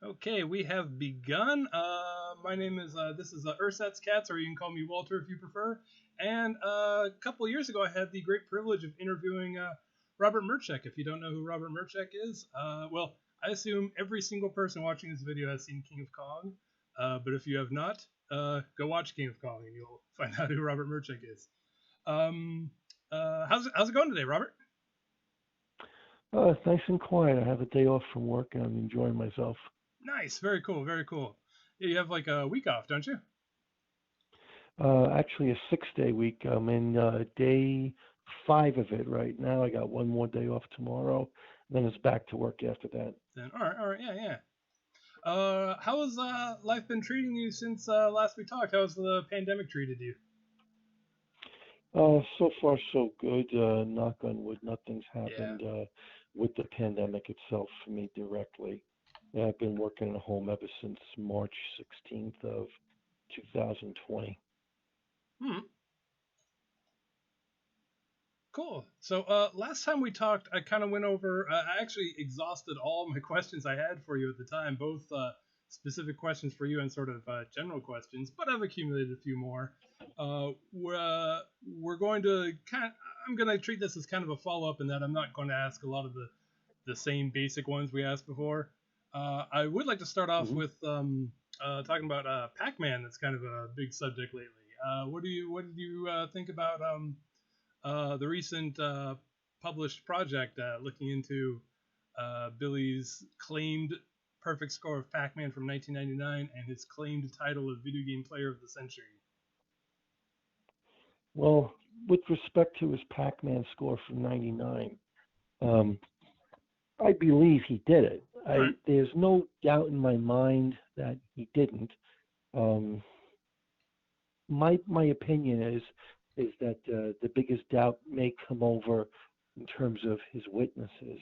Okay, we have begun. My name is, this is Ursat's Cats, or you can call me Walter if you prefer. And a couple of years ago, I had the great privilege of interviewing Robert Mruczek. If you don't know who Robert Mruczek is, well, I assume every single person watching this video has seen King of Kong. But if you have not, go watch King of Kong and you'll find out who Robert Mruczek is. How's it going today, Robert? It's nice and quiet. I have a day off from work and I'm enjoying myself. Nice, very cool, very cool. Yeah, you have like a week off, don't you? Actually, a 6-day week. I'm in day 5 of it right now. I got one more day off tomorrow. Then it's back to work after that. Then, all right, yeah, yeah. How has life been treating you since last we talked? How's the pandemic treated you? So far, so good. Knock on wood, nothing's Yeah. happened with the pandemic itself for me directly. Yeah, I've been working at home ever since March 16th of 2020. Hmm. Cool. So last time we talked, I kind of went over. I actually exhausted all my questions I had for you at the time, both specific questions for you and sort of general questions. But I've accumulated a few more. We're going to I'm going to treat this as kind of a follow up in that I'm not going to ask a lot of the same basic ones we asked before. I would like to start off Hmm. with talking about Pac-Man. That's kind of a big subject lately. What did you think about the recent published project looking into Billy's claimed perfect score of Pac-Man from 1999 and his claimed title of Video Game Player of the Century? Well, with respect to his Pac-Man score from '99, um, I believe he did it. All right. There's no doubt in my mind that he didn't. Um, my opinion is that the biggest doubt may come over in terms of his witnesses.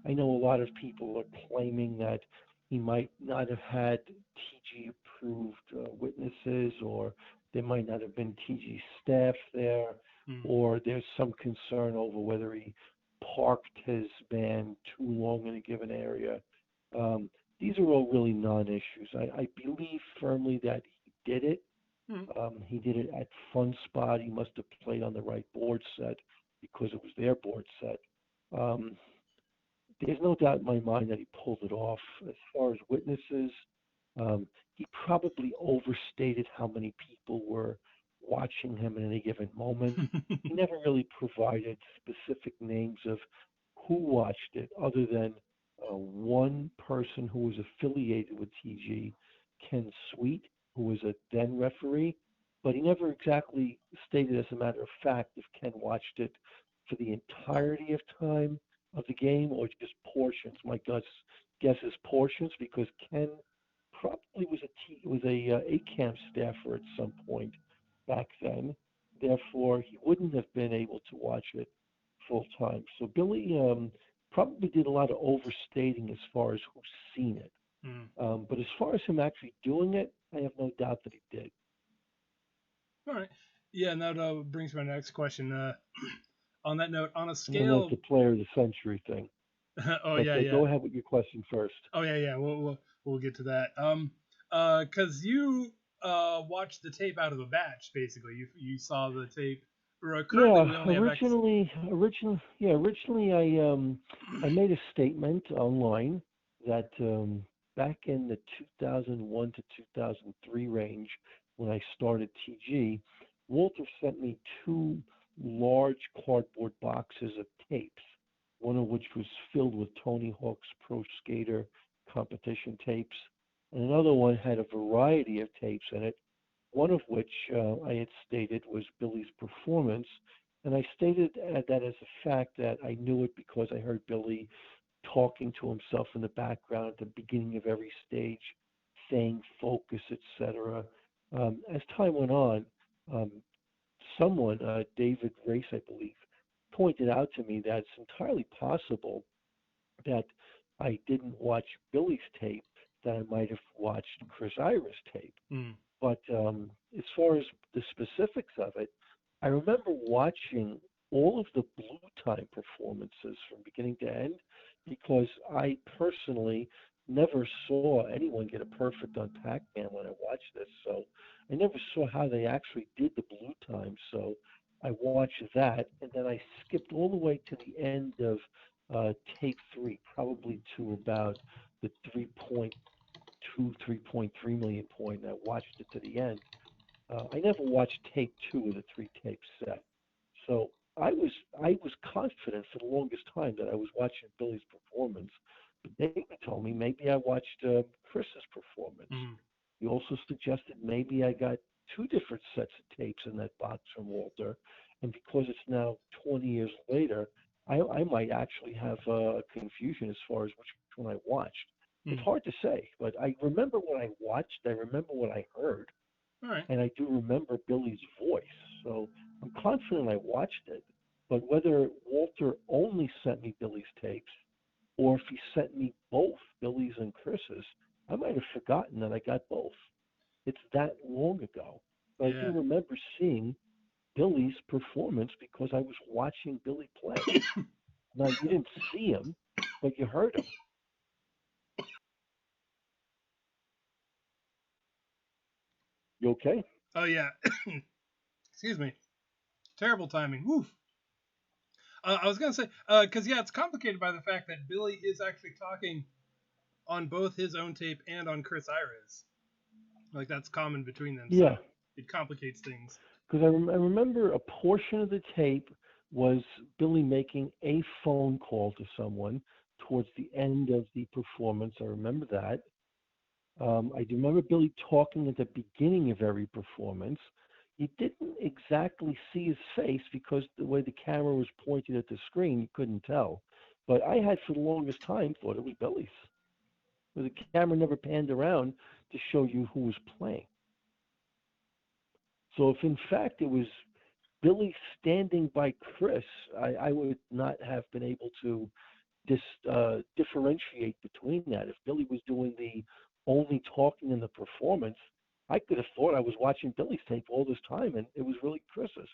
I know a lot of people are claiming that he might not have had TG approved witnesses, or there might not have been TG staff there, Hmm. or there's some concern over whether he parked his van too long in a given area. Um, these are all really non-issues. I believe firmly that he did it. Hmm. He did it at Fun Spot. He must have played on the right board set because it was their board set. Um, there's no doubt in my mind that he pulled it off. As far as witnesses, he probably overstated how many people were watching him at any given moment. He never really provided specific names of who watched it, other than one person who was affiliated with TG, Ken Sweet, who was a then referee, but he never exactly stated as a matter of fact if Ken watched it for the entirety of time of the game or just portions. My guess is portions because Ken probably was a ACAM staffer at some point back then. Therefore, he wouldn't have been able to watch it full time. So Billy probably did a lot of overstating as far as who's seen it. Hmm. But as far as him actually doing it, I have no doubt that he did. All right. Yeah, and that brings my next question. On that note, on a And then there's scale, the player of the century thing. oh But yeah, yeah. go ahead with your question first. Oh yeah, yeah. We'll get to that. Cause you watched the tape out of a batch, basically. You saw the tape. Currently, Yeah, we only have access. originally I made a statement online that back in the 2001 to 2003 range, when I started TG, Walter sent me two large cardboard boxes of tapes, one of which was filled with Tony Hawk's Pro Skater competition tapes, and another one had a variety of tapes in it, one of which I had stated was Billy's performance. And I stated that as a fact that I knew it because I heard Billy talking to himself in the background at the beginning of every stage, saying focus, etc. As time went on, um, someone, David Race, I believe, pointed out to me that it's entirely possible that I didn't watch Billy's tape, that I might have watched Chris Ira's tape. Hmm. But as far as the specifics of it, I remember watching all of the Blue Time performances from beginning to end because I personally never saw anyone get a perfect on Pac-Man when I watched this, so I never saw how they actually did the blue time. So I watched that, and then I skipped all the way to the end of tape three, probably to about the 3.3 million point. And I watched it to the end. I never watched tape two of the three tape set. So I was confident for the longest time that I was watching Billy's performance, but David told me maybe I watched Chris's performance. Mm. He also suggested maybe I got two different sets of tapes in that box from Walter, and because it's now 20 years later, I might actually have a confusion as far as which one I watched. It's Mm. hard to say, but I remember what I watched. I remember what I heard, All right. and I do remember Billy's voice. So I'm confident I watched it. But whether Walter only sent me Billy's tapes or if he sent me both Billy's and Chris's, I might have forgotten that I got both. It's that long ago. But I do Yeah. remember seeing Billy's performance because I was watching Billy play. Now, you didn't see him, but you heard him. You okay? Oh yeah. Excuse me. Terrible timing. Woof. I was gonna say, because yeah, it's complicated by the fact that Billy is actually talking on both his own tape and on Chris Ira's. Like that's common between them, so Yeah, it complicates things. because I remember a portion of the tape was Billy making a phone call to someone towards the end of the performance. I remember that. I do remember Billy talking at the beginning of every performance. You didn't exactly see his face because the way the camera was pointed at the screen, you couldn't tell. But I had for the longest time thought it was Billy's. But the camera never panned around to show you who was playing. So if in fact it was Billy standing by Chris, I would not have been able to differentiate between that. If Billy was doing the only talking in the performance, I could have thought I was watching Billy's tape all this time, and it was really Chris's.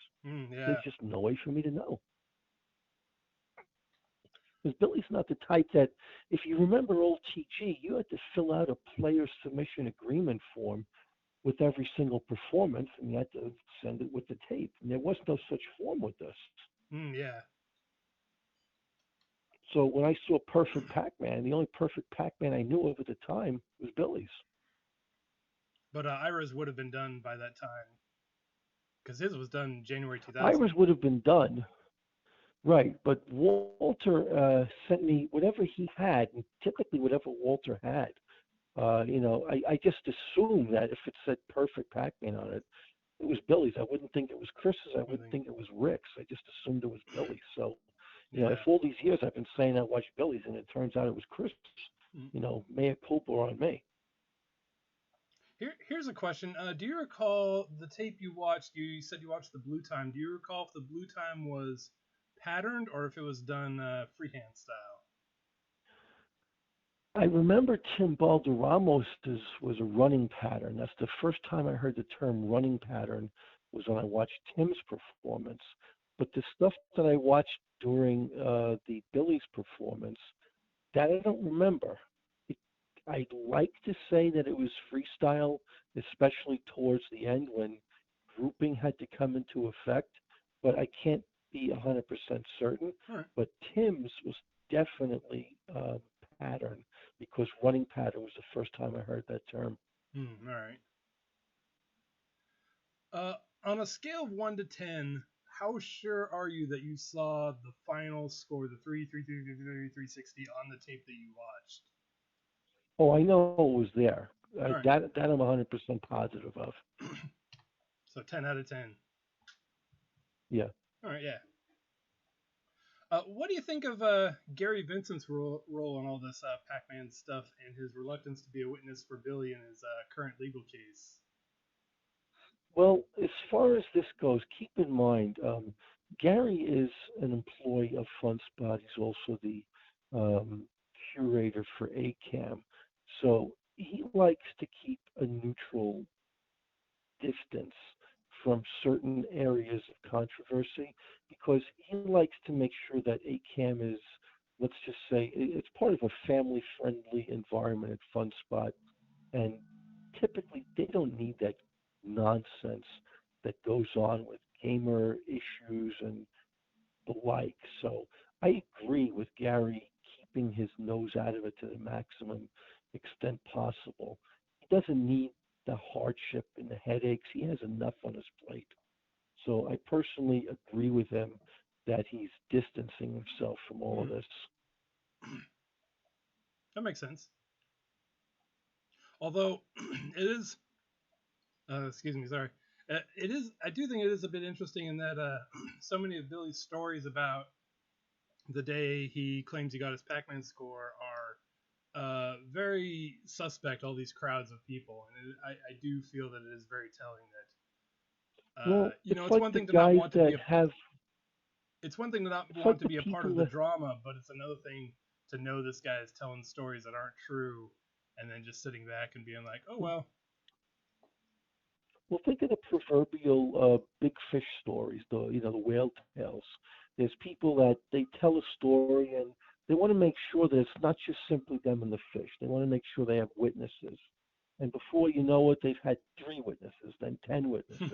There's Yeah. just no way for me to know. Because Billy's not the type that, if you remember old TG, you had to fill out a player submission agreement form with every single performance, and you had to send it with the tape. And there was no such form with this. Yeah. So when I saw Perfect Pac-Man, the only Perfect Pac-Man I knew of at the time was Billy's. But Ira's would have been done by that time because his was done January 2000. Ira's would have been done, right? But Walter sent me whatever he had, and typically whatever Walter had. I just assumed that if it said Perfect Pac-Man on it, it was Billy's. I wouldn't think it was Chris's. I wouldn't think it was Rick's. I just assumed it was Billy's. So, if Yeah. all these years I've been saying I watched Billy's and it turns out it was Chris's, Mm. mea culpa on me. Here's a question. Do you recall the tape you watched? You said you watched the blue time. Do you recall if the blue time was patterned or if it was done freehand style? I remember Tim Balderamos's was a running pattern. That's the first time I heard the term running pattern was when I watched Tim's performance. But the stuff that I watched during the Billy's performance, that I don't remember. It, I'd like to say that it was freestyle, especially towards the end when grouping had to come into effect, but I can't be 100% certain. All right. But Tim's was definitely pattern because running pattern was the first time I heard that term. All right. On a scale of 1 to 10, how sure are you that you saw the final score, the 360 on the tape that you watched? Oh, I know it was there. All right. That I'm 100% positive of. So 10 out of 10. Yeah. All right. Yeah. What do you think of Gary Vincent's role in all this Pac-Man stuff and his reluctance to be a witness for Billy in his current legal case? Well, as far as this goes, keep in mind, Gary is an employee of FunSpot. He's also the um, curator for ACAM. So he likes to keep a neutral distance from certain areas of controversy because he likes to make sure that ACAM is let's just say it's part of a family-friendly environment at Fun Spot, and typically they don't need that nonsense that goes on with gamer issues and the like. So I agree with Gary keeping his nose out of it to the maximum extent possible. He doesn't need the hardship and the headaches. He has enough on his plate. So I personally agree with him that he's distancing himself from all of Mhm. this. That makes sense. Although it is, excuse me, sorry. It is. I do think it is a bit interesting in that so many of Billy's stories about the day he claims he got his Pac-Man score are very suspect. All these crowds of people, and I do feel that it is very telling that Well, it's it's one like the thing to not guys want to be that a have, it's one thing to not it's want like to the be a part people of the that, drama, but it's another thing to know this guy is telling stories that aren't true, and then just sitting back and being like, oh well. well, think of the proverbial big fish stories, the whale tales. There's people that they tell a story and they want to make sure that it's not just simply them and the fish. They want to make sure they have witnesses. And before you know it, they've had 3 witnesses, then 10 witnesses.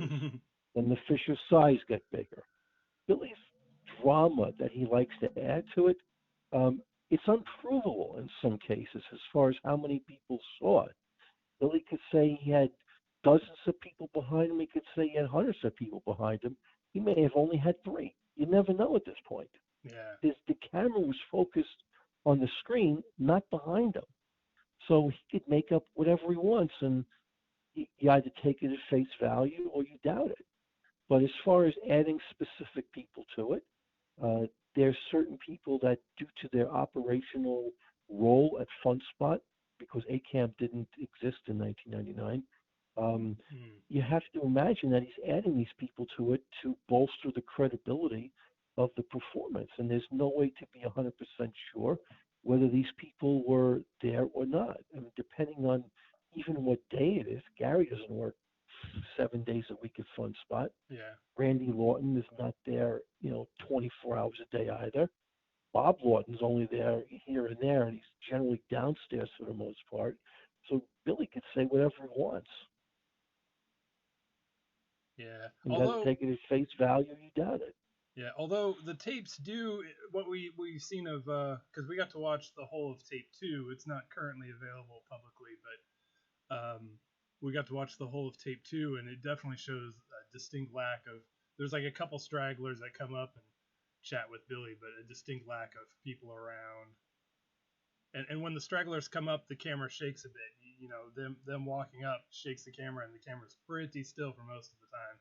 Then the fish's size get bigger. Billy's drama that he likes to add to it, it's unprovable in some cases as far as how many people saw it. Billy could say he had dozens of people behind him. He could say he had hundreds of people behind him. He may have only had 3. You never know at this point. Yeah. The camera was focused on the screen, not behind him. So he could make up whatever he wants, and you either take it at face value or you doubt it. But as far as adding specific people to it, uh, there's certain people that, due to their operational role at FunSpot, because ACAM didn't exist in 1999, Mm. you have to imagine that he's adding these people to it to bolster the credibility of the performance. And there's no way to be 100% sure whether these people were there or not. I mean, depending on even what day it is, Gary doesn't work 7 days a week at FunSpot. Yeah. Randy Lawton is not there, 24 hours a day either. Bob Lawton's only there here and there, and he's generally downstairs for the most part. So Billy could say whatever he wants. Yeah. And you got to Although take it at face value, you doubt it. Yeah, although the tapes do what we've seen of because we got to watch the whole of tape 2. It's not currently available publicly, but we got to watch the whole of tape 2, and it definitely shows a distinct lack of. There's like a couple stragglers that come up and chat with Billy, but a distinct lack of people around. And when the stragglers come up, the camera shakes a bit. Them walking up shakes the camera, and the camera's pretty still for most of the time.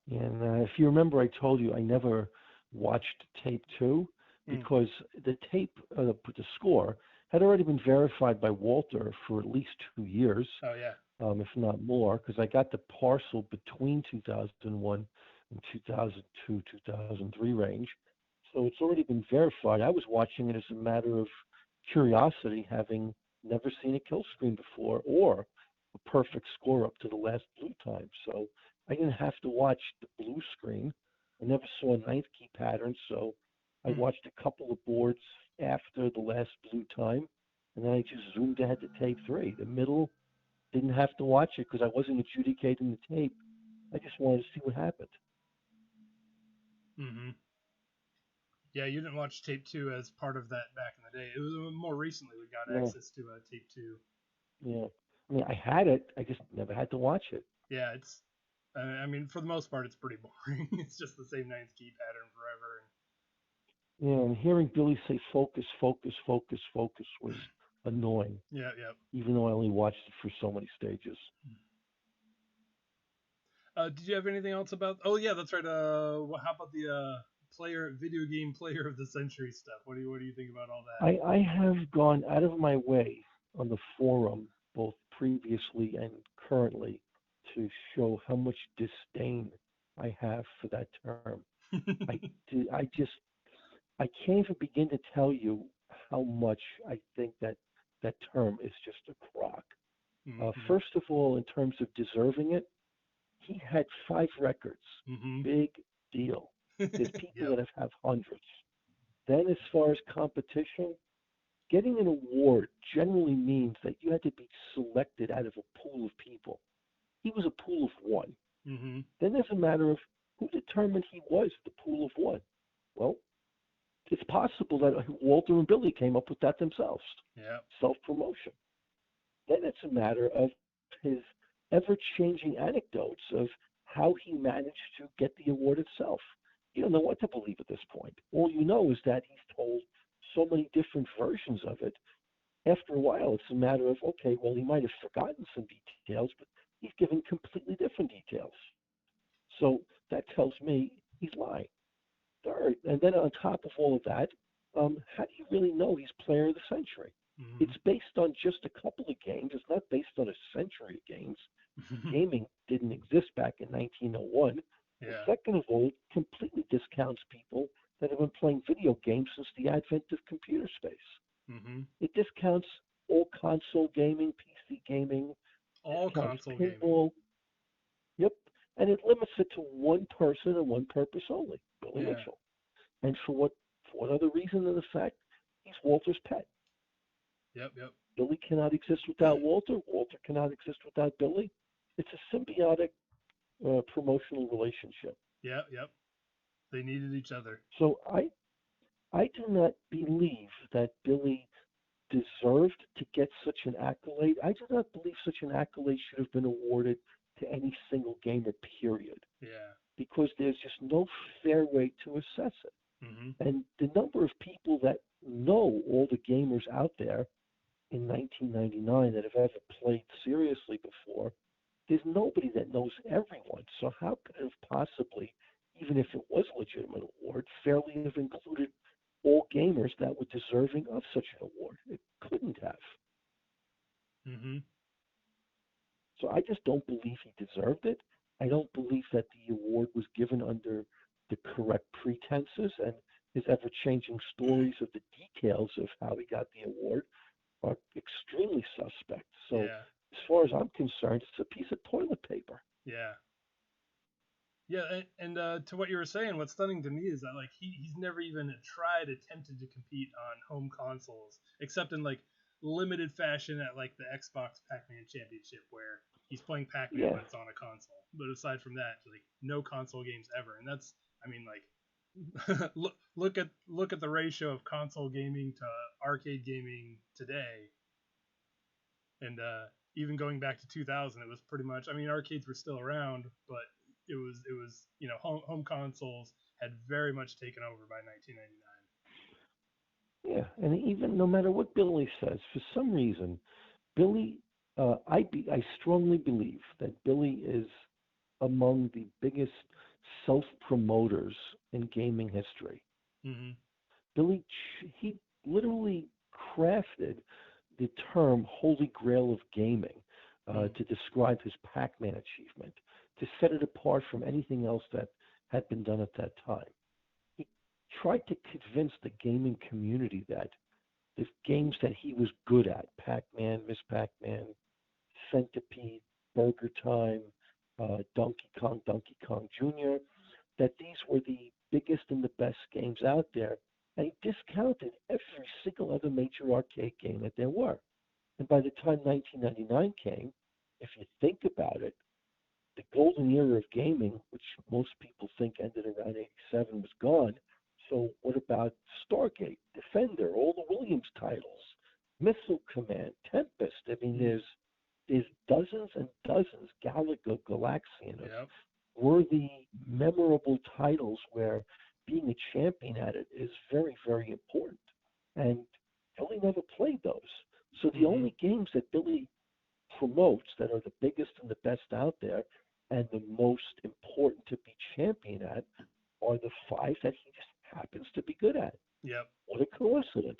And if you remember, I told you I never watched tape 2 Mm. because the tape, the score, had already been verified by Walter for at least 2 years, Oh yeah. if not more, because I got the parcel between 2001 and 2002, 2003 range. So it's already been verified. I was watching it as a matter of curiosity, having never seen a kill screen before or a perfect score up to the last blue time. So I didn't have to watch the blue screen. I never saw a ninth key pattern, so I Mm. watched a couple of boards after the last blue time, and then I just zoomed ahead to tape 3. The middle, didn't have to watch it because I wasn't adjudicating the tape. I just wanted to see what happened. Mm-hmm. Yeah, you didn't watch tape 2 as part of that back in the day. It was more recently we got Yeah, access to tape 2. yeah. I mean, I had it. I just never had to watch it. Yeah, it's. I mean, for the most part, it's pretty boring. It's just the same ninth key pattern forever. Yeah, and hearing Billy say focus, focus, focus, focus was annoying, Yeah, yeah. even though I only watched it for so many stages. Did you have anything else about? Oh yeah, that's right. How about the video game player of the century stuff? What do you think about all that? I have gone out of my way on the forum, both previously and currently, to show how much disdain I have for that term. I, I just I can't even begin to tell you how much I think that term is just a crock. Mm-hmm. First of all, in terms of deserving it, he had 5 records. Mm-hmm. Big deal. There's people Yep. that have hundreds. Then, as far as competition, getting an award generally means that you had to be selected out of a pool of people. He was a pool of one. Mm-hmm. Then there's a matter of who determined he was the pool of one. Well, it's possible that Walter and Billy came up with that themselves. Yeah. Self-promotion. Then it's a matter of his ever-changing anecdotes of how he managed to get the award itself. You don't know what to believe at this point. All you know is that he's told so many different versions of it. After a while, it's a matter of, okay, well, he might have forgotten some details, but he's given completely different details. So that tells me he's lying. Third, and then on top of all of that, how do you really know he's player of the century? Mm-hmm. It's based on just a couple of games. It's not based on a century of games. Gaming didn't exist back in 1901. Yeah. And second of all, it completely discounts people that have been playing video games since the advent of computer space. Mm-hmm. It discounts all console gaming, PC gaming, All console gaming. pinball. Yep. And it limits it to one person and one purpose only, Billy Yeah. Mitchell. And for what other reason than the fact he's Walter's pet. Yep. Billy cannot exist without Walter. Walter cannot exist without Billy. It's a symbiotic promotional relationship. Yep. They needed each other. So I do not believe that Billy deserved to get such an accolade. I do not believe such an accolade should have been awarded to any single gamer, period. Yeah. Because there's just no fair way to assess it. Mm-hmm. And the number of people that know all the gamers out there in 1999 that have ever played seriously before, there's nobody that knows everyone. So how could it have possibly, even if it was a legitimate award, fairly have included all gamers that were deserving of such an award? It couldn't have. Mm-hmm. So I just don't believe he deserved it. I don't believe that the award was given under the correct pretenses, and his ever-changing stories of the details of how he got the award are extremely suspect. So as far as I'm concerned, it's a piece of toilet paper. Yeah. And to what you were saying, what's stunning to me is that like he's never even attempted to compete on home consoles, except in like limited fashion at like the Xbox Pac-Man Championship, where he's playing Pac-Man but it's on a console. But aside from that, like no console games ever, and that's, I mean, like look at the ratio of console gaming to arcade gaming today, and even going back to 2000, it was pretty much, I mean, arcades were still around, but it was home consoles had very much taken over by 1999. Yeah, and even no matter what Billy says, for some reason, Billy, I strongly believe that Billy is among the biggest self-promoters in gaming history. Mm-hmm. Billy, he literally crafted the term Holy Grail of gaming to describe his Pac-Man achievement, to set it apart from anything else that had been done at that time. He tried to convince the gaming community that the games that he was good at, Pac-Man, Miss Pac-Man, Centipede, Burger Time, Donkey Kong Jr., that these were the biggest and the best games out there. And he discounted every single other major arcade game that there were. And by the time 1999 came, if you think about it, the golden era of gaming, which most people think ended around 87, was gone. So what about Stargate, Defender, all the Williams titles, Missile Command, Tempest? I mean, there's dozens and dozens, Galaga, Galaxian, of worthy, memorable titles where being a champion at it is very, very important. And Billy never played those. So the only games that Billy promotes that are the biggest and the best out there and the most important to be champion at are the 5 that he just happens to be good at. Yep. What a coincidence.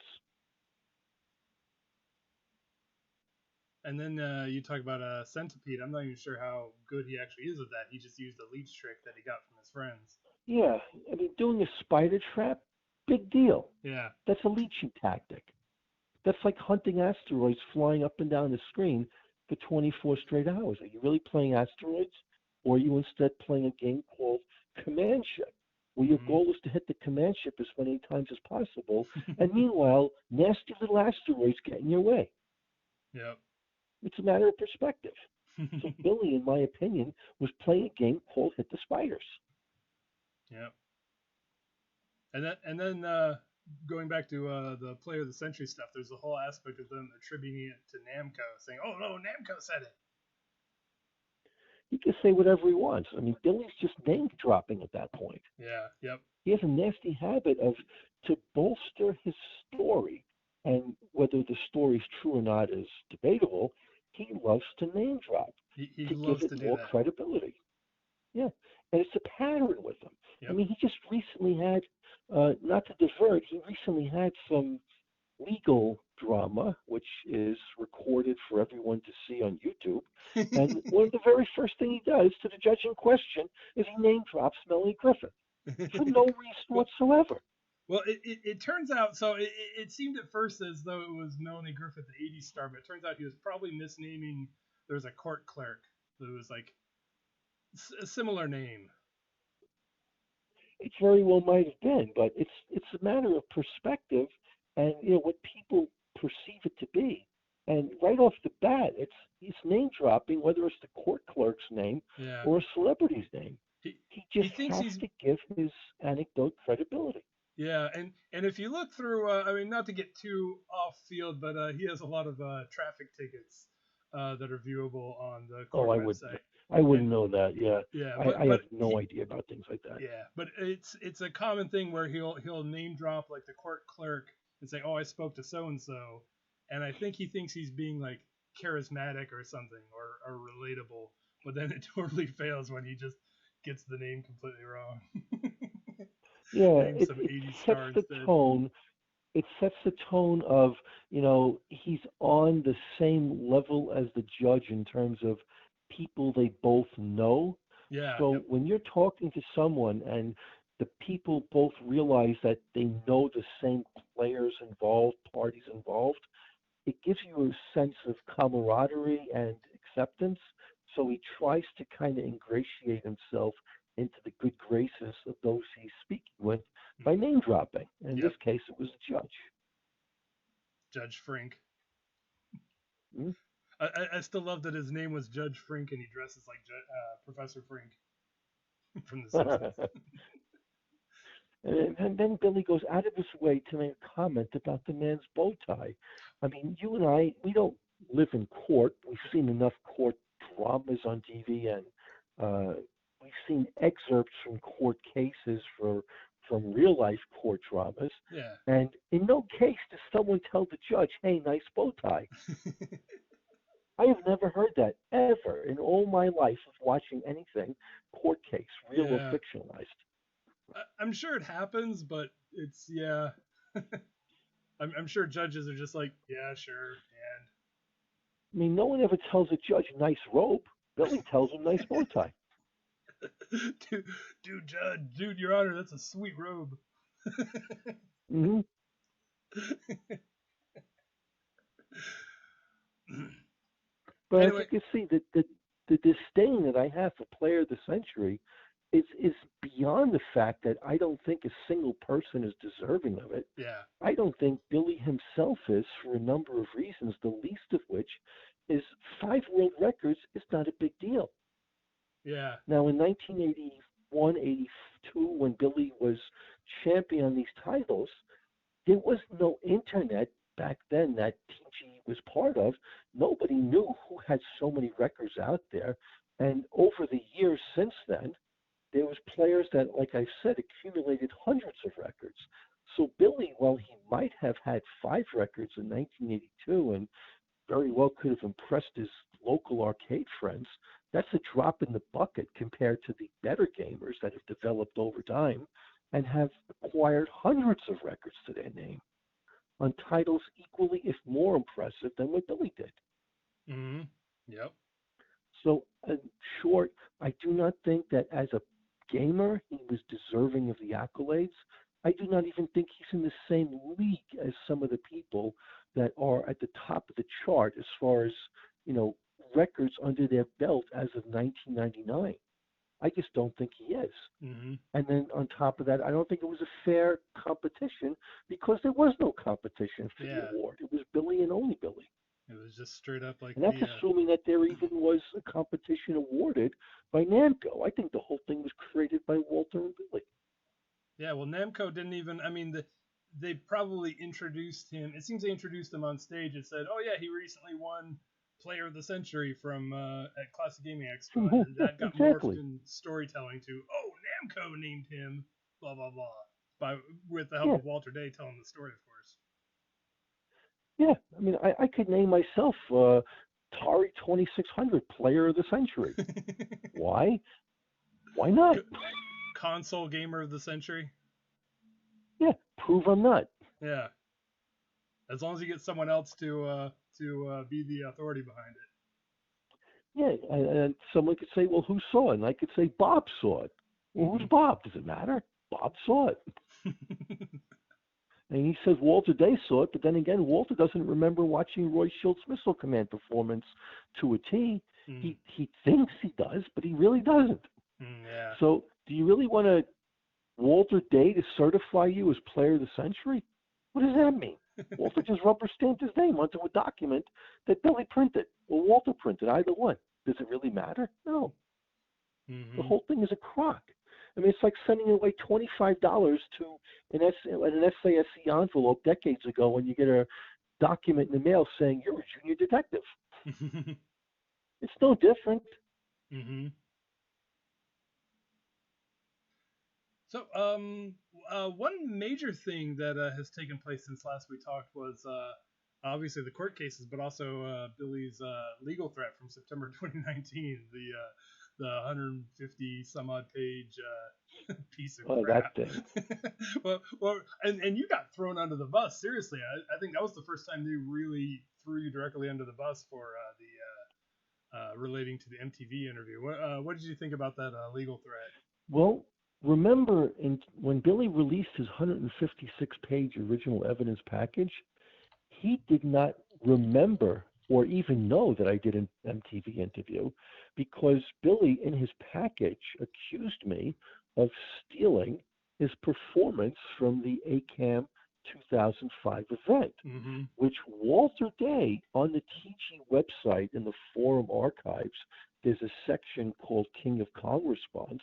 And then you talk about Centipede. I'm not even sure how good he actually is at that. He just used a leech trick that he got from his friends. Yeah, I mean, doing a spider trap, big deal. Yeah. That's a leeching tactic. That's like hunting asteroids flying up and down the screen for 24 straight hours. Are you really playing asteroids? Or are you instead playing a game called Command Ship? where your goal is to hit the command ship as many times as possible, and meanwhile, nasty little asteroids get in your way. Yep. It's a matter of perspective. So Billy, in my opinion, was playing a game called Hit the Spiders. Yep. And then going back to the Player of the Century stuff, there's a whole aspect of them attributing it to Namco, saying, "Oh no, Namco said it." He can say whatever he wants. I mean, Billy's just name dropping at that point. Yeah. Yep. He has a nasty habit of, to bolster his story, and whether the story's true or not is debatable, he loves to name drop He to loves give to it do more that. credibility. Yeah, and it's a pattern with him. Yep. I mean, he just recently had, not to divert, he recently had some legal drama, which is recorded for everyone to see on YouTube. And one of the very first thing he does to the judge in question is he name drops Melanie Griffith for no reason whatsoever. Well, it turns out, so it seemed at first as though it was Melanie Griffith, the 80s star, but it turns out he was probably misnaming, there was a court clerk that was like a similar name. It very well might have been, but it's a matter of perspective and what people perceive it to be. And right off the bat, he's name dropping, whether it's the court clerk's name or a celebrity's name. He just has to give his anecdote credibility. Yeah, and if you look through, I mean, not to get too off field, but he has a lot of traffic tickets that are viewable on the court website. I wouldn't know that. Yeah. Yeah, I have no idea about things like that. Yeah, but it's a common thing where he'll name drop like the court clerk and say, "Oh, I spoke to so and so," and I think he thinks he's being like charismatic or something or relatable, but then it totally fails when he just gets the name completely wrong. Yeah, it sets the tone. It sets the tone of, he's on the same level as the judge in terms of people they both know. Yeah. So when you're talking to someone and the people both realize that they know the same players involved, parties involved, it gives you a sense of camaraderie and acceptance. So he tries to kind of ingratiate himself into the good graces of those he's speaking with by name dropping. In this case, it was a judge. Judge Frink. Hmm? I still love that his name was Judge Frink and he dresses like Professor Frink from The Simpsons. And then Billy goes out of his way to make a comment about the man's bow tie. I mean, you and I, we don't live in court. We've seen enough court dramas on TV, and we've seen excerpts from court cases from real life court dramas. Yeah. And in no case does someone tell the judge, "Hey, nice bow tie." I have never heard that ever in all my life of watching anything court case, real or fictionalized. I'm sure it happens, but it's I'm sure judges are just like, yeah, sure, and I mean, no one ever tells a judge nice robe. Billy tells him nice bow tie. Dude, Your Honor, that's a sweet robe. Mm-hmm. But anyway, as you can see, the disdain that I have for Player of the Century is beyond the fact that I don't think a single person is deserving of it. Yeah. I don't think Billy himself is, for a number of reasons, the least of which is 5 world records is not a big deal. Yeah. Now, in 1981, 82, when Billy was champion on these titles, there was no internet back then that TG was part of. Nobody knew who had so many records out there. And over the years since then, there was players that, like I said, accumulated hundreds of records. So Billy, while he might have had 5 records in 1982 and very well could have impressed his local arcade friends, that's a drop in the bucket compared to the better gamers that have developed over time and have acquired hundreds of records to their name on titles equally, if more impressive than what Billy did. Mm-hmm. Yep. So, in short, I do not think that as a gamer he was deserving of the accolades. I do not even think he's in the same league as some of the people that are at the top of the chart as far as, records under their belt as of 1999. I just don't think he is. Mm-hmm. And then on top of that, I don't think it was a fair competition because there was no competition for the award. It was Billy and only Billy. It was just straight up like and that's assuming that there even was a competition awarded by Namco. I think the whole thing was created by Walter and Billy. Yeah, well, Namco didn't even. I mean, they probably introduced him. It seems they introduced him on stage and said, "Oh yeah, he recently won Player of the Century from at Classic Gaming Expo," and that got morphed in storytelling to, "Oh, Namco named him blah blah blah," with the help of Walter Day telling the story, of course. Yeah, I mean, I could name myself Atari 2600 Player of the Century. Why? Why not? Console Gamer of the Century. Yeah, prove I'm not. Yeah, as long as you get someone else to be the authority behind it. Yeah, and someone could say, well, who saw it? And I could say, Bob saw it. Well, who's Bob? Does it matter? Bob saw it. And he says Walter Day saw it, but then again, Walter doesn't remember watching Roy Shildt's Missile Command performance to a T. He thinks he does, but he really doesn't. Yeah. So do you really want Walter Day to certify you as Player of the Century? What does that mean? Walter just rubber stamped his name onto a document that Billy printed or Walter printed, either one. Does it really matter? No. The whole thing is a crock. I mean, it's like sending away $25 to an SASE envelope decades ago when you get a document in the mail saying you're a junior detective. It's no different. Mm-hmm. So, one major thing that has taken place since last we talked was obviously the court cases, but also Billy's legal threat from September 2019, the 150 some odd page piece of crap. That thing. well, and you got thrown under the bus. Seriously, I think that was the first time they really threw you directly under the bus for the relating to the MTV interview. What did you think about that legal threat? Well, remember when Billy released his 156-page original evidence package, he did not remember or even know that I did an MTV interview because Billy, in his package, accused me of stealing his performance from the ACAM 2005 event, which Walter Day on the TG website in the forum archives, there's a section called King of Kong Response.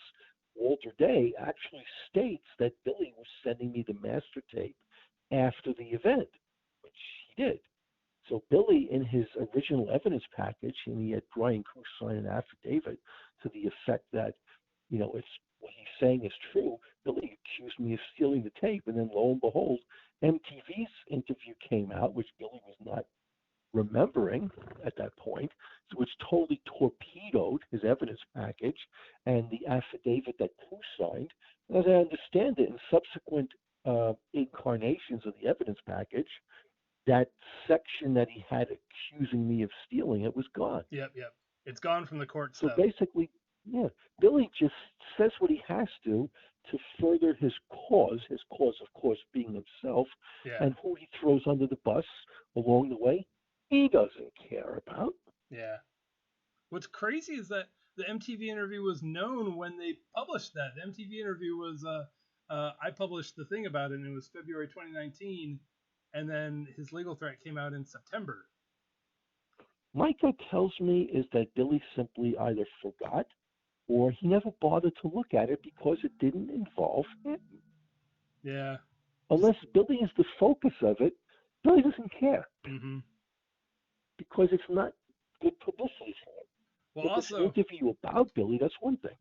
Walter Day actually states that Billy was sending me the master tape after the event, which he did. So Billy, in his original evidence package, and he had Brian Cruz sign an affidavit to the effect that, it's what he's saying is true. Billy accused me of stealing the tape, and then lo and behold, MTV's interview came out, which Billy was not remembering at that point, so which totally torpedoed his evidence package and the affidavit that Cruz signed. And as I understand it, in subsequent incarnations of the evidence package, that section that he had accusing me of stealing it was gone. Yep. It's gone from the court So stuff. basically, Billy just says what he has to further his cause, of course, being himself, and who he throws under the bus along the way, he doesn't care about. Yeah. What's crazy is that the MTV interview was known when they published that. The MTV interview was, I published the thing about it, and it was February 2019, and then his legal threat came out in September. My gut tells me is that Billy simply either forgot or he never bothered to look at it because it didn't involve him. Yeah. Unless Billy is the focus of it, Billy doesn't care. Because it's not good publicity for him. Well, if also, it's an interview about Billy, that's one thing.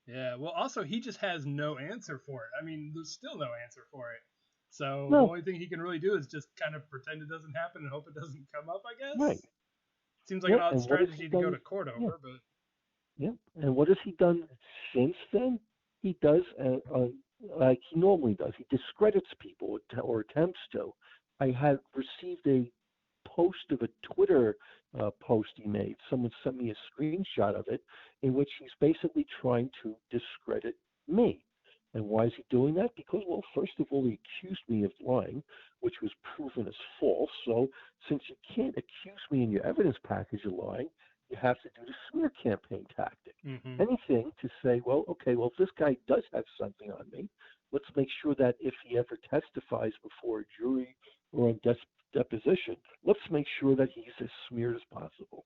Yeah, well, also, he just has no answer for it. I mean, there's still no answer for it. So No. The only thing he can really do is just kind of pretend it doesn't happen and hope it doesn't come up, I guess. Right. Seems like an odd strategy to go to court over, but... Yeah, and what has he done since then? He does, like he normally does, he discredits people or attempts to. I had received a post of a Twitter post he made. Someone sent me a screenshot of it in which he's basically trying to discredit me. And why is he doing that? Because, well, first of all, he accused me of lying, which was proven as false. So since you can't accuse me in your evidence package of lying, you have to do the smear campaign tactic. Mm-hmm. Anything to say, well, okay, well, if this guy does have something on me, let's make sure that if he ever testifies before a jury or on deposition, let's make sure that he's as smeared as possible.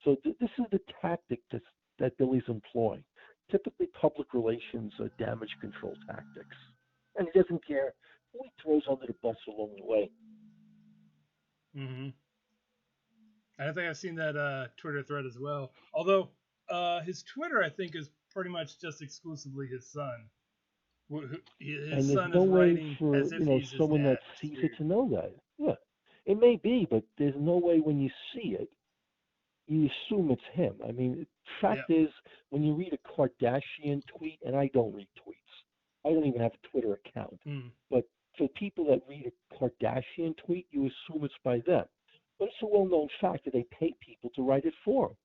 So this is the tactic that Billy's employing. Typically, public relations damage control tactics. And he doesn't care who he throws under the bus along the way. Mm-hmm. I think I've seen that Twitter thread as well. Although his Twitter, I think, is pretty much just exclusively his son. His And there's son no is way writing for as if he's his someone dad. that sees it to know that. Yeah, it may be, but there's no way when you see it, you assume it's him. I mean, fact is, when you read a Kardashian tweet, and I don't read tweets, I don't even have a Twitter account, but for people that read a Kardashian tweet, you assume it's by them. But it's a well-known fact that they pay people to write it for them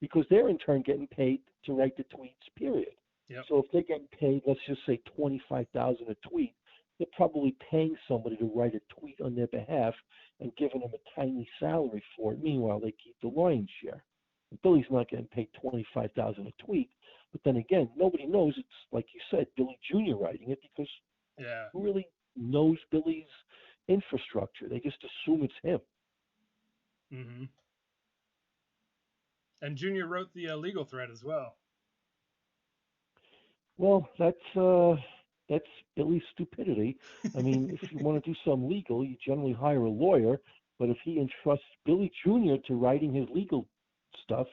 because they're in turn getting paid to write the tweets, period. Yep. So if they're getting paid, let's just say $25,000 a tweet, they're probably paying somebody to write a tweet on their behalf and giving them a tiny salary for it. Meanwhile, they keep the lion's share. And Billy's not getting paid $25,000 a tweet, but then again, nobody knows it's like you said, Billy Jr. writing it because who really knows Billy's infrastructure? They just assume it's him. Mm-hmm. And Junior wrote the legal thread as well. Well, that's Billy's stupidity. I mean, if you want to do some legal, you generally hire a lawyer. But if he entrusts Billy Jr. to writing his legal stuff,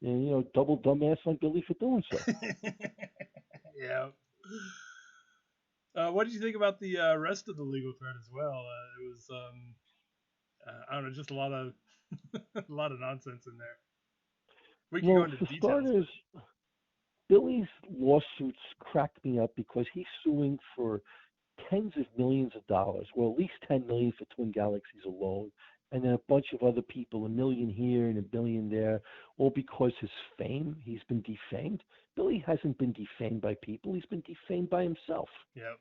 then, double dumbass on Billy for doing so. Yeah. What did you think about the rest of the legal thread as well? It was, I don't know, just a lot of a lot of nonsense in there. We can go into for details. Starters, Billy's lawsuits crack me up because he's suing for tens of millions of dollars, well, at least $10 million for Twin Galaxies alone, and then a bunch of other people, $1 million here and $1 billion there, all because his fame, he's been defamed. Billy hasn't been defamed by people, he's been defamed by himself. Yep.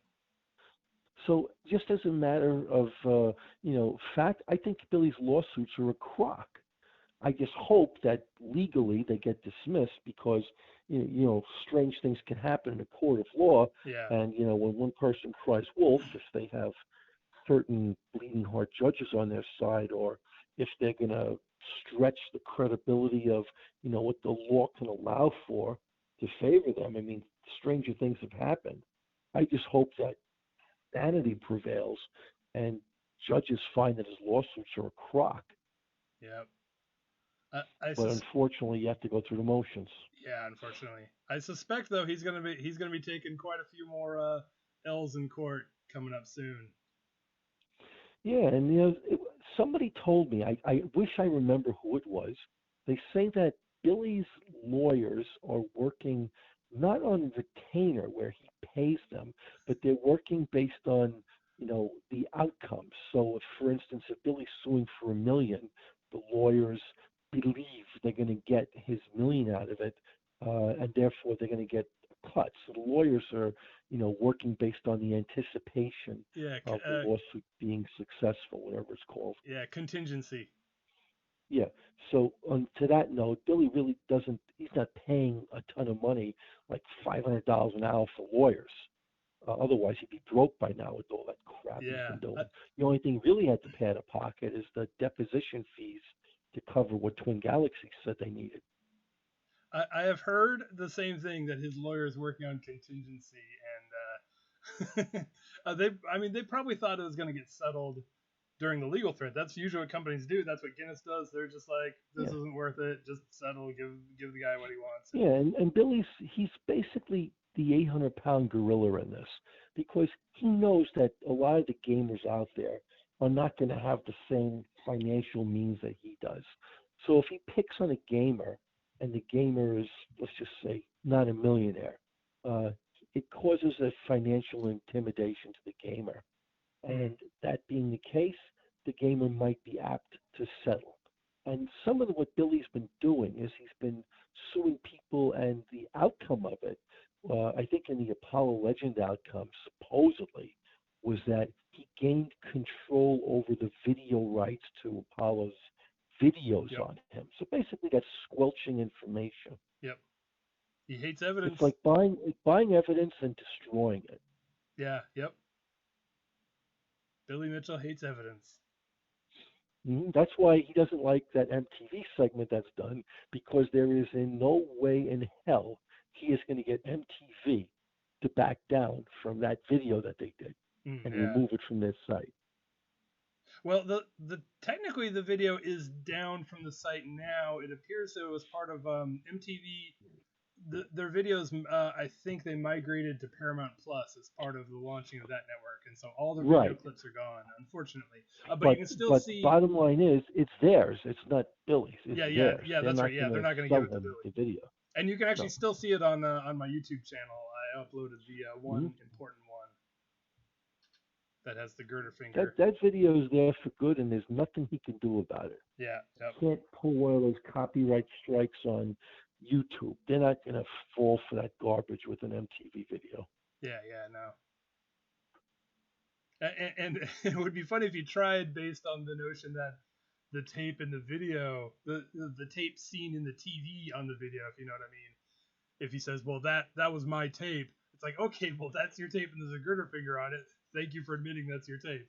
So just as a matter of, fact, I think Billy's lawsuits are a crock. I just hope that legally they get dismissed because, strange things can happen in a court of law. Yeah. And, when one person cries wolf, if they have certain bleeding heart judges on their side, or if they're going to stretch the credibility of, what the law can allow for to favor them. I mean, stranger things have happened. I just hope that sanity prevails and judges find that his lawsuits are a crock. Yep. But unfortunately, you have to go through the motions. Yeah, unfortunately, I suspect though he's gonna be taking quite a few more L's in court coming up soon. Yeah, and somebody told me. I wish I remember who it was. They say that Billy's lawyers are working not on retainer where he pays them, but they're working based on the outcomes. So, if, for instance, if Billy's suing for $1 million, the lawyers believe they're going to get his $1 million out of it, and therefore they're going to get a cut. So the lawyers are, working based on the anticipation of the lawsuit being successful, whatever it's called. Yeah, contingency. Yeah. So to that note, Billy really doesn't. He's not paying a ton of money, like $500 an hour for lawyers. Otherwise, he'd be broke by now with all that crap he's been doing. The only thing he really had to pay out of pocket is the deposition fees to cover what Twin Galaxies said they needed. I have heard the same thing, that his lawyer is working on contingency, and they probably thought it was going to get settled during the legal thread. That's usually what companies do. That's what Guinness does. They're just like, this isn't worth it. Just settle. Give the guy what he wants. Yeah, and he's basically the 800-pound gorilla in this, because he knows that a lot of the gamers out there are not going to have the same financial means that he does. So if he picks on a gamer, and the gamer is, let's just say, not a millionaire, it causes a financial intimidation to the gamer. And that being the case, the gamer might be apt to settle. And some of what Billy's been doing is he's been suing people, and the outcome of it, I think in the Apollo Legend outcome, supposedly, was that he gained control over the video rights to Apollo's videos Yep. on him. So basically, that's squelching information. Yep. He hates It's evidence. like buying evidence and destroying it. Yeah. Yep. Billy Mitchell hates evidence. That's why he doesn't like that MTV segment that's done, because there is in no way in hell he is going to get MTV to back down from that video that they did and Yeah. remove it from their site. Well, the technically the video is down from the site now. It appears that it was part of MTV. Their videos, I think they migrated to Paramount Plus as part of the launching of that network, and so all the video clips are gone, unfortunately. But you can still see. Bottom line is, it's theirs. It's not Billy's. It's theirs. Yeah. They're That's not right. Yeah, they're not going to sell give it to them Billy. the video. And you can actually still see it on my YouTube channel. I uploaded the one important one that has the girder finger. That video is there for good, and there's nothing he can do about it. Yeah. Yep. You can't pull one of those copyright strikes on YouTube. They're not going to fall for that garbage with an MTV video. Yeah, no. And it would be funny if you tried based on the notion that the tape in the video, the tape seen in the TV on the video, if you know what I mean. If he says, well, that was my tape, it's like, okay, well, that's your tape and there's a girder finger on it. Thank you for admitting that's your tape.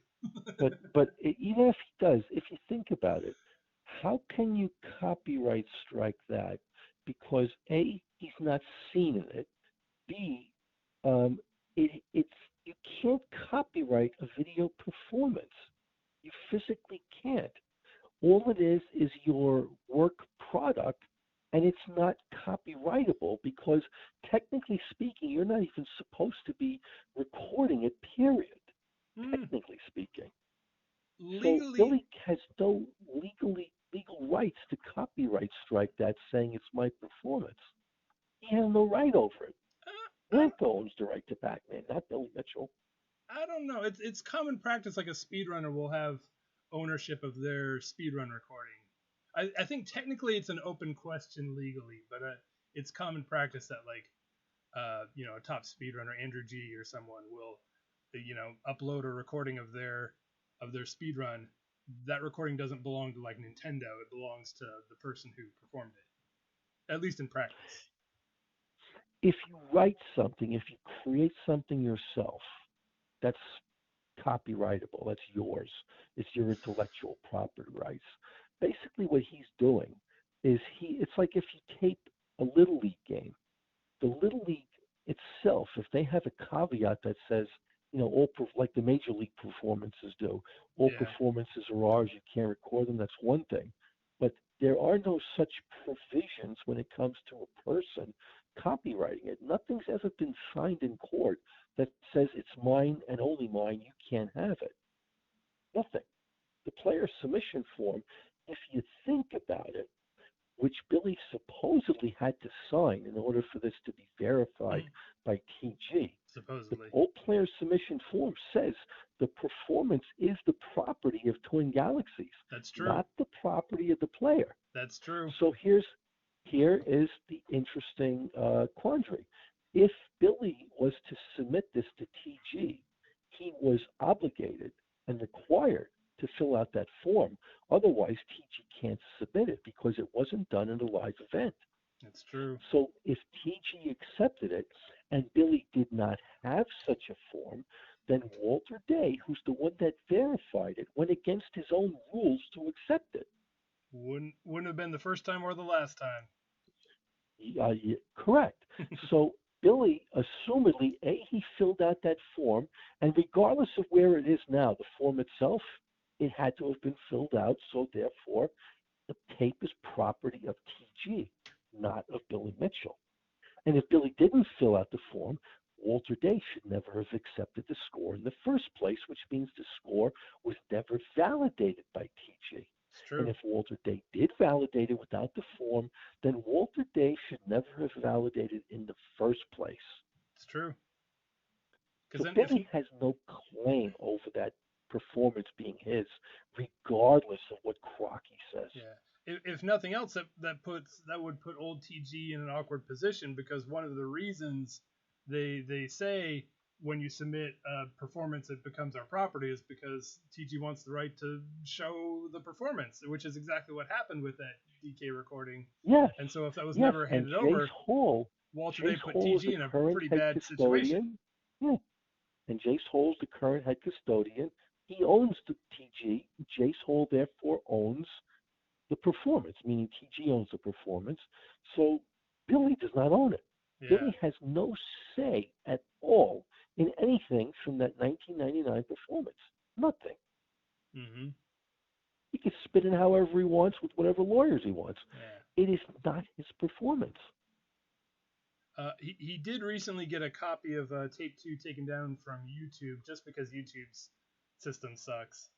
but even if he does, if you think about it, how can you copyright strike that? Because A, he's not seen in it. B, it's you can't copyright a video performance. You physically can't. All it is your work product, and it's not copyrightable because technically speaking, you're not even supposed to be recording it, period. Technically speaking. Legally, so Billy has no legal rights to copyright strike that, saying it's my performance. He has no right over it. Blanco owns the right to Pac-Man, not Billy Mitchell. I don't know. It's common practice, like a speedrunner will have ownership of their speedrun recording. I think technically it's an open question legally, but it's common practice that a top speedrunner, Andrew G or someone will, upload a recording of their speedrun. That recording doesn't belong to like Nintendo. It belongs to the person who performed it, at least in practice. If you write something, if you create something yourself, that's copyrightable. That's yours. It's your intellectual property rights. Basically, what he's doing is it's like if you tape a Little League game. The Little League itself, if they have a caveat that says, like the major league performances do, all performances are ours, you can't record them, that's one thing. But there are no such provisions when it comes to a person copywriting it. Nothing's ever been signed in court that says it's mine and only mine, you can't have it. Nothing. The player submission form, if you think about it, which Billy supposedly had to sign in order for this to be verified by TG. Supposedly. The all player submission form says the performance is the property of Twin Galaxies. That's true. Not the property of the player. That's true. So here is the interesting quandary. If Billy was to submit this to TG, he was obligated and required to fill out that form. Otherwise, TG can't submit it because it wasn't done in a live event. That's true. So if TG accepted it and Billy did not have such a form, then Walter Day, who's the one that verified it, went against his own rules to accept it. Wouldn't have been the first time or the last time. Correct. So Billy, assumedly, he filled out that form, and regardless of where it is now, the form itself, it had to have been filled out, so therefore the tape is property of TG, not of Billy Mitchell. And if Billy didn't fill out the form, Walter Day should never have accepted the score in the first place, which means the score was never validated by TG. It's true. And if Walter Day did validate it without the form, then Walter Day should never have validated in the first place. It's true. So Billy has no claim over that performance being his, regardless of what Crocky says. Yeah. If nothing else, that would put old TG in an awkward position, because one of the reasons they say when you submit a performance that becomes our property is because TG wants the right to show the performance, which is exactly what happened with that DK recording. Yes, And so if that was yes, never and handed over, Jace they put Hall is TG the in a current pretty head bad situation. custodian. Yeah, and Jace Hall's the current head custodian. He owns the TG. Jace Hall therefore owns the performance, meaning TG owns the performance. So Billy does not own it. Yeah. Billy has no say at all in anything from that 1999 performance. Nothing. Mm-hmm. He can spin it however he wants with whatever lawyers he wants. Yeah. It is not his performance. He did recently get a copy of Tape 2 taken down from YouTube just because YouTube's system sucks.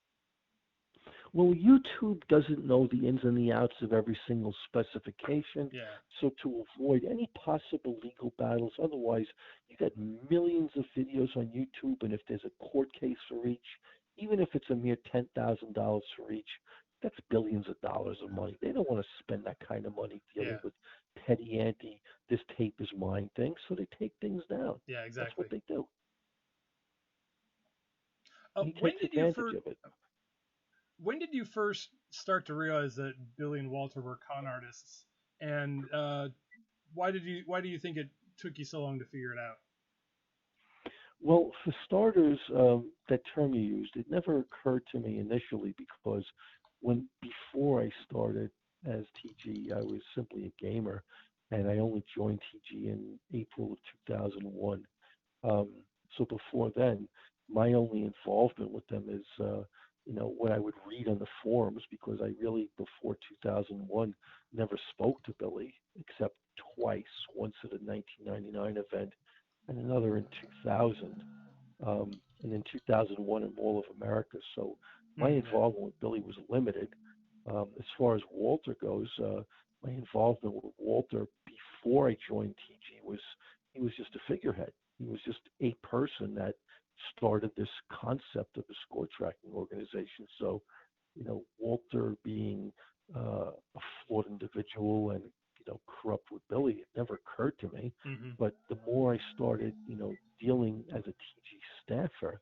Well, YouTube doesn't know the ins and the outs of every single specification. Yeah. So to avoid any possible legal battles, otherwise you got millions of videos on YouTube, and if there's a court case for each, even if it's a mere $10,000 for each, that's billions of dollars of money. They don't want to spend that kind of money dealing with petty ante, this tape is mine things, so they take things down. Yeah, exactly. That's what they do. He when takes did you advantage of it. When did you first start to realize that Billy and Walter were con artists, and why do you think it took you so long to figure it out? Well, for starters, that term you used, it never occurred to me initially because before I started as TG, I was simply a gamer, and I only joined TG in April of 2001. So before then, my only involvement with them is, what I would read on the forums, because I really, before 2001, never spoke to Billy except twice, once at a 1999 event and another in 2000, and in 2001 in Mall of America. So my involvement with Billy was limited. As far as Walter goes, my involvement with Walter before I joined TG he was just a figurehead. He was just a person that started this concept of a score tracking organization. So, Walter being a flawed individual and corrupt with Billy, it never occurred to me. Mm-hmm. But the more I started, dealing as a TG staffer,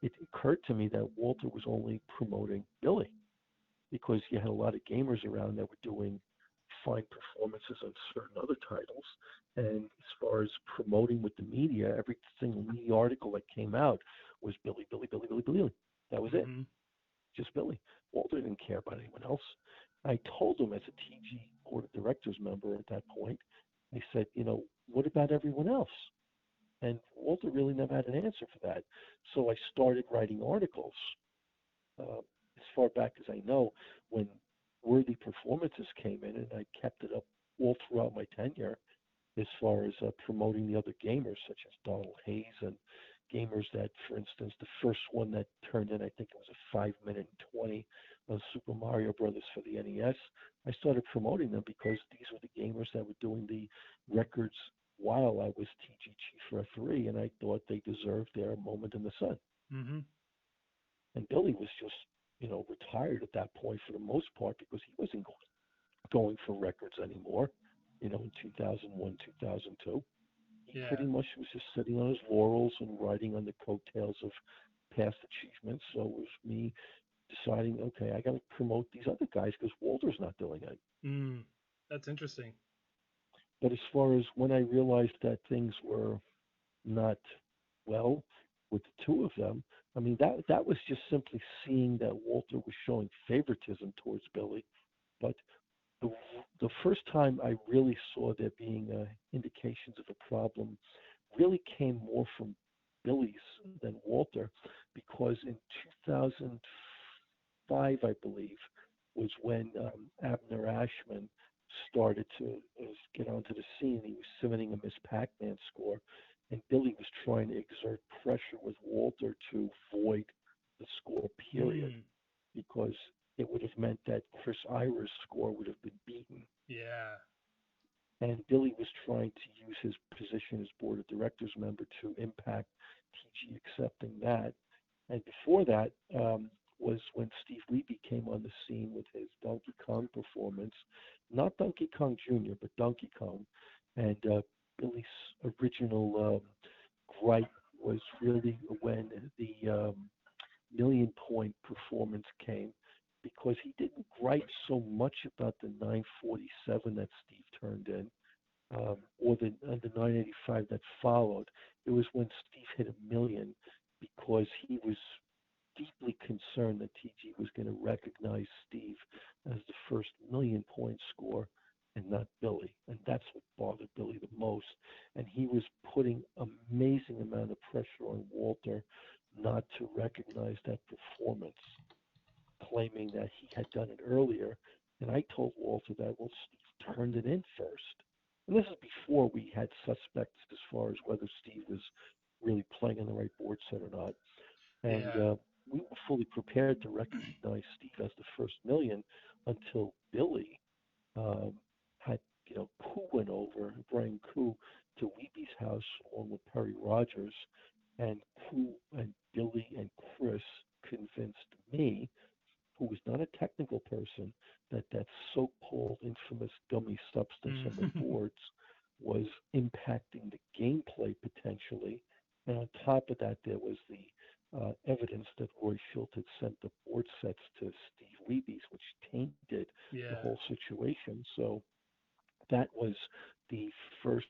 it occurred to me that Walter was only promoting Billy, because you had a lot of gamers around that were doing fine performances on certain other titles. And as far as promoting with the media, every single media article that came out was Billy, Billy, Billy, Billy, Billy. That was it. Just Billy. Walter didn't care about anyone else. I told him as a TG board of directors member at that point, I said, what about everyone else? And Walter really never had an answer for that. So I started writing articles. As far back as I know, when Worthy Performances came in, and I kept it up all throughout my tenure, as far as promoting the other gamers, such as Donald Hayes, and gamers that, for instance, the first one that turned in, I think it was a 5-minute and 20 of Super Mario Brothers for the NES. I started promoting them because these were the gamers that were doing the records while I was TG chief referee, and I thought they deserved their moment in the sun. Mm-hmm. And Billy was just, retired at that point for the most part, because he wasn't going for records anymore, in 2001, 2002. He pretty much was just sitting on his laurels and riding on the coattails of past achievements. So it was me deciding, okay, I got to promote these other guys because Walter's not doing it. That's interesting. But as far as when I realized that things were not well with the two of them, I mean, that was just simply seeing that Walter was showing favoritism towards Billy. But the first time I really saw there being indications of a problem really came more from Billy's than Walter, because in 2005, I believe, was when Abdner Ashman started to get onto the scene. He was submitting a Miss Pac-Man score, and Billy was trying to exert pressure with Walter to void the score, period, because it would have meant that Chris Ira's score would have been beaten. Yeah. And Billy was trying to use his position as board of directors member to impact TG accepting that. And before that was when Steve Wiebe came on the scene with his Donkey Kong performance, not Donkey Kong Jr., but Donkey Kong. And Billy's original gripe was really when the million point performance came, because he didn't gripe so much about the 947 that Steve turned in, or the 985 that followed. It was when Steve hit a million, because he was deeply concerned that TG was going to recognize Steve as the first million point scorer and not Billy. And that's what bothered Billy the most. And he was putting amazing amount of pressure on Walter not to recognize that performance, claiming that he had done it earlier. And I told Walter that, well, Steve turned it in first. And this is before we had suspects as far as whether Steve was really playing on the right board set or not. And Yeah. we were fully prepared to recognize Steve as the first million until Billy had, Koo went over, Brian Koo, to Wiebe's house along with Perry Rogers. And Koo and Billy and Chris convinced me, who was not a technical person, that that so-called infamous gummy substance on the boards was impacting the gameplay potentially. And on top of that, there was the evidence that Roy Shildt had sent the board sets to Steve Wiebe's, which tainted the whole situation. So that was the first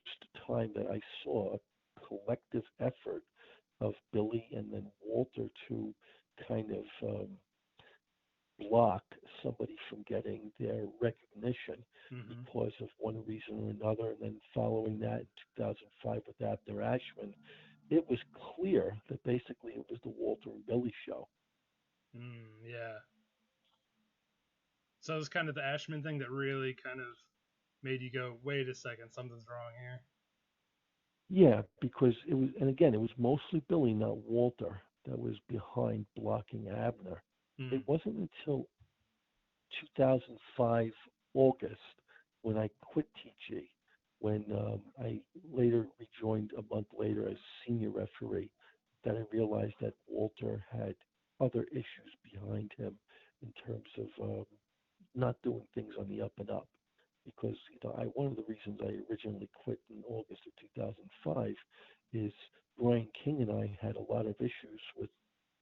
time that I saw a collective effort of Billy and then Walter to kind of block somebody from getting their recognition because of one reason or another. And then following that in 2005 with Abdner Ashman, it was clear that basically it was the Walter and Billy show. Yeah. So it was kind of the Ashman thing that really kind of made you go, wait a second, something's wrong here. Yeah, because it was, and again, it was mostly Billy, not Walter, that was behind blocking Abner. It wasn't until 2005 August when I quit TG, when I later rejoined a month later as senior referee, that I realized that Walter had other issues behind him in terms of not doing things on the up and up. Because one of the reasons I originally quit in August of 2005 is Brian King and I had a lot of issues with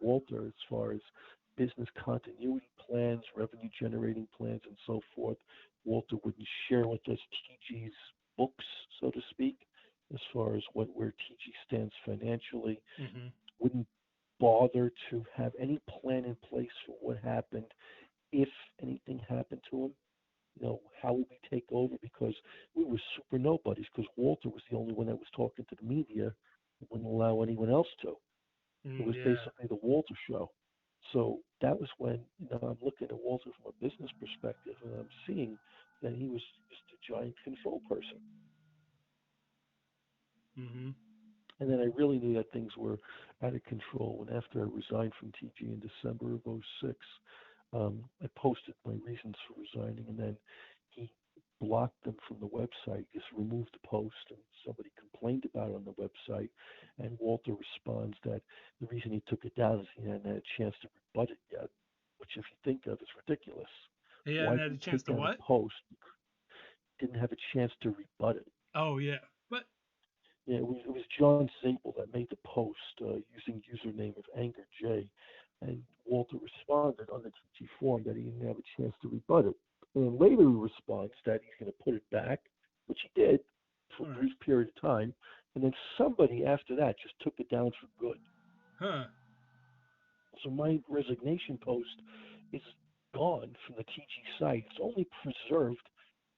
Walter as far as business continuity plans, revenue generating plans, and so forth. Walter wouldn't share with us TG's books, so to speak, as far as where TG stands financially. Wouldn't bother to have any plan in place for what happened if anything happened to him. How would we take over? Because we were super nobodies, because Walter was the only one that was talking to the media and wouldn't allow anyone else to. It was basically the Walter show. So that was when I'm looking at Walter from a business perspective, and I'm seeing that he was just a giant control person. And then I really knew that things were out of control when, after I resigned from TG in December of 2006, I posted my reasons for resigning, and then he blocked them from the website, just removed the post, and somebody complained about it on the website. And Walter responds that the reason he took it down is he hadn't had a chance to rebut it yet, which, if you think of, is ridiculous. He hadn't had a chance to what? A post, didn't have a chance to rebut it. Oh, yeah. But yeah, it was John Zabel that made the post using username of Anger J. And Walter responded on the TG forum that he didn't have a chance to rebut it. And later he responds that he's going to put it back, which he did for a brief period of time. And then somebody after that just took it down for good. So my resignation post is gone from the TG site. It's only preserved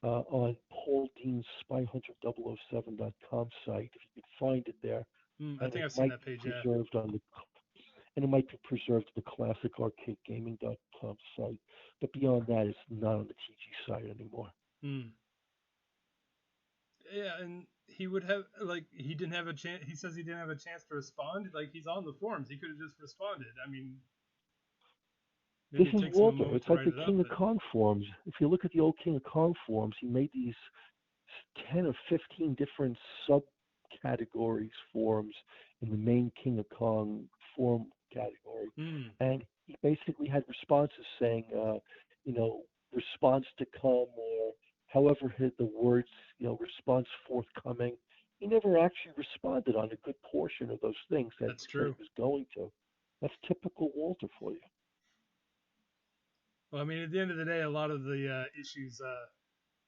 on Paul Dean's spyhunter007.com site, if you can find it there. I think I've seen that page, preserved on the, and it might be preserved to the classicarcadegaming.com site. But beyond that, it's not on the TG site anymore. Yeah, and he would have, he didn't have a chance. He says he didn't have a chance to respond. He's on the forums. He could have just responded. I mean, this is Walter. It's like the King of Kong forums. If you look at the old King of Kong forums, he made these 10 or 15 different subcategories forums in the main King of Kong forum category. And he basically had responses saying, response to come, or however the words, response forthcoming, he never actually responded on a good portion of those things that That's he said true. he was going to. That's typical Walter for you. Well, I mean, at the end of the day, a lot of the issues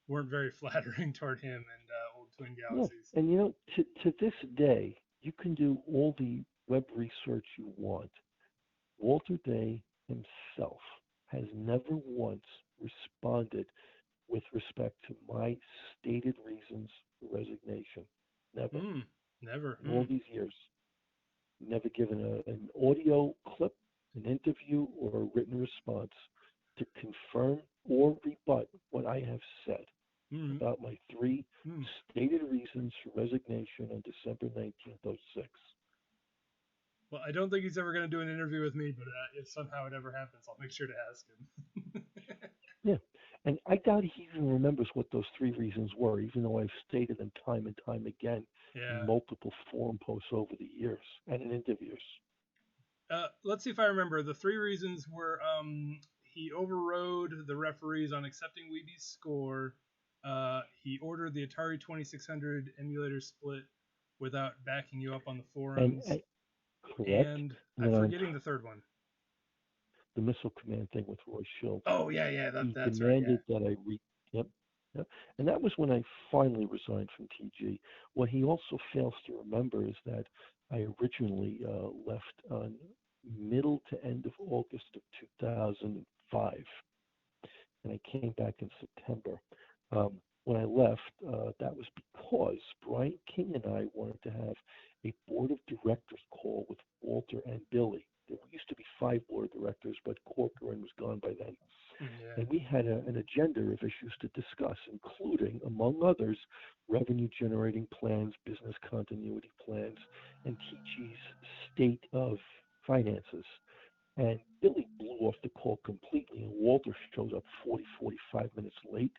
weren't very flattering toward him and old Twin Yeah, Galaxies. and to this day, you can do all the web research you want. Walter Day himself has never once responded with respect to my stated reasons for resignation. Never. Hmm. Never. In all these years, never given an audio clip, an interview, or a written response to confirm or rebut what I have said Hmm. about my three Hmm. stated reasons for resignation on December 19th, 06. Well, I don't think he's ever going to do an interview with me, but if somehow it ever happens, I'll make sure to ask him. Yeah. And I doubt he even remembers what those three reasons were, even though I've stated them time and time again in Yeah. multiple forum posts over the years and in interviews. Let's see if I remember. The three reasons were he overrode the referees on accepting Wiebe's score. He ordered the Atari 2600 emulator split without backing you up on the And forums. correct. And And I'm then forgetting the third one. the missile command thing with Roy Shildt. Oh, yeah, He that's right, yeah. demanded that I yep, yep. And that was when I finally resigned from TG. What he also fails to remember is that I originally left on middle to end of August of 2005, and I came back in September. When I left, that was because Brian King and I wanted to have a board of directors call with Walter and Billy. There used to be 5 board of directors, but Corcoran was gone by then. Yeah. And we had an agenda of issues to discuss, including, among others, revenue generating plans, business continuity plans, and TG's state of finances. And Billy blew off the call completely, and Walter shows up 45 minutes late,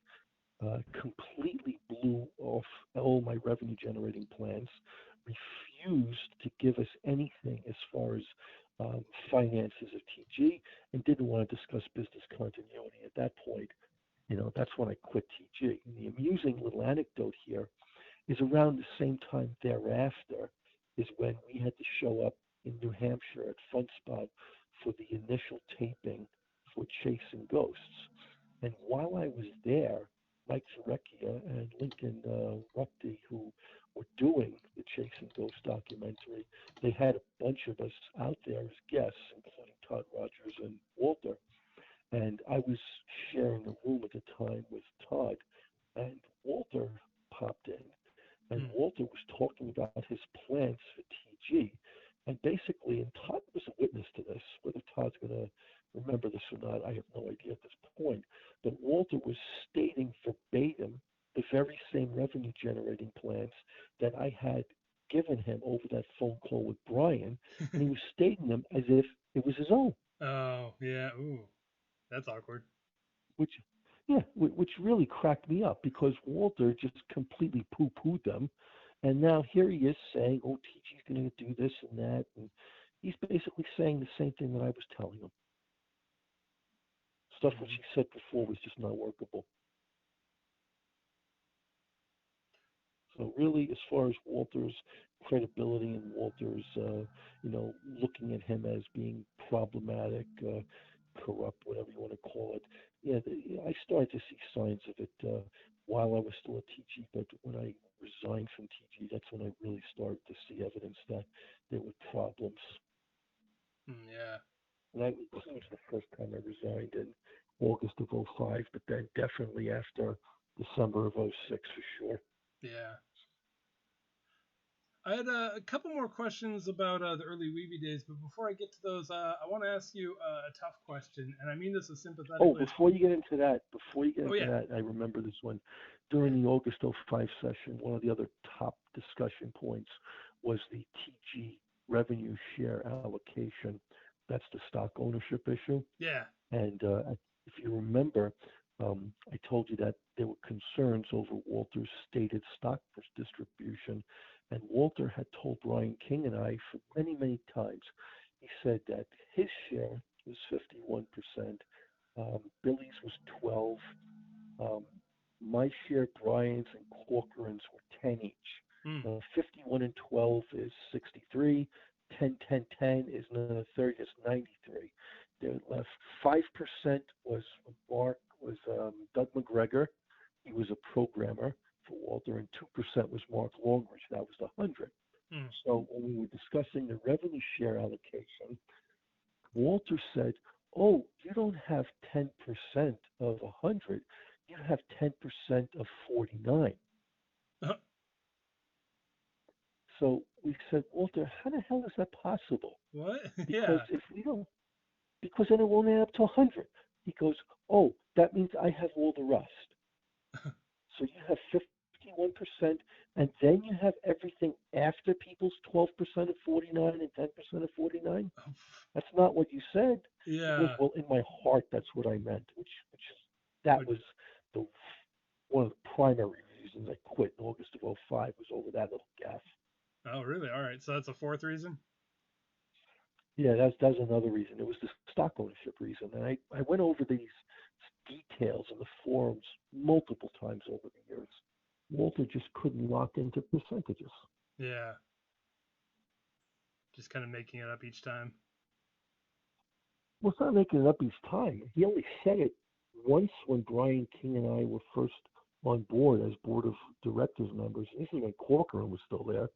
completely blew off all my revenue generating plans, refused to give us anything as far as finances of TG, and didn't want to discuss business continuity. At that point, that's when I quit TG. And the amusing little anecdote here is around the same time thereafter is when we had to show up in New Hampshire at Fun Spot for the initial taping for Chasing Ghosts. And while I was there, Mike Zarecchia and Lincoln Ruckty, who were doing the Chasing Ghosts documentary, they had a bunch of us out there as guests, including Todd Rogers and Walter. And I was sharing a room at the time with Todd, and Walter popped in. And Walter was talking about his plans for TG. And basically, and Todd was a witness to this, whether Todd's going to remember this or not, I have no idea at this point. But Walter was stating verbatim the very same revenue generating plans that I had given him over that phone call with Brian. And he was stating them as if it was his own. Oh, yeah. Ooh, that's awkward. Which really cracked me up because Walter just completely poo-pooed them. And now here he is saying, oh, TG's going to do this and that. And he's basically saying the same thing that I was telling him. Stuff which he said before was just not workable. So really, as far as Walter's credibility and Walter's, looking at him as being problematic, corrupt, whatever you want to call it, I started to see signs of it while I was still at TG. But when I resigned from TG, that's when I really started to see evidence that there were problems. Yeah. And that was the first time I resigned in August of 05, but then definitely after December of 06 for sure. Yeah. I had a couple more questions about the early Wiebe days, but before I get to those, I want to ask you a tough question, and I mean this as sympathetically. Oh, before you get into that, I remember this one. During the August 05 session, one of the other top discussion points was the TG revenue share allocation. That's the stock ownership issue. Yeah. And if you remember, I told you that there were concerns over Walter's stated stock distribution. And Walter had told Brian King and I for many, many times, he said that his share was 51%, Billy's was 12%, my share, Brian's and Corcoran's were 10 each. Mm. 51 and 12 is 63. 10, 10, 10 is another 30. It's 93. There left 5% was Doug McGregor. He was a programmer for Walter, and 2% was Mark Longridge. That was the 100. Mm. So when we were discussing the revenue share allocation, Walter said, "Oh, you don't have 10% of 100. You have 10% of 49." Uh, So we said, "Walter, how the hell is that possible? what? Because Yeah. if we don't, because then it won't add up to 100." He goes, "Oh, that means I have all the rest." So you have 51%, and then you have everything after people's 12% of 49 and 10% of 49. That's not what you said. He goes, Yeah. "Well, in my heart, that's what I meant," which that Would, was the one of the primary reasons I quit in August of '05 was over that little gaffe. oh, really? All right. So that's a fourth reason? Yeah, that's another reason. It was the stock ownership reason, and I went over these details in the forums multiple times over the years. Walter just couldn't lock into percentages. Yeah. Just kind of making it up each time. Well, it's not making it up each time. He only said it once when Brian King and I were first on board as board of directors members. This is when Corcoran was still there.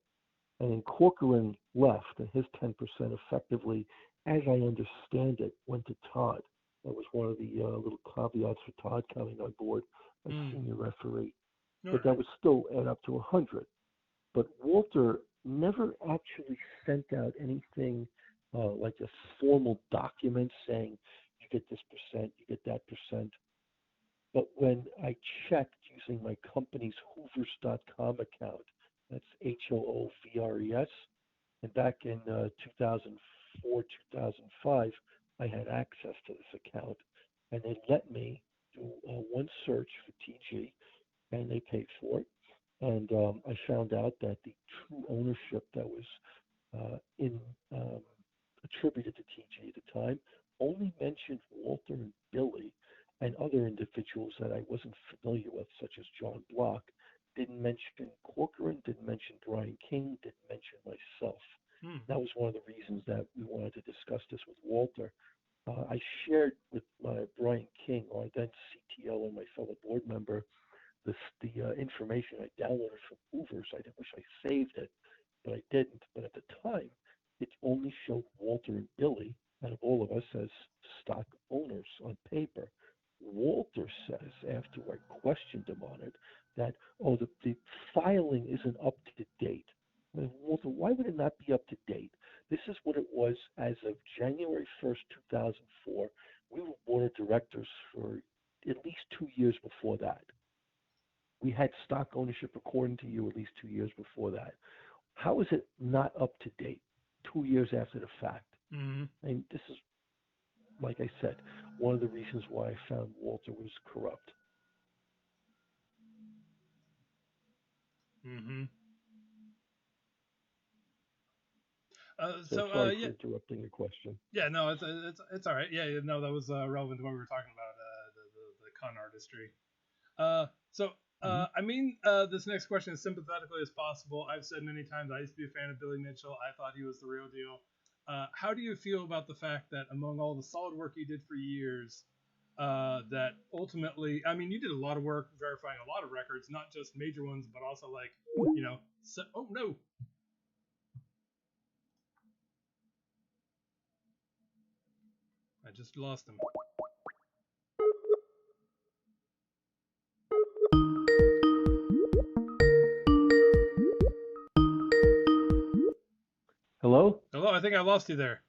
And then Corcoran left, and his 10% effectively, as I understand it, went to Todd. That was one of the little caveats for Todd coming on board as Mm. senior referee. All But right. that would still add up to 100. But Walter never actually sent out anything like a formal document saying you get this percent, you get that percent. But when I checked using my company's Hoovers.com account, that's HOOVRES, and back in 2004, 2005, I had access to this account, and they let me do one search for TG, and they paid for it. And I found out that the true ownership that was in attributed to TG at the time only mentioned Walter and Billy and other individuals that I wasn't familiar with, such as John Block. Didn't mention Corcoran, didn't mention Brian King, didn't mention myself. Mm. That was one of the reasons that we wanted to discuss this with Walter. I shared with Brian King, our then CTO and my fellow board member, the information I downloaded from Hoovers. I wish I saved it, but I didn't. But at the time, it only showed Walter and Billy out of all of us as stock owners on paper. Walter says, after I questioned him on it, that, oh, the filing isn't up to date. Walter, why would it not be up to date? This is what it was as of January 1st, 2004. We were board of directors for at least 2 years before that. We had stock ownership, according to you, at least 2 years before that. How is it not up to date 2 years after the fact? Mm-hmm. And this is, like I said, one of the reasons why I found Walter was corrupt. Mm-hmm. So So, sorry yeah. for interrupting your question. Yeah, no, it's all right. Yeah, no, that was relevant to what we were talking about, the con artistry. So, Mm-hmm. I mean, this next question as sympathetically as possible. I've said many times I used to be a fan of Billy Mitchell. I thought he was the real deal. How do you feel about the fact that among all the solid work he did for years, that ultimately, I mean, you did a lot of work verifying a lot of records, not just major ones, but also like, oh no. I just lost him. Hello? Hello, I think I lost you there.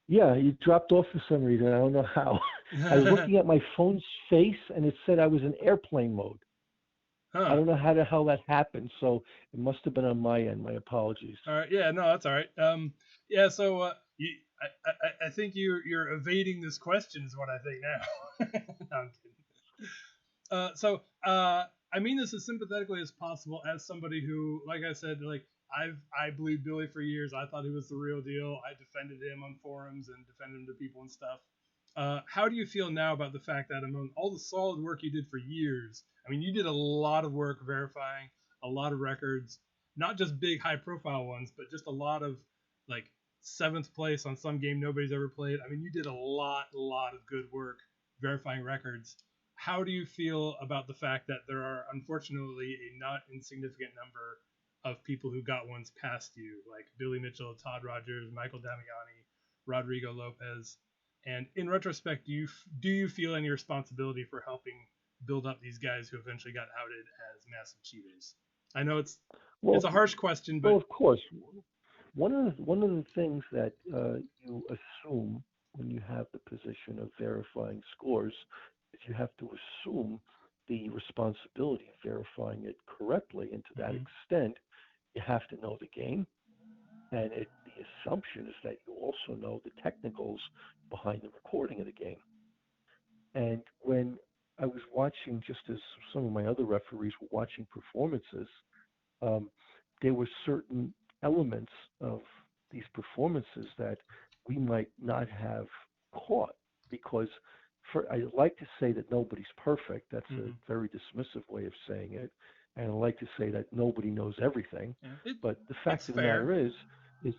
Yeah, you dropped off for some reason. I don't know how. I was looking at my phone's face, and it said I was in airplane mode. Huh. I don't know how the hell that happened, so it must have been on my end. My apologies. All right. Yeah. No, that's all right. Yeah. So, I think you're evading this question is what I think now. No, I'm kidding. I mean this as sympathetically as possible as somebody who, like I said, like I believed Billy for years. I thought he was the real deal. I defended him on forums and defended him to people and stuff. How do you feel now about the fact that among all the solid work you did for years, I mean, you did a lot of work verifying a lot of records. not just big high profile ones, but just a lot of like seventh place on some game nobody's ever played. I mean, you did a lot of good work verifying records. How do you feel about the fact that there are unfortunately a not insignificant number of people who got ones past you, like Billy Mitchell, Todd Rogers, Michael Damiani, Rodrigo Lopez? And in retrospect, do you feel any responsibility for helping build up these guys who eventually got outed as massive cheaters? I know it's Well, a harsh question, well, but of course, one of the things that you assume when you have the position of verifying scores is you have to assume the responsibility of verifying it correctly, and to that mm-hmm. extent, you have to know the game, and the assumption is that you also know the technicals behind the recording of the game. And when I was watching, just as some of my other referees were watching performances, um, there were certain elements of these performances that we might not have caught because I like to say that nobody's perfect. That's Mm-hmm. a very dismissive way of saying it. And I like to say that nobody knows everything. Yeah, But the fact of the matter is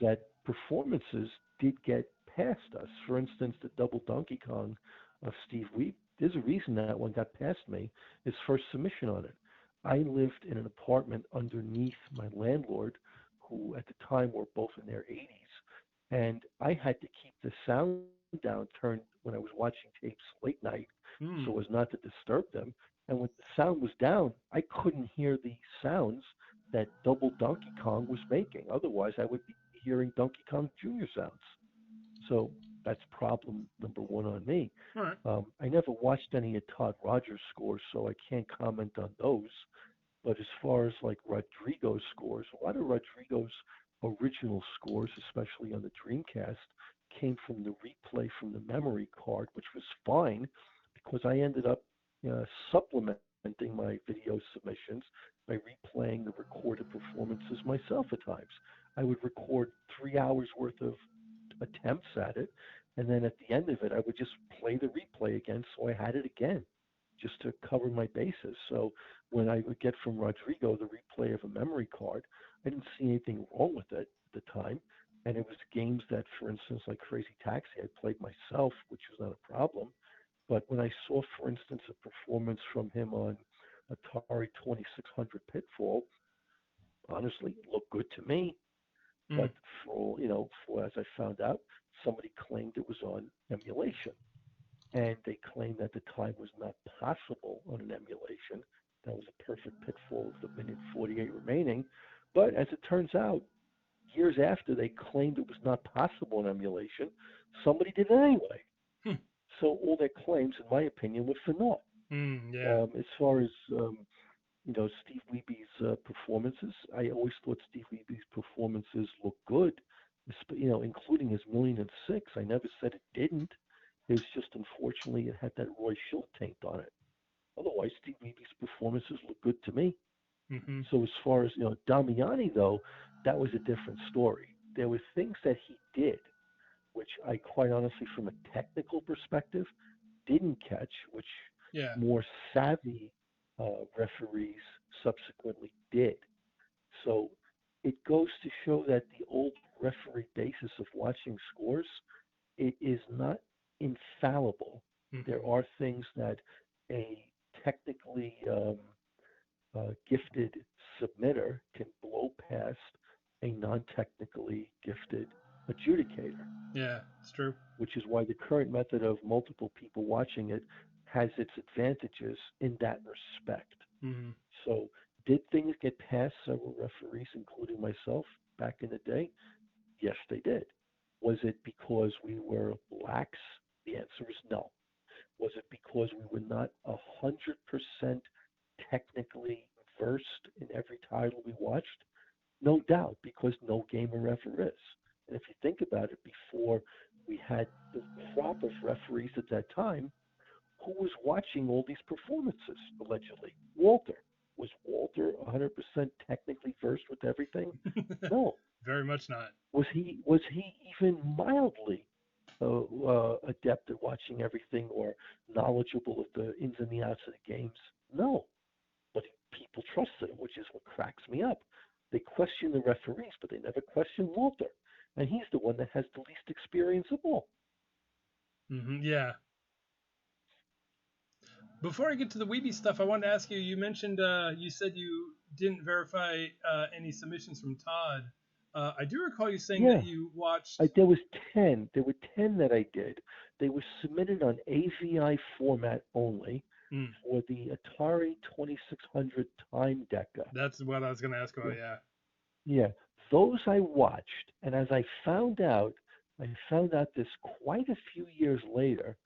that performances did get past us. For instance, the double Donkey Kong of Steve Wiebe, there's a reason that one got past me, his first submission on it. I lived in an apartment underneath my landlord, who at the time were both in their 80s, and I had to keep the sound down turned when I was watching tapes late night so as not to disturb them. And when the sound was down, I couldn't hear the sounds that Double Donkey Kong was making. Otherwise, I would be hearing Donkey Kong Jr. sounds. So that's problem number one on me. All right. I never watched any of Todd Rogers' scores, so I can't comment on those. But as far as like Rodrigo's scores, a lot of Rodrigo's original scores, especially on the Dreamcast, came from the replay from the memory card, which was fine because I ended up supplementing my video submissions by replaying the recorded performances myself at times. I would record 3 hours worth of attempts at it, and then at the end of it, I would just play the replay again so I had it again just to cover my bases. So when I would get from Rodrigo the replay of a memory card, I didn't see anything wrong with it at the time. And it was games that, for instance, like Crazy Taxi, I played myself, which was not a problem. But when I saw, for instance, a performance from him on Atari 2600 Pitfall, honestly, it looked good to me. But for as I found out, somebody claimed it was on emulation. And they claimed that the time was not possible on an emulation. That was a perfect pitfall with a minute 48 remaining. But as it turns out, years after they claimed it was not possible on emulation, somebody did it anyway. So all their claims, in my opinion, were for naught. As far as Steve Wiebe's performances, I always thought Steve Wiebe's performances looked good, including his 1,000,006. I never said it didn't. It was just, unfortunately, it had that Roy Shildt taint on it. Otherwise, Steve Wiebe's performances look good to me. Mm-hmm. So as far as, Damiani, though, that was a different story. There were things that he did, which I quite honestly, from a technical perspective, didn't catch, which more savvy referees subsequently did. So it goes to show that the old referee basis of watching scores, it is not infallible. Mm-hmm. There are things that a technically gifted submitter can blow past a non-technically gifted adjudicator. Yeah, it's true. Which is why the current method of multiple people watching it has its advantages in that respect. Mm-hmm. So did things get past several referees, including myself, back in the day? Yes, they did. Was it because we were lax? The answer is no. Was it because we were not 100% technically versed in every title we watched? No doubt, because no gamer ever is. And if you think about it, before we had the crop of referees at that time, who was watching all these performances, allegedly? Walter. Was Walter 100% technically versed with everything? No. Very much not. Was he even mildly adept at watching everything or knowledgeable of the ins and the outs of the games? No. But people trusted him, which is what cracks me up. They question the referees, but they never question Walter. And he's the one that has the least experience of all. Yeah. Before I get to the Wiebe stuff, I wanted to ask you. You mentioned you said you didn't verify any submissions from Todd. I do recall you saying that you watched. There was 10. There were 10 that I did. They were submitted on AVI format only for the Atari 2600 Time Deca. That's what I was going to ask about. Yeah. Yeah, those I watched, and as I found out this quite a few years later.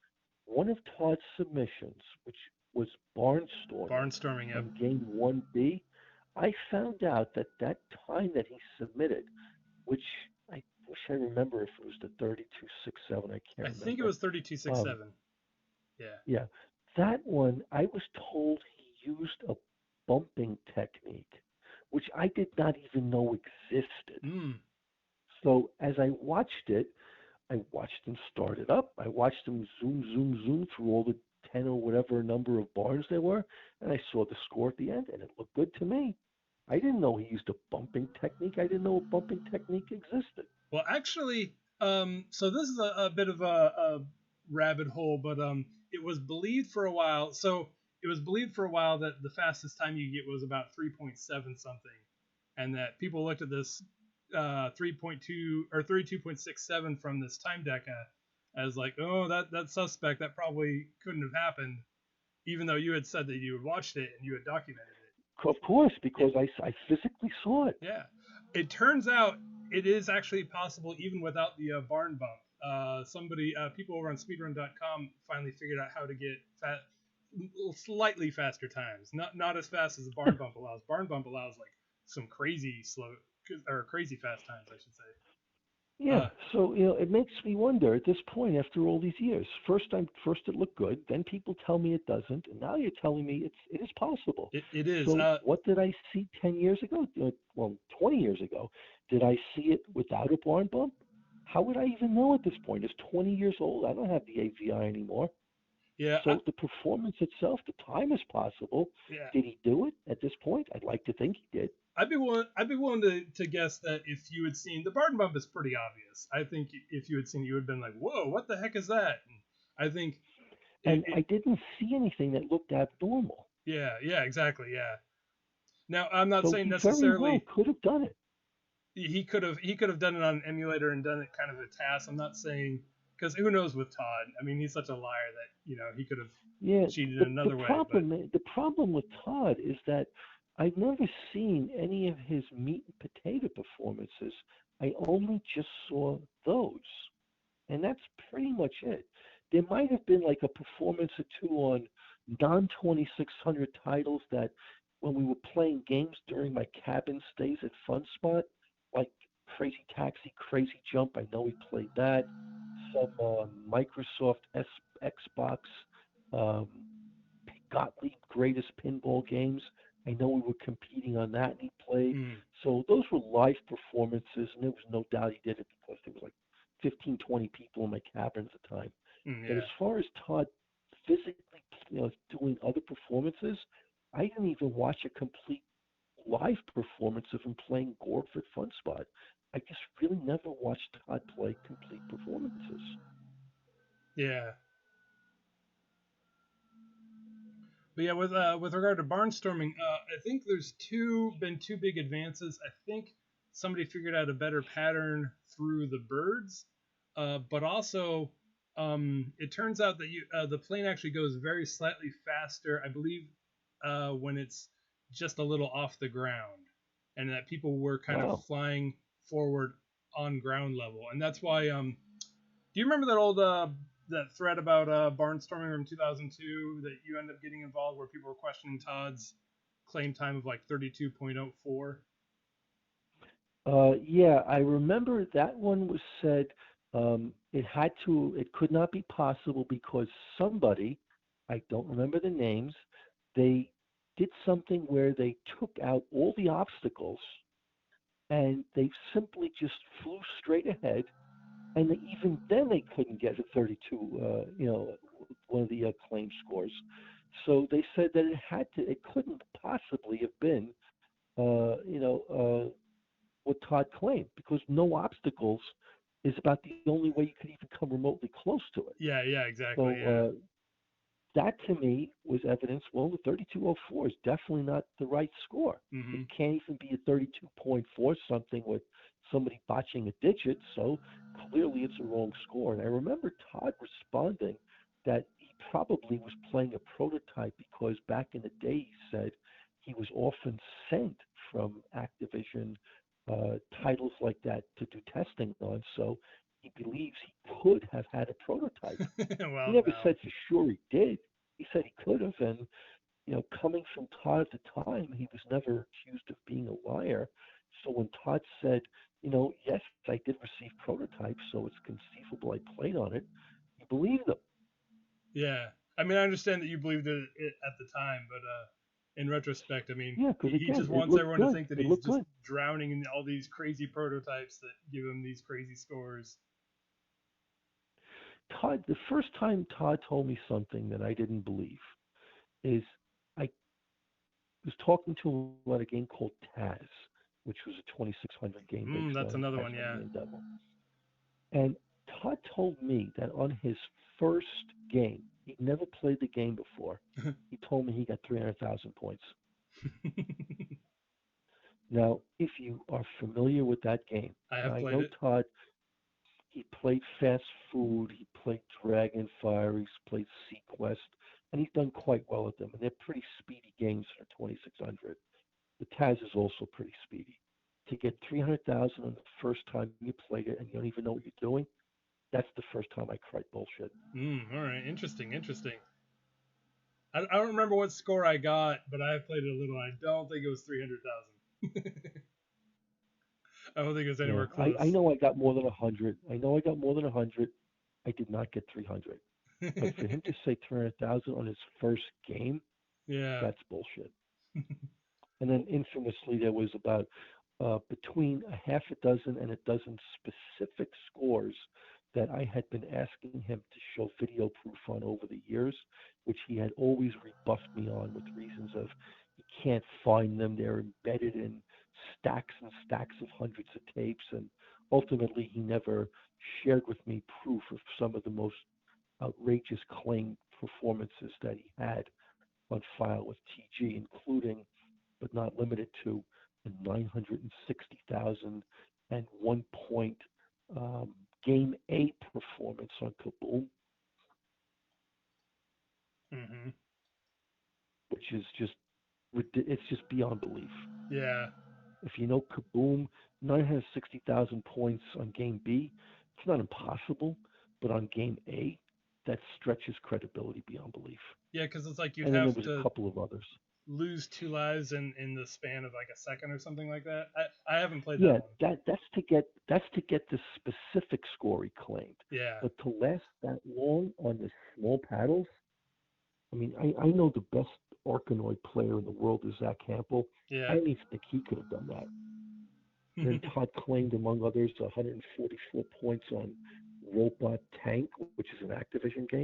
One of Todd's submissions, which was Barnstorming, yep. on Game 1B, I found out that time that he submitted, which I wish I remember if it was the 3267, I can't remember. I think it was 3267. Yeah. Yeah, that one, I was told he used a bumping technique, which I did not even know existed. So as I watched it, I watched him start it up. I watched him zoom through all the 10 or whatever number of barns there were, and I saw the score at the end, and it looked good to me. I didn't know he used a bumping technique. I didn't know a bumping technique existed. Well, actually, so this is a bit of a rabbit hole, but it was believed for a while. So it was believed for a while that the fastest time you get was about 3.7 something, and that people looked at this 3.2 or 32.67 from this time deca as like, oh, that's suspect. That probably couldn't have happened, even though you had said that you had watched it and you had documented it. Of course, because I physically saw it. Yeah. It turns out it is actually possible even without the barn bump. People over on speedrun.com finally figured out how to get slightly faster times. Not as fast as the barn bump allows. Barn bump allows like some crazy crazy fast times, I should say. Yeah, so it makes me wonder at this point after all these years. First it looked good, then people tell me it doesn't, and now you're telling me it is possible. It is. So what did I see 10 years ago? 20 years ago. Did I see it without a barn bump? How would I even know at this point? It's 20 years old. I don't have the AVI anymore. Yeah. So the performance itself, the time is possible. Yeah. Did he do it at this point? I'd like to think he did. I'd be willing to guess that if you had seen the barn bump is pretty obvious. I think if you had seen it, you would have been like, whoa, what the heck is that? And I think. I didn't see anything that looked abnormal. Yeah, exactly, yeah. Now I'm not saying necessarily very well could have done it. He could have done it on an emulator and done it kind of a task. I'm not saying, because who knows with Todd? I mean, he's such a liar that he could have cheated in another way. The problem with Todd is that I've never seen any of his meat and potato performances. I only just saw those, and that's pretty much it. There might have been like a performance or two on non-2600 titles that when we were playing games during my cabin stays at Fun Spot, like Crazy Taxi, Crazy Jump. I know he played that. Some Microsoft Xbox Gottlieb Greatest Pinball Games. I know we were competing on that, and he played. So those were live performances, and there was no doubt he did it because there was like 15, 20 people in my cabin at the time. But as far as Todd physically, doing other performances, I didn't even watch a complete live performance of him playing Gorf at Fun Spot. I just really never watched Todd play complete performances. Yeah. But yeah, with regard to Barnstorming, I think there's been two big advances. I think somebody figured out a better pattern through the birds, but also it turns out that the plane actually goes very slightly faster, I believe, when it's just a little off the ground, and that people were kind of flying forward on ground level, and that's why. Do you remember that old that thread about Barnstorming from 2002 that you ended up getting involved, where people were questioning Todd's claim time of like 32.04? Yeah, I remember that one was said. It could not be possible because somebody, I don't remember the names, they did something where they took out all the obstacles and they simply just flew straight ahead, and even then they couldn't get a 32, one of the claim scores. So they said that it couldn't possibly have been what Todd claimed, because no obstacles is about the only way you could even come remotely close to it. Yeah, yeah, exactly. Yeah. So that to me was evidence. Well, the 3204 is definitely not the right score. It Hmm. can't even be a 32.4 something with somebody botching a digit. So clearly it's a wrong score. And I remember Todd responding that he probably was playing a prototype because back in the day he said he was often sent from Activision titles like that to do testing on. So he believes he could have had a prototype. He Well, never no. said for sure he did. He said he could have, and coming from Todd at the time, he was never accused of being a liar. So when Todd said, yes, I did receive prototypes, so it's conceivable I played on it, he believed him. Yeah. I mean, I understand that you believed it at the time, but in retrospect, I mean, Yeah, because he again, just it wants looked everyone to good. think that It he's looked just good. drowning in all these crazy prototypes that give him these crazy scores. Todd, the first time Todd told me something that I didn't believe is I was talking to him about a game called Taz, which was a 2600 game based That's on another one, yeah. Tasmanian Devil. And Todd told me that on his first game, he'd never played the game before. He told me he got 300,000 points. Now, if you are familiar with that game, I now have I played know it. Todd, he played Fast Food, he played Dragonfire, he's played Sequest, and he's done quite well at them. And they're pretty speedy games for 2600. The Taz is also pretty speedy. To get 300,000 on the first time you played it and you don't even know what you're doing, that's the first time I cried bullshit. All right. Interesting. Interesting. I don't remember what score I got, but I have played it a little. I don't think it was 300,000. I don't think it was Yeah, anywhere I close. know I got more than 100. I know I got more than 100. I did not get 300. But for him to say 300,000 on his first game, Yeah. that's bullshit. And then infamously, there was about between a half a dozen and a dozen specific scores that I had been asking him to show video proof on over the years, which he had always rebuffed me on with reasons of he can't find them. They're embedded in stacks and stacks of hundreds of tapes. And ultimately, he never shared with me proof of some of the most outrageous claim performances that he had on file with TG, including but not limited to a 960,000 and 1 point game A performance on Kaboom, Hmm. which is just it's just beyond belief. Yeah. If you know Kaboom, 960,000 points on game B, it's not impossible, but on game A, that stretches credibility beyond belief. Yeah, because it's like you'd And then there have was a to couple of others. lose two lives in the span of like a second or something like that. I haven't played that Yeah, one. that's to get the specific score he claimed. Yeah. But to last that long on the small paddles, I mean, I know the best Arkanoid player in the world is Zach Campbell. I Yeah. don't even think he could have done that. And then Todd claimed, among others, 144 points on Robot Tank, which is an Activision game.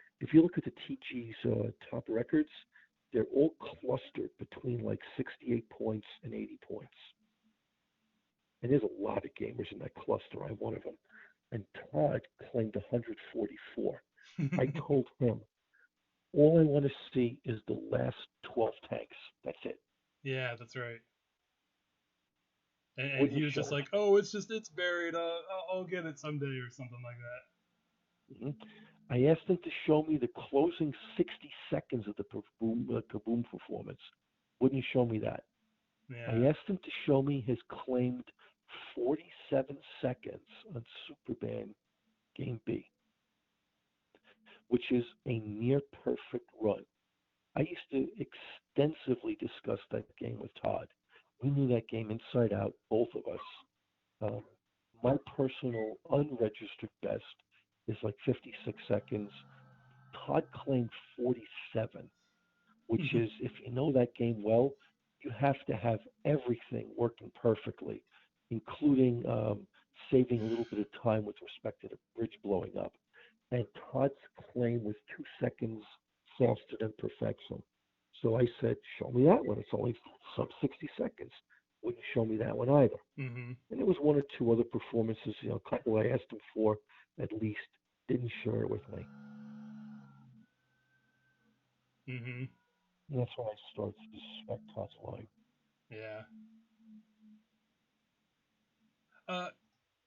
If you look at the TG's top records, they're all clustered between like 68 points and 80 points. And there's a lot of gamers in that cluster. I'm one of them. And Todd claimed 144. I told him, all I want to see is the last 12 tanks. That's it. Yeah, that's right. And he Wouldn't was show just like, "Oh, it's buried. I'll get it someday or something like that." it. I asked him to show me the closing 60 seconds of the Kaboom performance. Wouldn't show me that. I Yeah. asked him to show me his claimed 47 seconds on Superman Game B, which is a near perfect run. I used to extensively discuss that game with Todd. We knew that game inside out, both of us. Um, my personal unregistered best is like 56 seconds. Todd claimed 47, which is, if you know that game well, you have to have everything working perfectly, including saving a little bit of time with respect to the bridge blowing up. And Todd's claim was 2 seconds faster than perfection. So I said, show me that one. It's only sub 60 seconds. Wouldn't show me that one either. Mm-hmm. And there was one or two other performances, a couple I asked him for at least, didn't share it with me. Mm-hmm. And that's when I started to suspect Todd's lying. Yeah.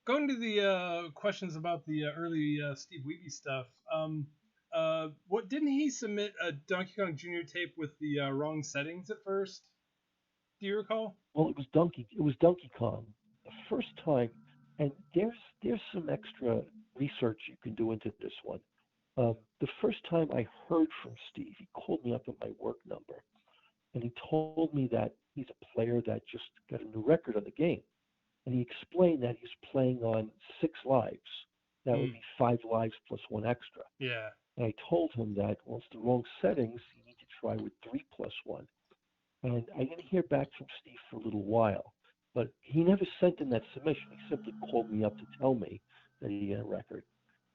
Going to the questions about the early Steve Wiebe stuff. What didn't he submit a Donkey Kong Jr. tape with the wrong settings at first? Do you recall? Well, it was Donkey Kong the first time, and there's some extra research you can do into this one. The first time I heard from Steve, he called me up at my work number, and he told me that he's a player that just got a new record on the game. And he explained that he's playing on 6 lives. That would be 5 lives plus 1 extra. Yeah. And I told him that, well, it's the wrong settings. You need to try with 3 plus 1. And I didn't hear back from Steve for a little while. But he never sent in that submission. He simply called me up to tell me that he had a record.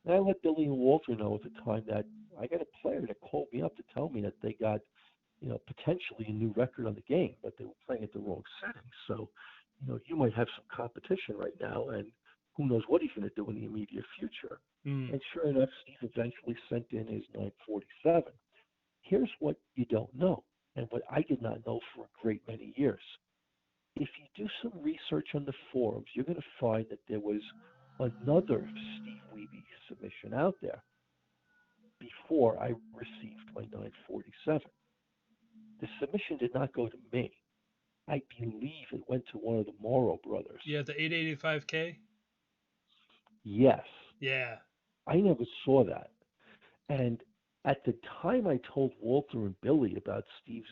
And I let Billy and Walter know at the time that I got a player that called me up to tell me that they got, potentially a new record on the game, but they were playing at the wrong settings. So, you might have some competition right now, and who knows what he's going to do in the immediate future. And sure enough, Steve eventually sent in his 947. Here's what you don't know, and what I did not know for a great many years. If you do some research on the forums, you're going to find that there was another Steve Wiebe submission out there before I received my 947. The submission did not go to me. I believe it went to one of the Morrow brothers. Yeah, the 885K? Yes. Yeah. I never saw that. And at the time I told Walter and Billy about Steve's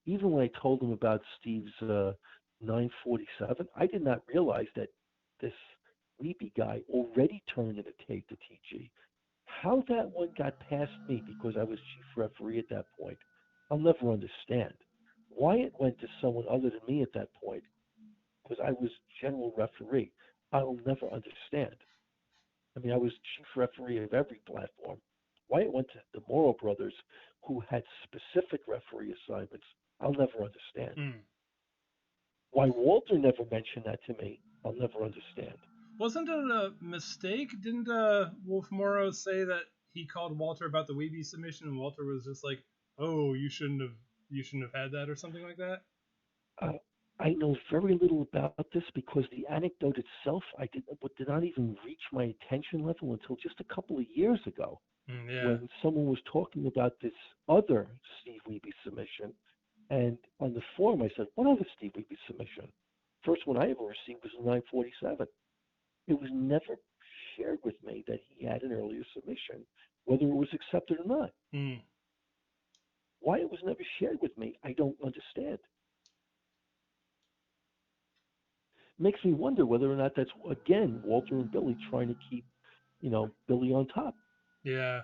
even when I told them about Steve's 947, I did not realize that this Wiebe guy already turned in a tape to TG. How that one got past me because I was chief referee at that point, I'll never understand. Why it went to someone other than me at that point, because I was general referee, I'll never understand. I mean, I was chief referee of every platform. Why it went to the Morrow brothers, who had specific referee assignments, I'll never understand. Why Walter never mentioned that to me, I'll never understand. Wasn't it a mistake? Didn't Wolf Morrow say that he called Walter about the Wiebe submission, and Walter was just like, "Oh, you shouldn't have had that," or something like that? I know very little about this because the anecdote itself did not even reach my attention level until just a couple of years ago, when someone was talking about this other Steve Wiebe submission. And on the forum, I said, "What other Steve Wiebe submission?" First one I ever received was the 947. It was never shared with me that he had an earlier submission, whether it was accepted or not. Why it was never shared with me, I don't understand. Makes me wonder whether or not that's, again, Walter and Billy trying to keep, Billy on top. Yeah,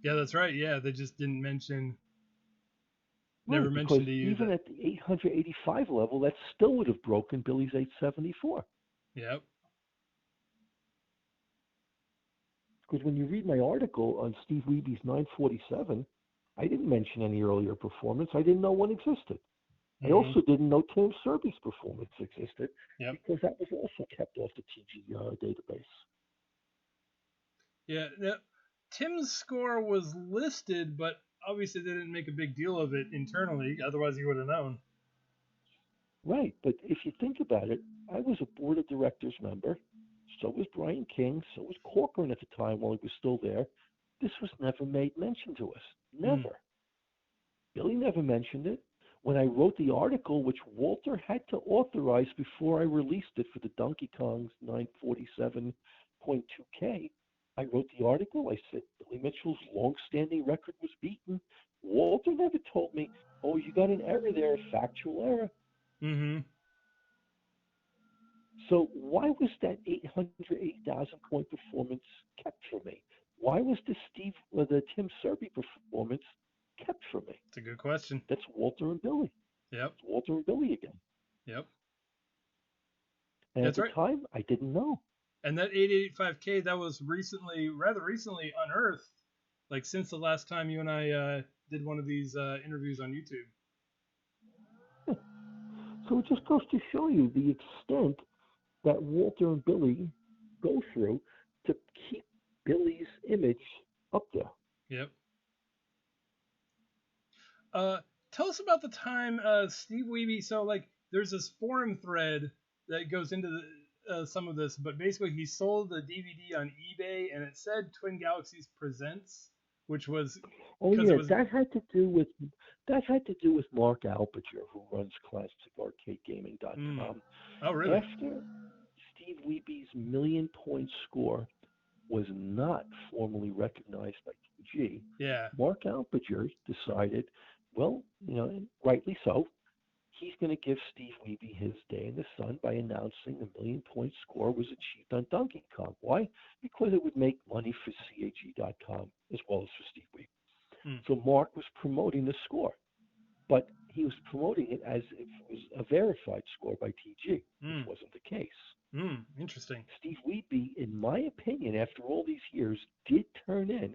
that's right. Yeah, they just didn't mention. Right, never mentioned to you even that. At the 885 level, that still would have broken Billy's 874. Yep. Because when you read my article on Steve Wiebe's 947, I didn't mention any earlier performance. I didn't know one existed. I also didn't know Tim Serby's performance existed, because that was also kept off the TG database. Yeah, Tim's score was listed, but obviously they didn't make a big deal of it internally. Otherwise, he would have known. Right, but if you think about it, I was a board of directors member. So was Brian King. So was Corcoran at the time while he was still there. This was never made mention to us. Never. Billy never mentioned it. When I wrote the article, which Walter had to authorize before I released it for the Donkey Kong's 947.2K, I wrote the article. I said Billy Mitchell's long-standing record was beaten. Walter never told me, "Oh, you got an error there, a factual error." So why was that 808,000 point performance kept from me? Why was the Tim Serby performance kept from me? It's a good question. That's Walter and Billy. Yep. It's Walter and Billy again. Yep. And at the time, I didn't know. And that 885K, that was rather recently unearthed. Like since the last time you and I did one of these interviews on YouTube. So it just goes to show you the extent that Walter and Billy go through to keep Billy's image up there. Yep. Tell us about the time Steve Wiebe. So like, there's this forum thread that goes into some of this, but basically he sold the DVD on eBay, and it said Twin Galaxies Presents, which was that had to do with Mark Alpiger, who runs ClassicArcadeGaming.com. Oh, really? After Steve Wiebe's million-point score was not formally recognized by TG, Mark Alpiger decided, well, rightly so, he's going to give Steve Wiebe his day in the sun by announcing the million-point score was achieved on Donkey Kong. Why? Because it would make money for CAG.com as well as for Steve Wiebe. So Mark was promoting the score, but he was promoting it as if it was a verified score by TG, which wasn't the case. Interesting. Steve Wiebe, in my opinion, after all these years, did turn in.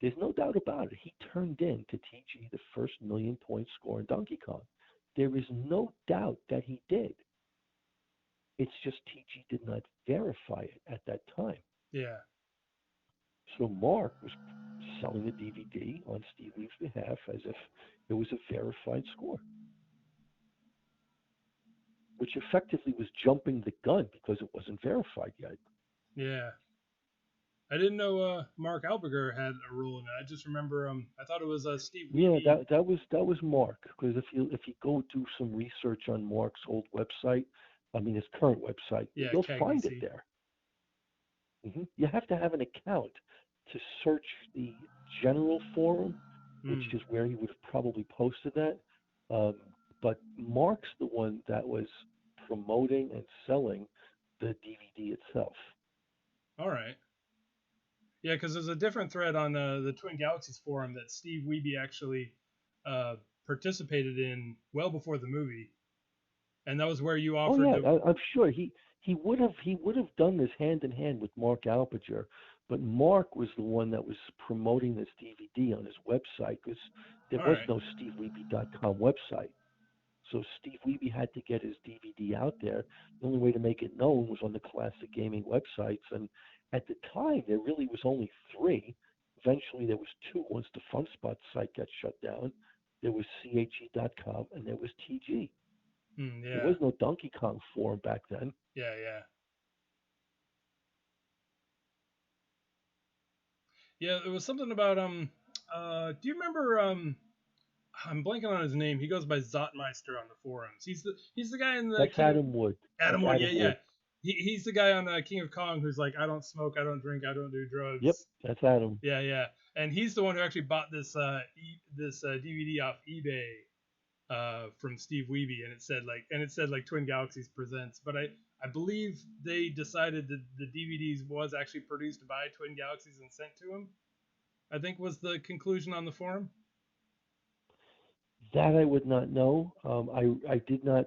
There's no doubt about it. He turned in to TG the first million-point score in Donkey Kong. There is no doubt that he did. It's just TG did not verify it at that time. Yeah. So Mark was selling the DVD on Steve Wiebe's behalf as if it was a verified score, which effectively was jumping the gun because it wasn't verified yet. Yeah. I didn't know Mark Alpiger had a role in it. I just remember I thought it was Steve Wiebe. Yeah, that was Mark. Because if you go do some research on Mark's old website, his current website, you'll find it there. You have to have an account to search the general forum, which is where he would have probably posted that. But Mark's the one that was promoting and selling the DVD itself. All right. Yeah, because there's a different thread on the Twin Galaxies forum that Steve Wiebe actually participated in well before the movie, and that was where you offered. I'm sure he would have done this hand in hand with Mark Alpiger, but Mark was the one that was promoting this DVD on his website because there was no SteveWiebe.com website. So Steve Wiebe had to get his DVD out there. The only way to make it known was on the classic gaming websites, and at the time there really was only 3. Eventually there was 2 once the FunSpot site got shut down. There was CHE.com and there was TG. There was no Donkey Kong forum back then. Yeah. Yeah, it was something about do you remember I'm blanking on his name. He goes by Zotmeister on the forums. He's the guy in the That's Adam Wood. Adam Wood, yeah. He's the guy on King of Kong who's like, I don't smoke, I don't drink, I don't do drugs. Yep, that's Adam. Yeah. And he's the one who actually bought this DVD off eBay from Steve Wiebe, and it said like Twin Galaxies Presents. But I believe they decided that the DVDs was actually produced by Twin Galaxies and sent to him. I think was the conclusion on the forum. That I would not know. I did not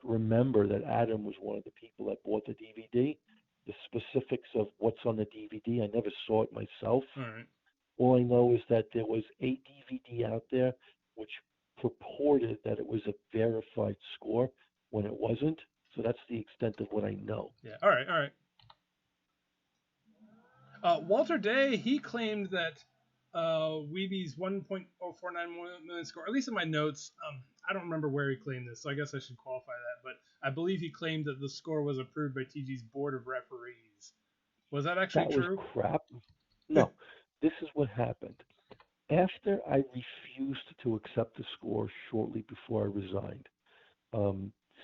remember that Adam was one of the people that bought the DVD. The specifics of what's on the DVD, I never saw it myself. All right. All I know is that there was a DVD out there which purported that it was a verified score when it wasn't. So that's the extent of what I know. Yeah. All right. Walter Day, he claimed that Wiebe's 1.049 million score, at least in my notes, I don't remember where he claimed this, so I guess I should qualify that, but I believe he claimed that the score was approved by TG's board of referees. Was that actually true? That was crap. No, this is what happened. After I refused to accept the score shortly before I resigned,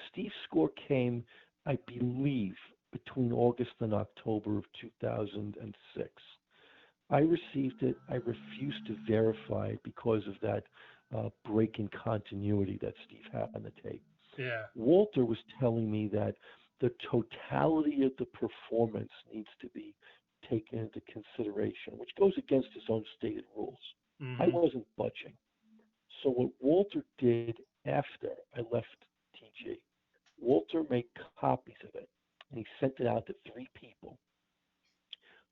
Steve's score came, I believe, between August and October of 2006. I received it. I refused to verify it because of that break in continuity that Steve had on the tape. Yeah. Walter was telling me that the totality of the performance needs to be taken into consideration, which goes against his own stated rules. Mm-hmm. I wasn't budging. So what Walter did after I left TG, Walter made copies of it, and he sent it out to 3 people.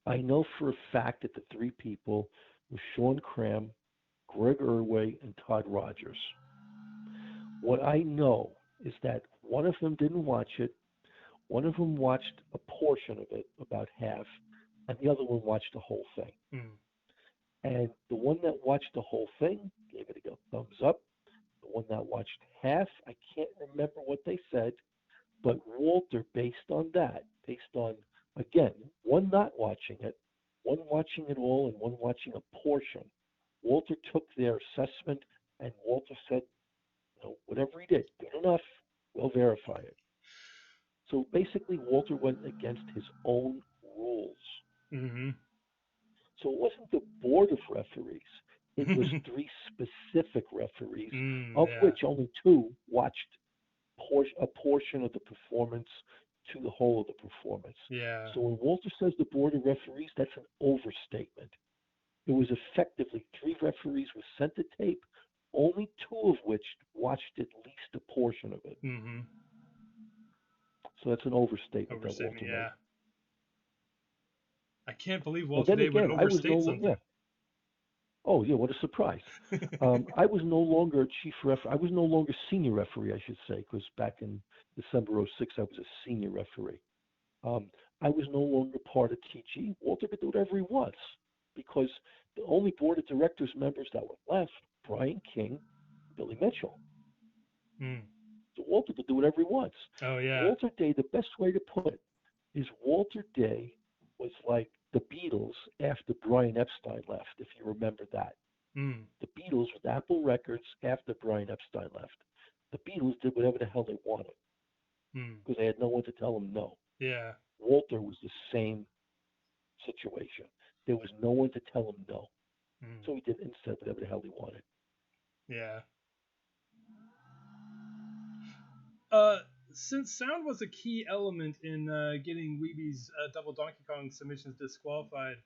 I know for a fact that the 3 people were Sean Cram, Greg Irway and Todd Rogers. What I know is that one of them didn't watch it, one of them watched a portion of it, about half, and the other one watched the whole thing. And the one that watched the whole thing gave it a thumbs up. The one that watched half, I can't remember what they said, but Walter, based on that, based on, again, one not watching it, one watching it all, and one watching a portion, Walter took their assessment, and Walter said, whatever he did, good enough, we'll verify it. So basically, Walter went against his own rules. So it wasn't the board of referees. It was 3 specific referees, of which only 2 watched a portion of the performance to the whole of the performance. Yeah. So when Walter says the board of referees, that's an overstatement. It was effectively 3 referees were sent the tape, only 2 of which watched at least a portion of it. So that's an overstatement that Walter made. I can't believe Walter Day would overstate something. Yeah. Oh, yeah, what a surprise. I was no longer chief referee. I was no longer senior referee, I should say, because back in December '06, I was a senior referee. I was no longer part of TG. Walter could do whatever he wants because the only board of directors members that were left, Brian King, Billy Mitchell. So Walter could do whatever he wants. Oh, yeah. Walter Day, the best way to put it is Walter Day was like the Beatles after Brian Epstein left, if you remember that. The Beatles with Apple Records after Brian Epstein left. The Beatles did whatever the hell they wanted because they had no one to tell them no. Yeah. Walter was the same situation. There was no one to tell him no. So he did instead whatever the hell he wanted. Yeah. Since sound was a key element in getting Wiebe's double Donkey Kong submissions disqualified,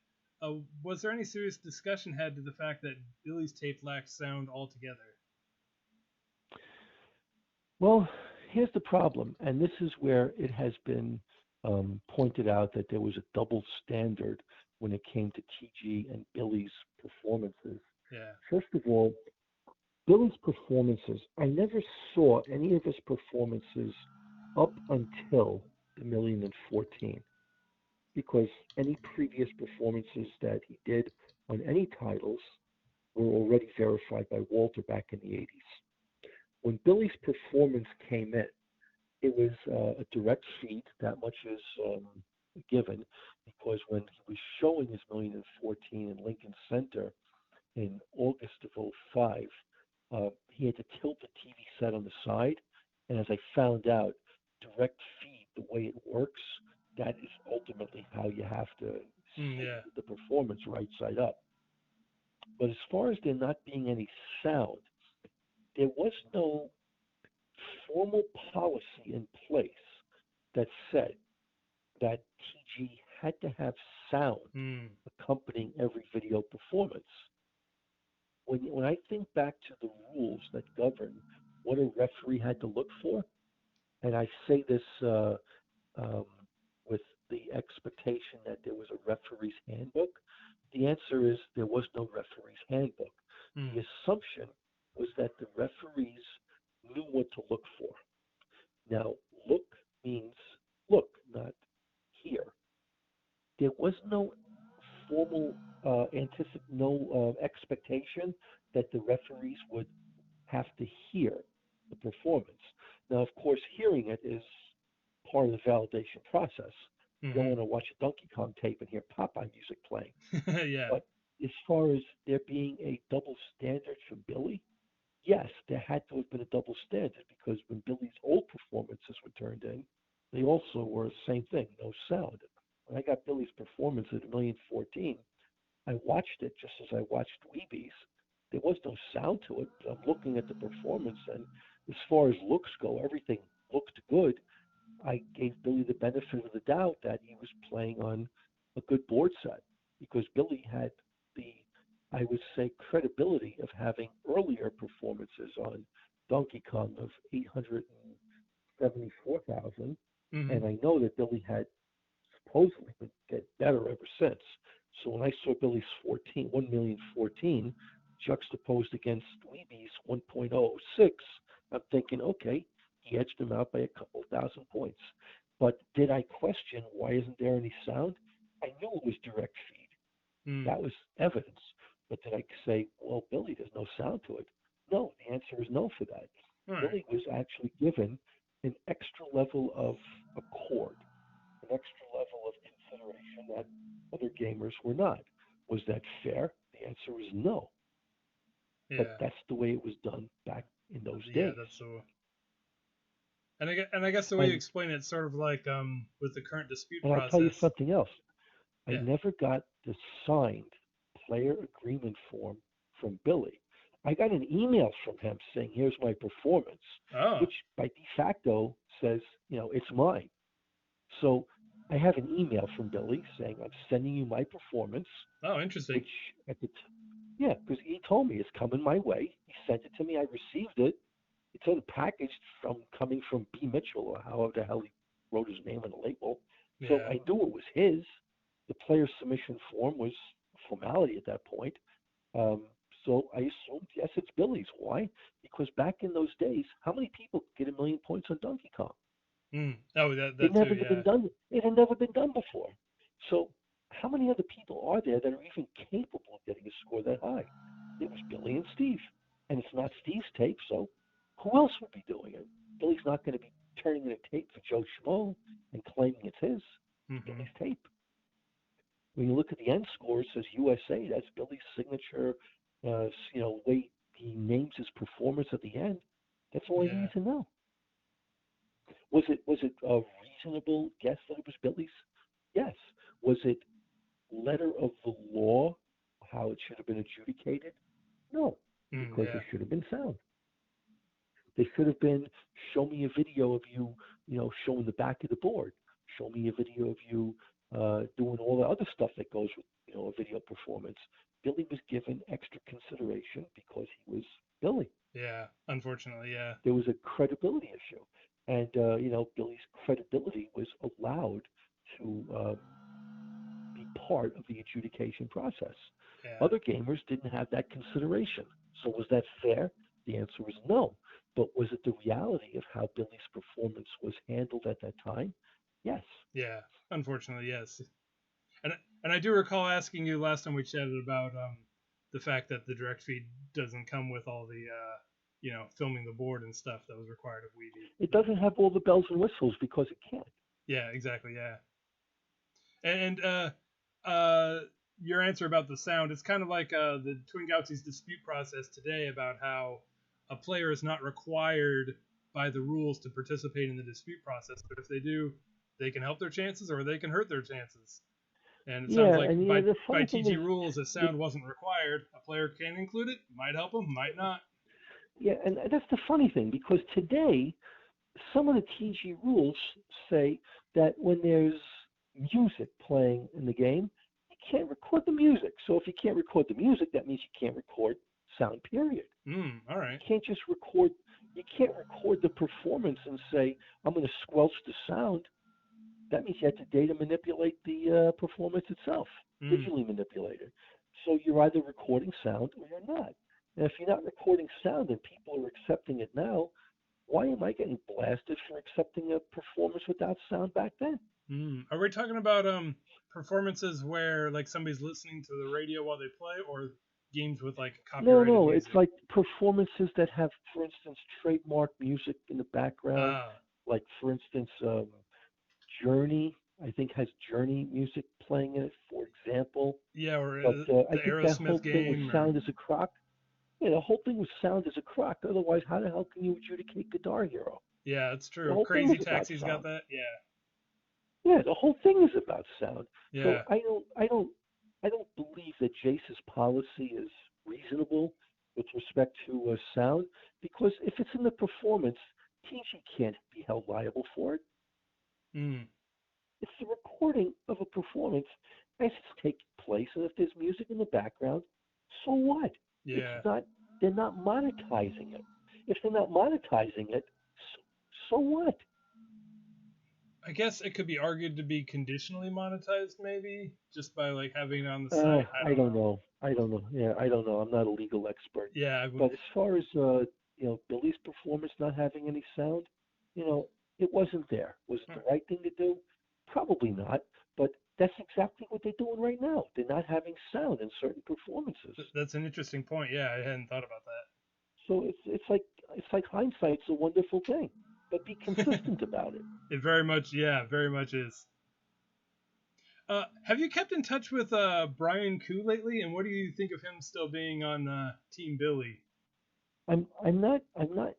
was there any serious discussion had to the fact that Billy's tape lacked sound altogether? Well, here's the problem, and this is where it has been pointed out that there was a double standard when it came to TG and Billy's performances. Yeah. First of all, Billy's performances, I never saw any of his performances up until the 1,000,014, because any previous performances that he did on any titles were already verified by Walter back in the 80s. When Billy's performance came in, it was a direct feed, that much is given, because when he was showing his 1,000,014 in Lincoln Center in August of '05, he had to tilt the TV set on the side, and as I found out, direct feed, the way it works, that is ultimately how you have to see the performance right side up. But as far as there not being any sound, there was no formal policy in place that said that TG had to have sound accompanying every video performance. When I think back to the rules that govern what a referee had to look for, and I say this with the expectation that there was a referee's handbook, the answer is there was no referee's handbook. The assumption was that the referees knew what to look for. Now, look means look, not hear. There was no formal expectation that the referees would have to hear the performance. Now, of course, hearing it is part of the validation process. You don't want to watch a Donkey Kong tape and hear Popeye music playing. Yeah. But as far as there being a double standard for Billy, yes, there had to have been a double standard because when Billy's old performances were turned in, they also were the same thing, no sound. When I got Billy's performance at 1,000,014, I watched it just as I watched Wiebe's. There was no sound to it. I'm looking at the performance, and as far as looks go, everything looked good. I gave Billy the benefit of the doubt that he was playing on a good board set because Billy had the, I would say, credibility of having earlier performances on Donkey Kong of 874,000, and I know that Billy had supposedly been get better ever since. So when I saw Billy's 1,000,014, juxtaposed against Wiebe's 1.06, I'm thinking, okay, he edged him out by a couple thousand points. But did I question why isn't there any sound? I knew it was direct feed. Mm. That was evidence. But did I say, well, Billy, there's no sound to it? No, the answer is no for that. All Billy right. was actually given an extra level of accord, an extra level of consideration that other gamers were not. Was that fair? The answer is no. But Yeah. that's the way it was done back in those Yeah, days. that's so. And I guess the way you And explain it's sort of like with the current dispute and I'll tell you process. something else. I Yeah. never got the signed player agreement form from Billy. I got an email from him saying, here's my performance, Oh. which by de facto says, it's mine. So I have an email from Billy saying, I'm sending you my performance, Oh, interesting. which yeah, because he told me it's coming my way. He sent it to me. I received it. It's unpackaged coming from B. Mitchell, or however the hell he wrote his name on the label. So Yeah. I knew it was his. The player submission form was a formality at that point. So I assumed, yes, it's Billy's. Why? Because back in those days, how many people could get 1,000,000 points on Donkey Kong? Mm. Oh, It that too. never had Yeah. been done. It had never been done before. So how many other people are there that are even capable of getting a score that high? It was Billy and Steve, and it's not Steve's tape, so who else would be doing it? Billy's not going to be turning in a tape for Joe Schmo and claiming it's his. It's Mm-hmm. Billy's tape. When you look at the end score, it says USA. That's Billy's signature. Way he names his performance at the end. That's all I Yeah. needed to know. Was it a reasonable guess that it was Billy's? Yes. Was it letter of the law how it should have been adjudicated? No, Mm, because yeah. it should have been sound. They should have been, show me a video of you, showing the back of the board. Show me a video of you doing all the other stuff that goes with, a video performance. Billy was given extra consideration because he was Billy. Yeah. Unfortunately, yeah. There was a credibility issue. And, Billy's credibility was allowed to be part of the adjudication process. Yeah. Other gamers didn't have that consideration. So was that fair? The answer was no. But was it the reality of how Billy's performance was handled at that time? Yes. Yeah. Unfortunately, yes. And and I do recall asking you last time we chatted about the fact that the direct feed doesn't come with all the filming the board and stuff that was required of Wiebe. It But doesn't have all the bells and whistles because it can't. yeah, exactly, yeah. And uh, your answer about the sound, it's kind of like the Twin Galaxies dispute process today about how a player is not required by the rules to participate in the dispute process, but if they do, they can help their chances or they can hurt their chances. And it sounds Yeah, like and the by funny thing TG is, rules, if the, sound wasn't required, a player can include it, might help them, might not. yeah, and that's the funny thing because today some of the TG rules say that when there's music playing in the game, you can't record the music. So if you can't record the music, that means you can't record sound, period. All right. You can't just record, you can't record the performance and say, I'm going to squelch the sound. That means you have to data manipulate the performance itself, digitally manipulate it. So you're either recording sound or you're not. And if you're not recording sound and people are accepting it now, why am I getting blasted for accepting a performance without sound back then? Are we talking about performances where like somebody's listening to the radio while they play, or games with like No, copyrighted no, it's music? like performances that have, for instance, trademark music in the background. Ah, Like, for instance, Journey, I think, has Journey music playing in it, for example. yeah, or But I the think that Aerosmith whole thing with game, or sound as a crock, yeah, the whole thing with sound as a crock. Otherwise, how the hell can you adjudicate Guitar Hero? yeah, it's The true. whole thing Crazy is about Taxi's got sound. that. Yeah, Yeah, the whole thing is about sound. So yeah. I don't believe that Jace's policy is reasonable with respect to sound because if it's in the performance, TG can't be held liable for it. Mm, It's the recording of a performance as it's taking place, and if there's music in the background, so what? It's yeah. not. They're not monetizing it. If they're not monetizing it, so what? I guess it could be argued to be conditionally monetized, maybe just by like having it on the site. I I don't don't know. know. I don't know. Yeah, I don't know. I'm not a legal expert. Yeah, But as far as Billy's performance not having any sound, you know, it wasn't there. Was it the right thing to do? Probably not. But that's exactly what they're doing right now. They're not having sound in certain performances. that's an interesting point. Yeah, I hadn't thought about So it's like hindsight's a wonderful thing. But be that. consistent about it. It very much, yeah, very much is. Have you kept in touch with Brian Koo lately? And what do you think of him still being on Team Billy? I'm not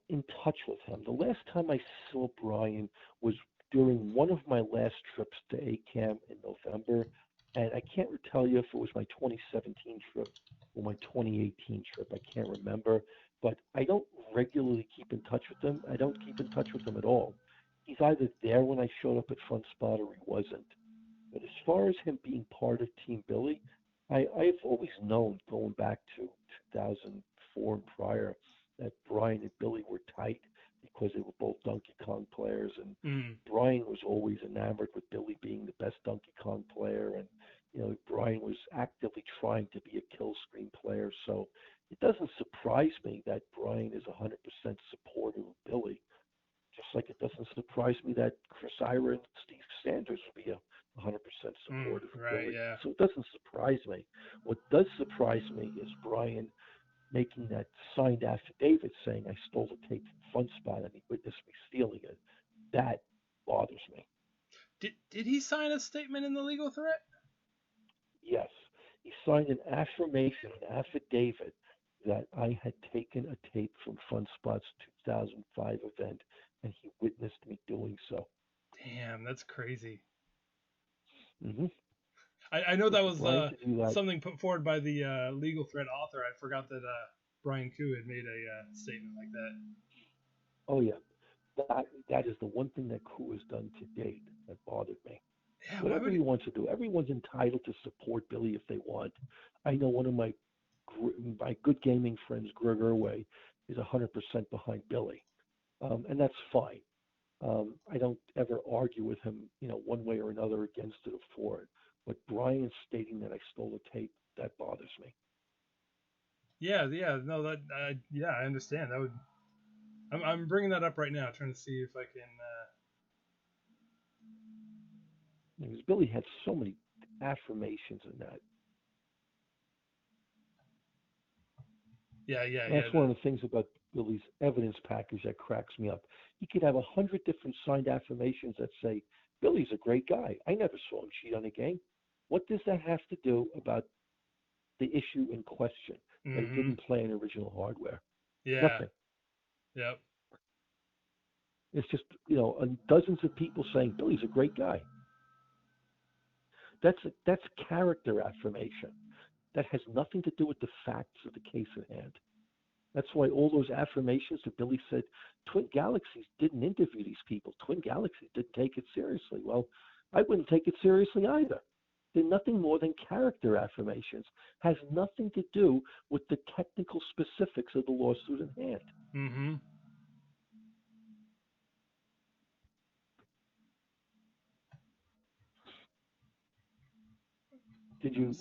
in touch with him. The last time I saw Brian was during one of my last trips to ACAM in November, and I can't tell you if it was my 2017 trip or my 2018 trip. I can't remember, but I don't regularly keep in touch with him. I don't keep in touch with him at all. He's either there when I showed up at Fun Spot or he wasn't. But as far as him being part of Team Billy, I've always known going back to 2004 and prior that Brian and Billy were tight because they were both Donkey Kong players, and Mm. Brian was always enamored with Billy being the best Donkey Kong player, and Brian was actively trying to be a kill screen player. So it doesn't surprise me that Brian is 100% supportive of Billy, just like it doesn't surprise me that Chris Ira and Steve Sanders would be a 100% supportive of Right, Billy. yeah. So it doesn't surprise me. What does surprise me is Brian making that signed affidavit saying I stole the tape from Fun Spot and he witnessed me stealing it. That bothers me. Did he sign a statement in the legal threat? Yes, he signed an affirmation, an affidavit that I had taken a tape from Fun Spot's 2005 event and he witnessed me doing so. Damn, that's crazy. Hmm. I know So that for was Brian to do that, something put forward by the legal threat author. I forgot that Brian Koo had made a statement like that. oh yeah, that is the one thing that Koo has done to date that bothered me. Yeah, why Whatever would he he? wants to do, everyone's entitled to support Billy if they want. I know one of my good gaming friends, Greg Irway, is 100% behind Billy, and that's fine. I don't ever argue with him, one way or another against it or for it. But Brian stating that I stole the tape, that bothers me. Yeah, yeah, no, that, yeah, I understand. That would. I'm bringing that up right now, trying to see if I can. Because Billy had so many affirmations in that. Yeah, yeah, And yeah. that's one of the things about Billy's evidence package that cracks me up. He could have 100 different signed affirmations that say, Billy's a great guy. I never saw him cheat on a game. What does that have to do about the issue in question, that he Mm-hmm. didn't play in original hardware? Yeah. Nothing. Yep. It's just, dozens of people saying, Billy's a great guy. That's character affirmation. That has nothing to do with the facts of the case at hand. That's why all those affirmations that Billy said, Twin Galaxies didn't interview these people. Twin Galaxies didn't take it seriously. Well, I wouldn't take it seriously either. They're nothing more than character affirmations. Has nothing to do with the technical specifics of the lawsuit in hand. Mm-hmm.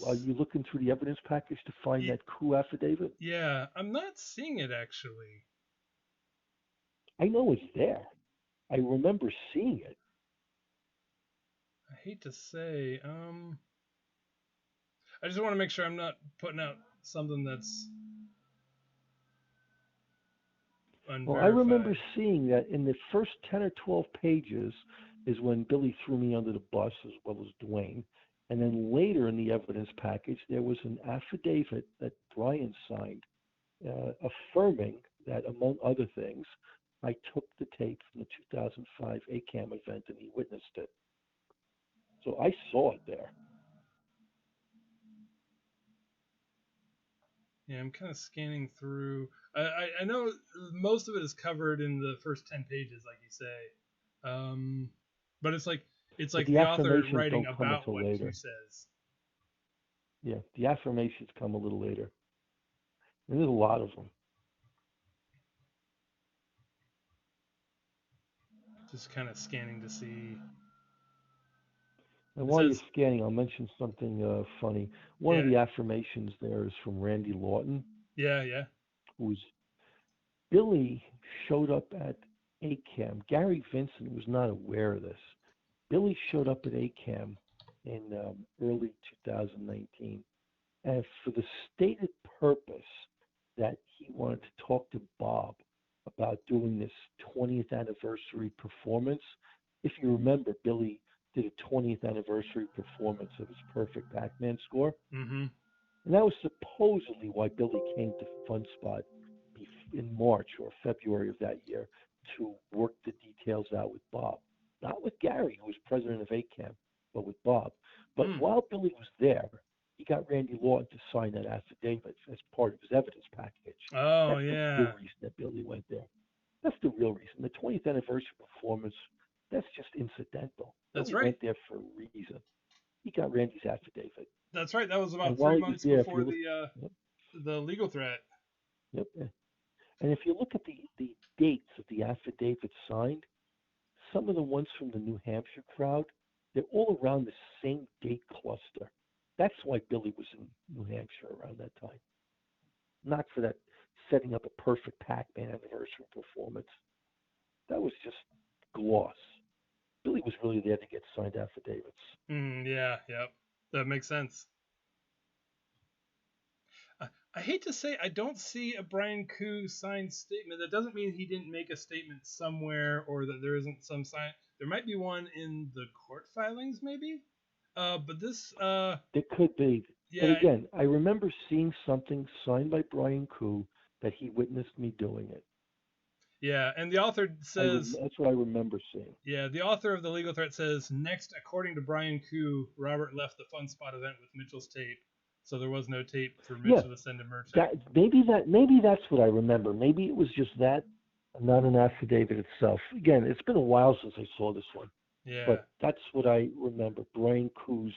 Are you looking through the evidence package to find that coup affidavit? Yeah, I'm not seeing it actually. I know it's there. I remember seeing it. I hate to say. I just want to make sure I'm not putting out something that's Well, I remember unverified. seeing that in the first 10 or 12 pages is when Billy threw me under the bus, as well as Dwayne. And then later in the evidence package, there was an affidavit that Brian signed affirming that, among other things, I took the tape from the 2005 ACAM event and he witnessed it. So I saw it there. Yeah, I'm kind of scanning through. I know most of it is covered in the first 10 pages, like you say. But it's But like the the author affirmations writing don't come about until what he later. says. Yeah, the affirmations come a little later. And there's a lot of them. Just kind of scanning to see. And It while you're says, scanning, I'll mention something funny. One of yeah, the affirmations there is from Randy Lawton, yeah, yeah. who's Billy showed up at ACAM. Gary Vincent was not aware of this. Billy showed up at ACAM in early 2019, and for the stated purpose that he wanted to talk to Bob about doing this 20th anniversary performance. If you remember, Billy did a 20th anniversary performance of his perfect Pac-Man score. Mm-hmm. And that was supposedly why Billy came to Fun Spot in March or February of that year to work the details out with Bob. Not with Gary, who was president of ACAM, but with Bob. But Mm. while Billy was there, he got Randy Lawton to sign that affidavit as part of his evidence package. Oh, That's the real yeah. reason that Billy went there. That's the real reason. The 20th anniversary performance, that's just incidental. That's Billy right. went there for a reason. He got Randy's affidavit. That's right. That was And about while three he was months there, if before you look, yep, the legal threat. yep, and if you look at the dates of the affidavit signed, some of the ones from the New Hampshire crowd, they're all around the same date cluster. That's why Billy was in New Hampshire around that time, not for that setting up a perfect Pac-Man anniversary performance. That was just gloss. Billy was really there to get signed affidavits. Mm, yeah, yep. That makes sense. I hate to say I don't see a Brian Koo signed statement. That doesn't mean he didn't make a statement somewhere or that there isn't some sign. There might be one in the court filings, maybe. But this, It could be. But yeah, again, I remember seeing something signed by Brian Koo that he witnessed me doing it. yeah, and the author says, That's what I remember seeing. yeah, the author of the legal threat says, next, according to Brian Koo, Robert left the Fun Spot event with Mitchell's tape, so there was no tape for Yeah, Mitchell to send to Mruczek. maybe that's what I remember. Maybe it was just that, not an affidavit itself. Again, it's been a while since I saw this one, Yeah, but that's what I remember. Brian Koo's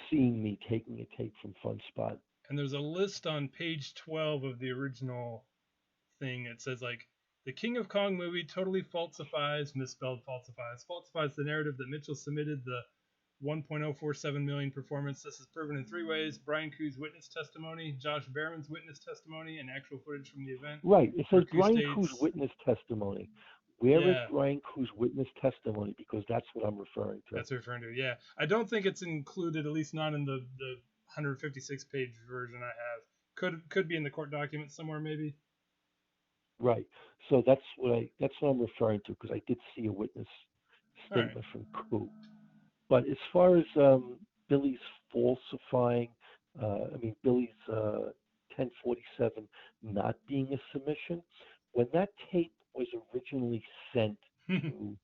seeing me taking a tape from Fun Spot. and there's a list on page 12 of the original thing. It says like the King of Kong movie totally falsifies the narrative that Mitchell submitted the 1.047 million performance. This is proven in three ways: Brian Koo's witness testimony, Josh Behrman's witness testimony, and actual footage from the event. Right. It says Where Koo Brian Koo's states, witness testimony. Where is yeah, Brian Koo's witness testimony? Because that's what I'm referring to. that's what referring to. Yeah, I don't think it's included, at least not in the 156 page version I have. Could be in the court document somewhere, maybe. Right. So that's what I'm referring to because I did see a witness All right. statement from Koo. But as far as Billy's falsifying, Billy's 1047 not being a submission, when that tape was originally sent to,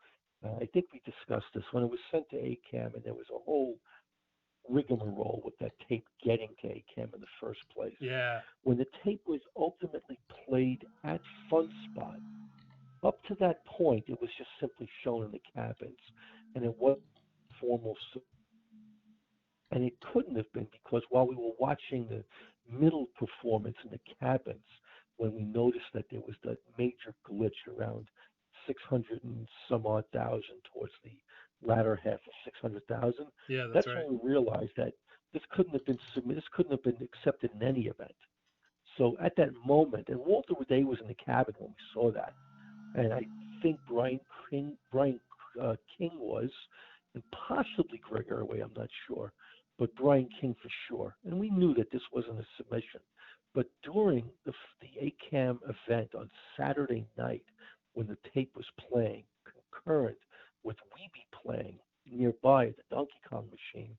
I think we discussed this, when it was sent to ACAM and there was a whole rigmarole with that tape getting to ACAM in the first place. Yeah. When the tape was ultimately played at Fun Spot, up to that point, it was just simply shown in the cabins, and it wasn't formal. And it couldn't have been because while we were watching the middle performance in the cabins, when we noticed that there was that major glitch around 600 and some odd thousand towards the latter half of 600,000, Yeah, that's that's right. when we realized that this couldn't have been submitted, this couldn't have been accepted in any event. So at that moment, and Walter Day was in the cabin when we saw that, and I think King was, and possibly Greg Irway, I'm not sure, but Brian King for sure. And we knew that this wasn't a submission. But during the ACAM event on Saturday night, when the tape was playing, concurrent with Wiebe playing nearby at the Donkey Kong machine,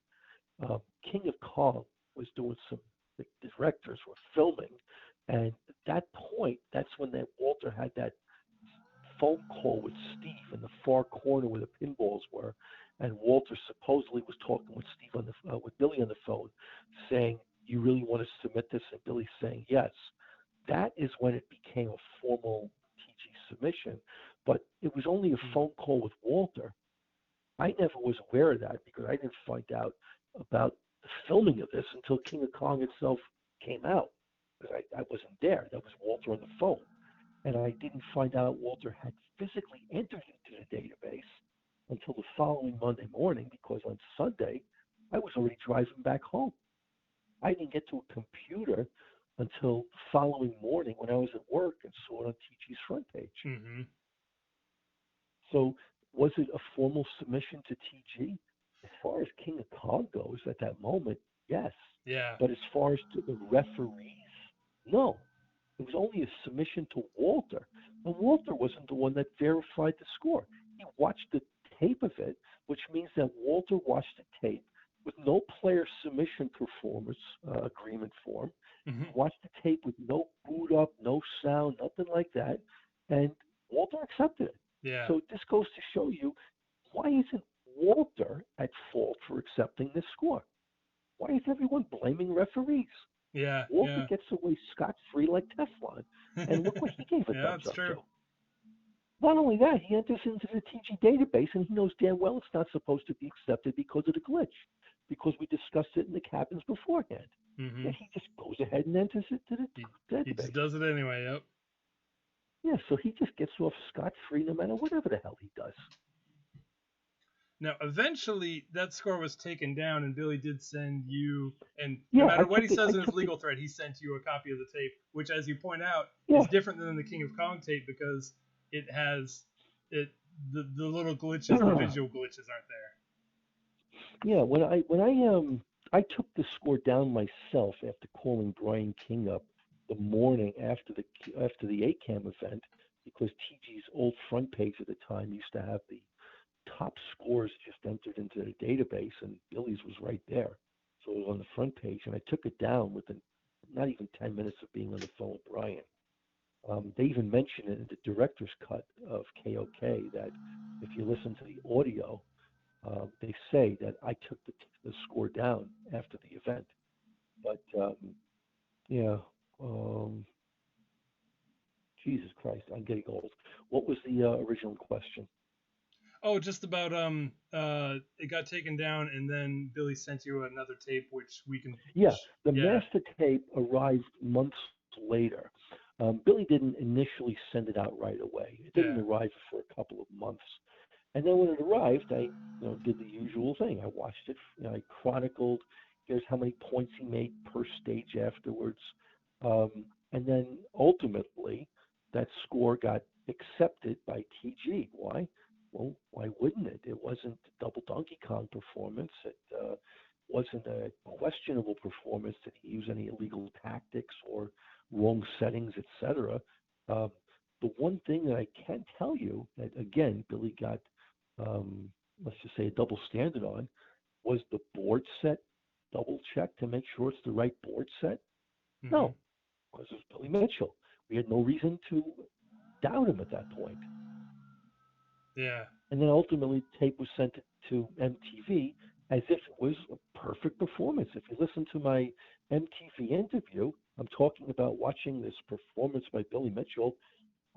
King of Kong was doing the directors were filming. And at that point, that's when Walter had that phone call with Steve in the far corner where the pinballs were, and Walter supposedly was talking with Steve with Billy on the phone, saying, "You really want to submit this?" And Billy saying, "Yes." That is when it became a formal TG submission, but it was only a phone call with Walter. I never was aware of that because I didn't find out about the filming of this until King of Kong itself came out. Because I wasn't there. That was Walter on the phone. And I didn't find out Walter had physically entered into the database until the following Monday morning because on Sunday I was already driving back home. I didn't get to a computer until the following morning when I was at work and saw it on TG's front page. Mm-hmm. So was it a formal submission to TG? As far as King of Kong goes at that moment, yes. Yeah. But as far as to the referees, no. It was only a submission to Walter. And Walter wasn't the one that verified the score. He watched the tape of it, which means that Walter watched the tape with no player submission performance agreement form. Mm-hmm. He watched the tape with no boot up, no sound, nothing like that. And Walter accepted it. Yeah. So this goes to show you, why isn't Walter at fault for accepting this score? Why is everyone blaming referees? Yeah. Walter gets away scot-free like Teflon. And look what he gave a Yeah, thumbs that's up true. to. Not only that, he enters into the TG database, and he knows damn well it's not supposed to be accepted because of the glitch, because we discussed it in the cabins beforehand. Mm-hmm. Yet he just goes ahead and enters it to the database. He just does it anyway, yep. Yeah, so he just gets off scot-free no matter whatever the hell he does. Now, eventually, that score was taken down, and Billy did send you, and Yeah, no matter I what he took it- says I in his took legal thread, he sent you a copy of the tape, which, as you point out, Yeah. is different than the King of Kong tape because it has the little glitches, the visual glitches aren't there. Yeah, when I took the score down myself after calling Brian King up the morning after the ACAM event, because TG's old front page at the time used to have the top scores just entered into the database, and Billy's was right there. So it was on the front page, and I took it down within not even 10 minutes of being on the phone with Brian. They even mentioned it in the director's cut of KOK that if you listen to the audio, they say that I took the score down after the event. But yeah, Jesus Christ, I'm getting old. What was the original question? Oh, just about it got taken down, and then Billy sent you another tape, which we can. Yeah, the master tape arrived months later. Billy didn't initially send it out right away. It didn't arrive for a couple of months. And then when it arrived, I did the usual thing. I watched it. I chronicled. Here's how many points he made per stage afterwards. And then ultimately, that score got accepted by TG. Why? Well, why wouldn't it? It wasn't a double Donkey Kong performance. It wasn't a questionable performance. Did he use any illegal tactics or wrong settings, etc.? The one thing that I can tell you that, again, Billy got, let's just say, a double standard on, was the board set double check to make sure it's the right board set? Mm-hmm. No, because it was Billy Mitchell. We had no reason to doubt him at that point. Yeah. And then ultimately, the tape was sent to MTV as if it was a perfect performance. If you listen to my MTV interview, I'm talking about watching this performance by Billy Mitchell.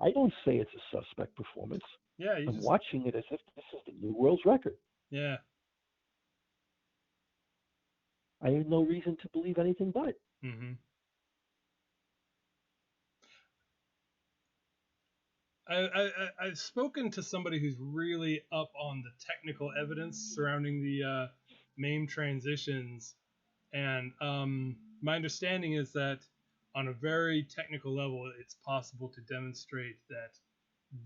I don't say it's a suspect performance. Yeah, I'm watching it as if this is the new world's record. Yeah. I have no reason to believe anything but. Mm-hmm. I've spoken to somebody who's really up on the technical evidence surrounding the MAME transitions, and my understanding is that on a very technical level, it's possible to demonstrate that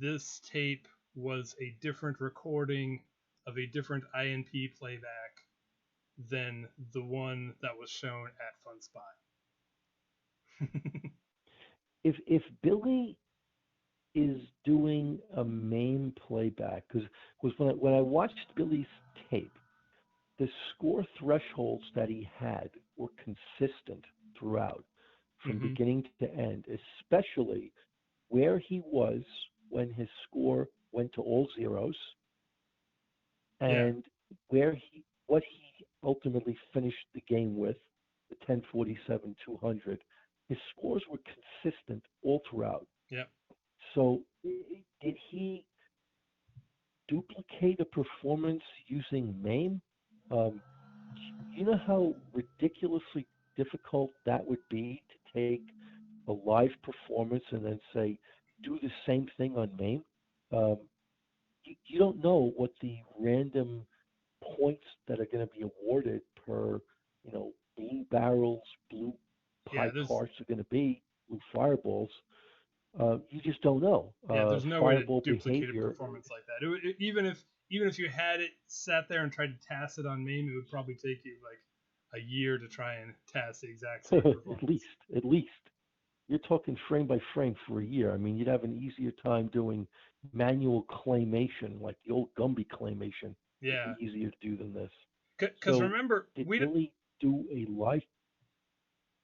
this tape was a different recording of a different INP playback than the one that was shown at Fun Spot. If Billy is doing a MAME playback, because when I watched Billy's tape, the score thresholds that he had were consistent throughout, from beginning to end, especially where he was when his score went to all zeros, and what he ultimately finished the game with, the 1047-200. His scores were consistent all throughout. Yeah. So did he duplicate a performance using MAME? You know how ridiculously difficult that would be to take a live performance and then say, do the same thing on MAME? you don't know what the random points that are going to be awarded per, blue barrels, blue Yeah, pie carts are going to be, blue fireballs. You just don't know. there's no way to Fireball duplicate a behavior. performance like that. Even if you had it sat there and tried to task it on MAME, it would probably take you like a year to try and task the exact same performance. At least. You're talking frame by frame for a year. I mean, you'd have an easier time doing manual claymation, like the old Gumby claymation. Yeah. It'd be easier to do than this. Because So remember, did we don't, Billy do a live?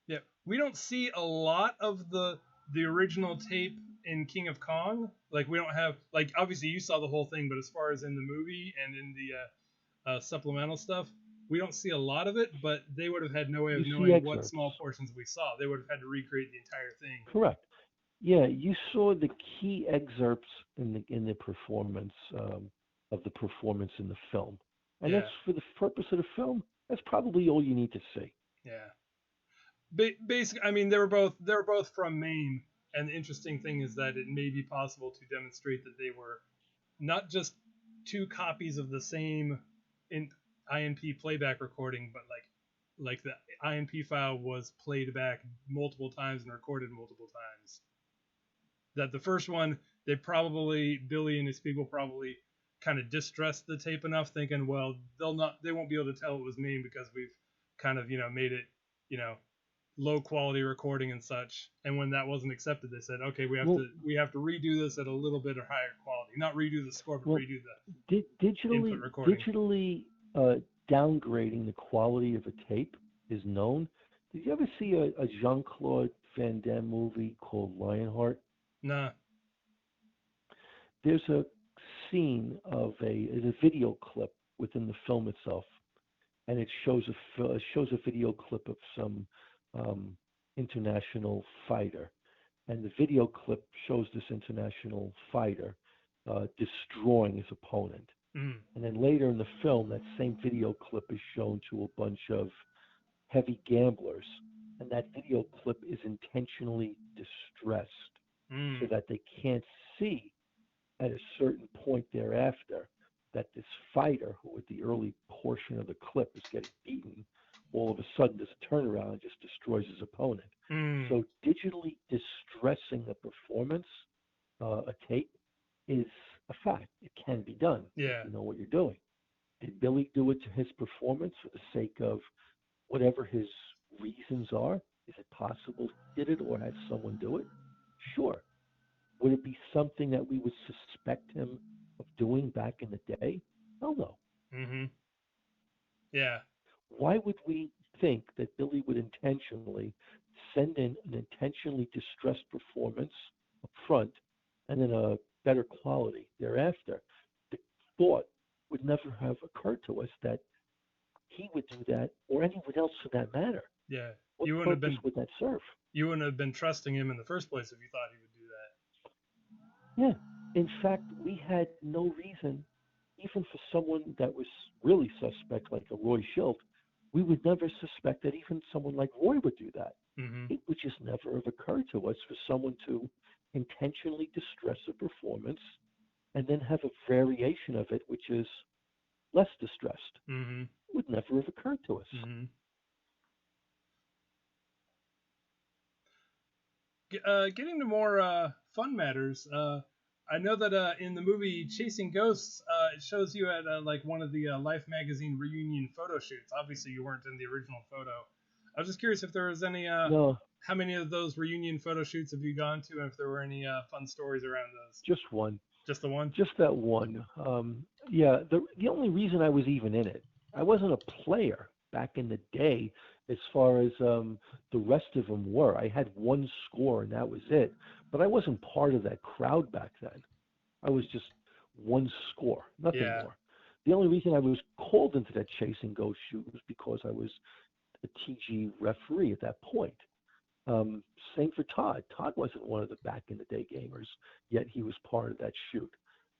yeah, we don't see a lot of the original tape in King of Kong. Like we don't have, like, obviously you saw the whole thing, but as far as in the movie and in the supplemental stuff, we don't see a lot of it. But they would have had no way of You see knowing what excerpts. small portions we saw. They would have had to recreate the entire thing. Correct. Yeah, you saw the key excerpts in the performance of the performance in the film, and Yeah. that's for the purpose of the film. That's probably all you need to see. Yeah. Basically, I mean, they were both from MAME, and the interesting thing is that it may be possible to demonstrate that they were not just two copies of the same INP playback recording, but like the INP file was played back multiple times and recorded multiple times. That the first one, Billy and his people probably kind of distressed the tape enough, thinking, well, they won't be able to tell it was MAME because we've kind of made it low quality recording and such. And when that wasn't accepted, they said, okay, we have to redo this at a little bit of higher quality, not redo the score, but redo the input recording. Digitally downgrading the quality of a tape is known. Did you ever see a Jean-Claude Van Damme movie called Lionheart? Nah. There's a scene of a video clip within the film itself, and it shows a video clip of some international fighter, and the video clip shows this international fighter destroying his opponent. Mm. And then later in the film, that same video clip is shown to a bunch of heavy gamblers, and that video clip is intentionally distressed so that they can't see at a certain point thereafter that this fighter, who at the early portion of the clip is getting beaten, all of a sudden does a turnaround and just destroys his opponent. So digitally distressing the performance, a tape, is a fact. It can be done. Yeah. You know what you're doing. Did Billy do it to his performance for the sake of whatever his reasons are? Is it possible he did it or had someone do it? Sure. Would it be something that we would suspect him of doing back in the day? Hell no. Mm-hmm. Yeah. Why would we think that Billy would intentionally send in an intentionally distressed performance up front and then a better quality thereafter? The thought would never have occurred to us that he would do that, or anyone else for that matter. Yeah. What purpose would that serve? You wouldn't have been trusting him in the first place if you thought he would do that. Yeah. In fact, we had no reason, even for someone that was really suspect, like a Roy Shildt, we would never suspect that even someone like Roy would do that. Mm-hmm. It would just never have occurred to us for someone to intentionally distress a performance and then have a variation of it which is less distressed. Mm-hmm. It would never have occurred to us. Mm-hmm. Getting to more fun matters, I know that in the movie Chasing Ghosts, it shows you at like one of the Life magazine reunion photo shoots. Obviously, you weren't in the original photo. I was just curious if there was any. No. How many of those reunion photo shoots have you gone to, and if there were any fun stories around those? Just one. Just the one? Just that one. Yeah, the only reason I was even in it, I wasn't a player back in the day as far as the rest of them were. I had one score and that was it. But I wasn't part of that crowd back then. I was just one score, nothing more. The only reason I was called into that Chasing Ghost shoot was because I was a TG referee at that point. Same for Todd. Todd wasn't one of the back in the day gamers, yet he was part of that shoot.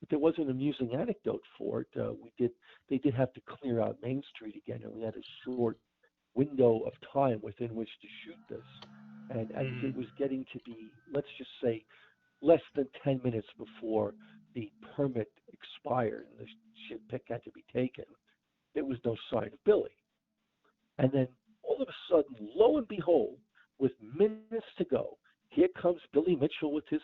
But there was an amusing anecdote for it. They did have to clear out Main Street again, and we had a short window of time within which to shoot this. And as it was getting to be, let's just say, less than 10 minutes before the permit expired and the shit pick had to be taken, there was no sign of Billy. And then all of a sudden, lo and behold, with minutes to go, here comes Billy Mitchell with his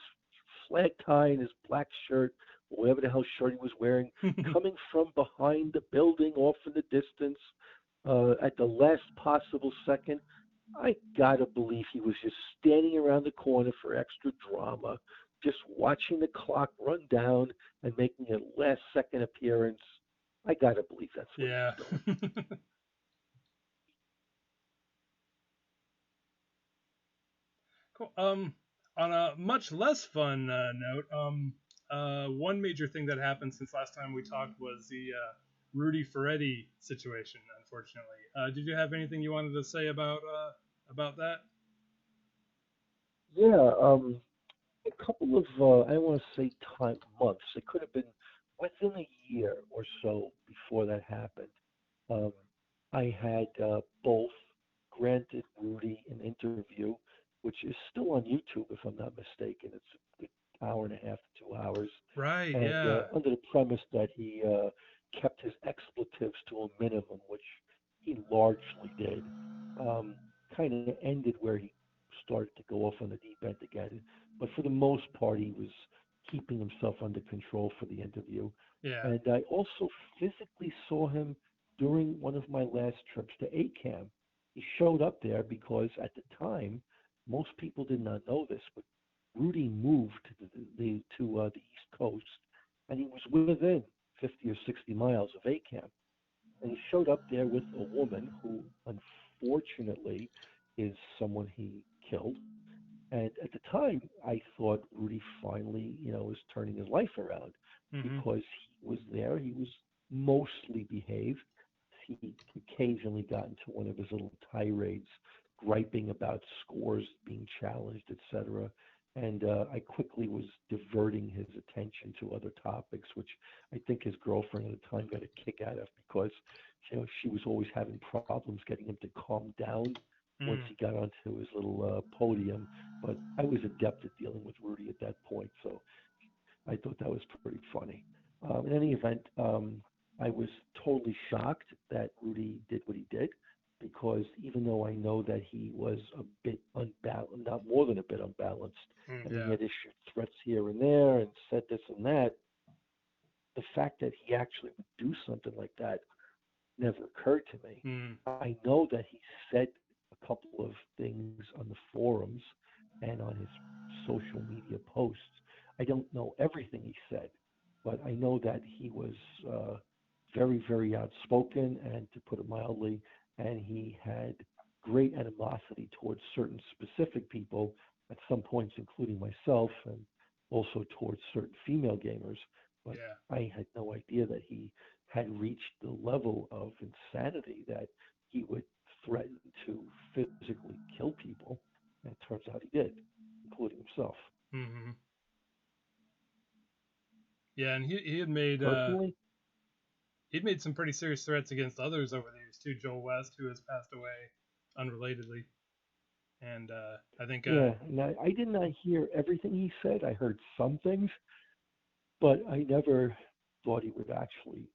flag tie and his black shirt, whatever the hell shirt he was wearing, coming from behind the building off in the distance at the last possible second. I gotta believe he was just standing around the corner for extra drama, just watching the clock run down and making a last second appearance. I gotta believe that's what Yeah. he was doing. Cool. On a much less fun note, one major thing that happened since last time we talked was the Rudy Ferretti situation. Unfortunately, did you have anything you wanted to say about that? Yeah, a couple of I don't want to say months. It could have been within a year or so before that happened. Um, I had both granted Rudy an interview, which is still on YouTube if I'm not mistaken. It's a good hour and a half to 2 hours, Right. and Yeah. under the premise that he kept his expletives to a minimum, which he largely did. Um, kind of ended where he started to go off on the deep end again, but for the most part, he was keeping himself under control for the interview. Yeah. And I also physically saw him during one of my last trips to ACAM. He showed up there because at the time, most people did not know this, but Rudy moved to the East Coast, and he was within 50 or 60 miles of ACAM. And he showed up there with a woman who, unfortunately, is someone he killed. And at the time, I thought Rudy finally, was turning his life around Mm-hmm. because he was there. He was mostly behaved. He occasionally got into one of his little tirades, griping about scores being challenged, etc. And I quickly was diverting his attention to other topics, which I think his girlfriend at the time got a kick out of because, she was always having problems getting him to calm down once Mm. he got onto his little podium. But I was adept at dealing with Rudy at that point, so I thought that was pretty funny. In any event, I was totally shocked that Rudy did what he did because even though I know that he was a bit unbalanced, not more than a bit unbalanced, Mm. and he Yeah. had issued threats here and there and said this and that, the fact that he actually would do something like that never occurred to me. Mm. I know that he said a couple of things on the forums and on his social media posts. I don't know everything he said, but I know that he was very, very outspoken, and to put it mildly, and he had great animosity towards certain specific people at some points, including myself, and also towards certain female gamers. But Yeah. I had no idea that he had reached the level of insanity that he would threaten to physically kill people. And it turns out he did, including himself. Mm-hmm. Yeah, and he had made Personally, he'd made some pretty serious threats against others over the years too. Joel West, who has passed away unrelatedly, and I think yeah, and I did not hear everything he said. I heard some things, but I never thought he would actually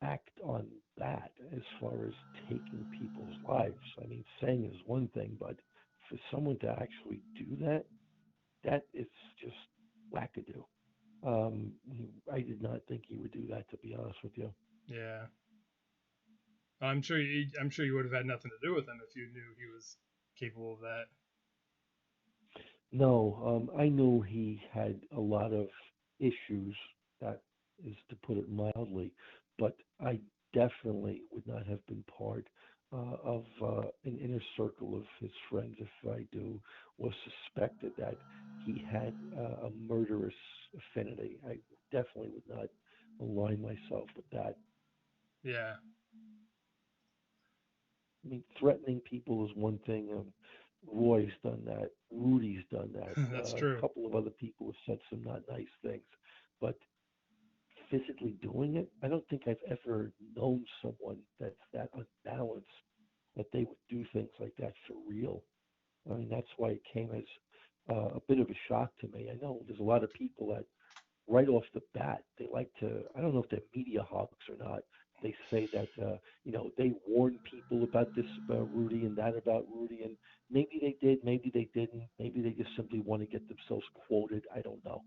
act on that as far as taking people's lives. I mean, saying is one thing, but for someone to actually do that, that is just wackadoo. I did not think he would do that, to be honest with you. yeah, I'm sure you would have had nothing to do with him if you knew he was capable of that. No, I knew he had a lot of issues, that is to put it mildly, but I definitely would not have been part of an inner circle of his friends if I do or suspected that he had a murderous affinity. I definitely would not align myself with that. Yeah, I mean, threatening people is one thing. Roy's done that. Rudy's done that. that's A true. couple of other people have said some not nice things, but physically doing it, I don't think I've ever known someone that's that unbalanced that they would do things like that for real. I mean, that's why it came as a bit of a shock to me. I know there's a lot of people that right off the bat, they like to, I don't know if they're media hawks or not. They say that, they warn people about this about Rudy and that about Rudy. And maybe they did, maybe they didn't. Maybe they just simply want to get themselves quoted. I don't know.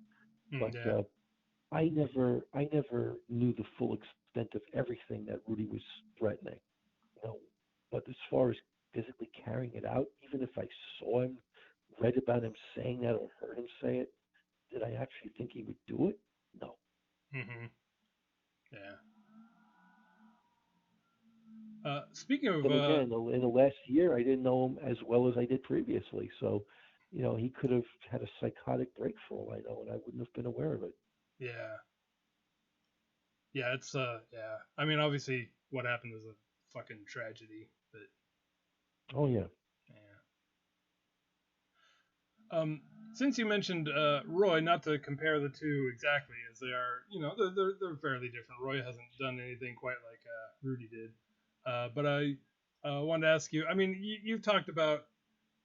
But Yeah. I never knew the full extent of everything that Rudy was threatening. You know, but as far as physically carrying it out, even if I saw him, read about him saying that or heard him say it, did I actually think he would do it? No. Mm-hmm. Yeah. Speaking of, Then again, in the last year, I didn't know him as well as I did previously. So, he could have had a psychotic break for all I know, and I wouldn't have been aware of it. yeah, yeah, it's yeah. I mean, obviously, what happened was a fucking tragedy, but Oh yeah. yeah. Since you mentioned Roy, not to compare the two exactly, as they are, they're fairly different. Roy hasn't done anything quite like Rudy did, but I wanted to ask you. I mean, you've talked about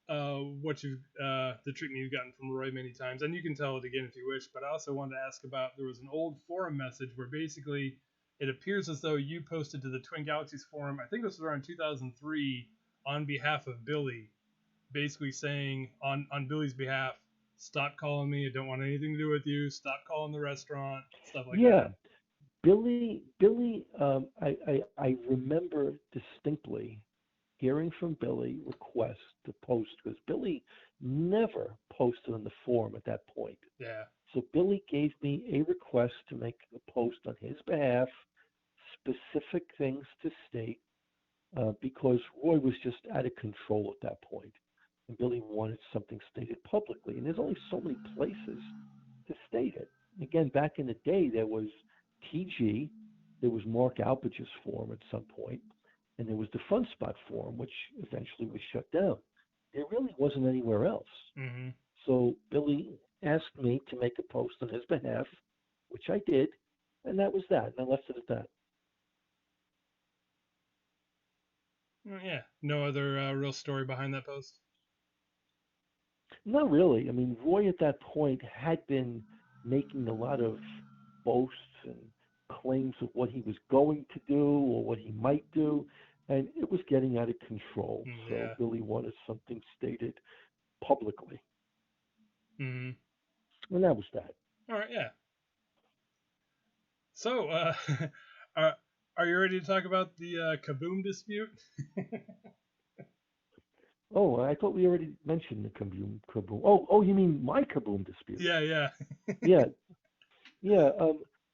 the treatment you've gotten from Roy many times, and you can tell it again if you wish. But I also wanted to ask about, there was an old forum message where basically it appears as though you posted to the Twin Galaxies forum. I think this was around 2003 on behalf of Billy, basically saying on Billy's behalf, stop calling me. I don't want anything to do with you. Stop calling the restaurant. Stuff like Yeah. that. Billy. I remember distinctly hearing from Billy request to post because Billy never posted on the forum at that point. Yeah. So Billy gave me a request to make a post on his behalf, specific things to state, because Roy was just out of control at that point, and Billy wanted something stated publicly. And there's only so many places to state it. Again, back in the day, there was TG, there was Mark Alpiger's forum at some point, and there was the Fun Spot forum, which eventually was shut down. There really wasn't anywhere else. Mm-hmm. So Billy asked me to make a post on his behalf, which I did, and that was that. And I left it at that. Yeah. No other real story behind that post. Not really. I mean, Roy at that point had been making a lot of boasts and claims of what he was going to do or what he might do, and it was getting out of control. So Yeah. Billy wanted something stated publicly, Mm-hmm. and that was that. All right. Yeah. So, are are you ready to talk about the Kaboom dispute? Oh, I thought we already mentioned the Kaboom. Oh, you mean my Kaboom dispute? Yeah, yeah. Yeah, yeah.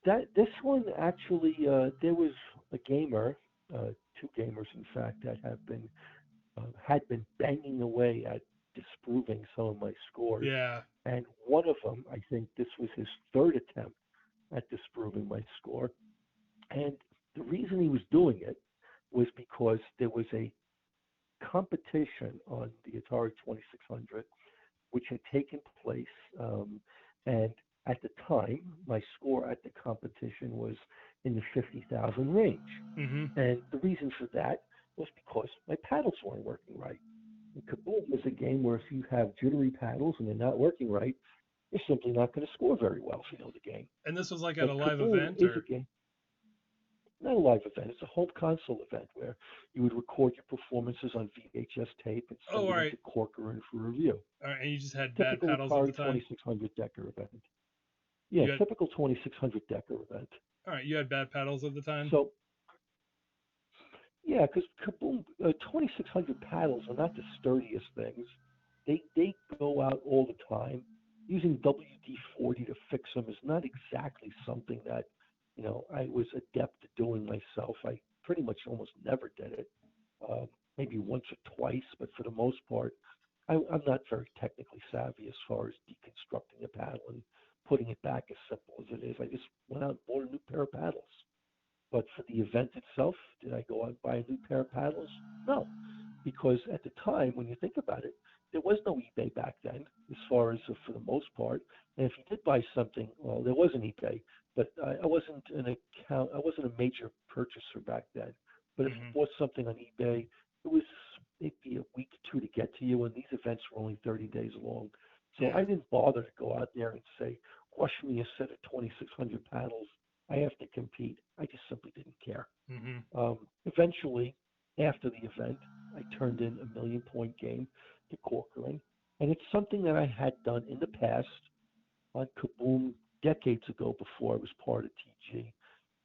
That this one actually, there was a gamer, two gamers in fact, that had been banging away at disproving some of my scores, Yeah. and one of them, I think this was his third attempt at disproving my score, and the reason he was doing it was because there was a competition on the Atari 2600 which had taken place. And at the time, my score at the competition was in the 50,000 range. Mm-hmm. And the reason for that was because my paddles weren't working right. And Kaboom is a game where if you have jittery paddles and they're not working right, you're simply not going to score very well if you know the game. And this was like at But a live Kaboom event, is a or? game, not a live event. It's a home console event where you would record your performances on VHS tape and Oh, send all it right. into Corcoran for review. All right. And you just had bad Typical paddles at the Atari time. 2600 Decker event. Yeah, You had typical 2600 Decker event. All right. You had bad paddles at the time. So, yeah, because Kaboom 2600 paddles are not the sturdiest things. They go out all the time. Using WD-40 to fix them is not exactly something that I was adept at doing myself. I pretty much almost never did it. Maybe once or twice, but for the most part, I'm not very technically savvy as far as deconstructing a paddle and putting it back as simple as it is. I just went out and bought a new pair of paddles. But for the event itself, did I go out and buy a new pair of paddles? No, because at the time, when you think about it, there was no eBay back then, as far as for the most part. And if you did buy something, well, there was an eBay, but I wasn't I wasn't a major purchaser back then. But if you Mm-hmm. bought something on eBay, it was maybe a week or two to get to you, and these events were only 30 days long. So Yeah. I didn't bother to go out there and say, rush me a set of 2,600 paddles. I have to compete. I just simply didn't care. Eventually, after the event, I turned in a 1,000,000-point game to Corcoran, and it's something that I had done in the past on Kaboom decades ago before I was part of TG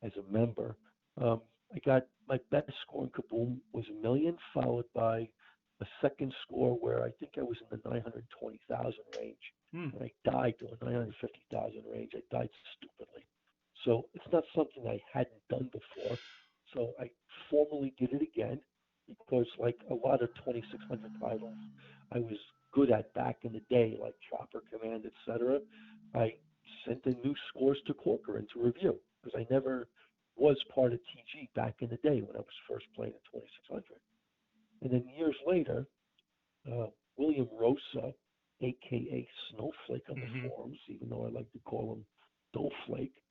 as a member. I got my best score in Kaboom was 1,000,000, followed by a second score where I think I was in the 920,000 range. And I died to a 950,000 range. I died stupidly. So it's not something I hadn't done before. So I formally did it again because, like a lot of 2,600 titles I was good at back in the day, like Chopper Command, etc., I sent in new scores to Corcoran to review because I never was part of TG back in the day when I was first playing at 2,600. And then years later, William Rosa, a.k.a. Snowflake on the forums, even though I like to call him Doughflake,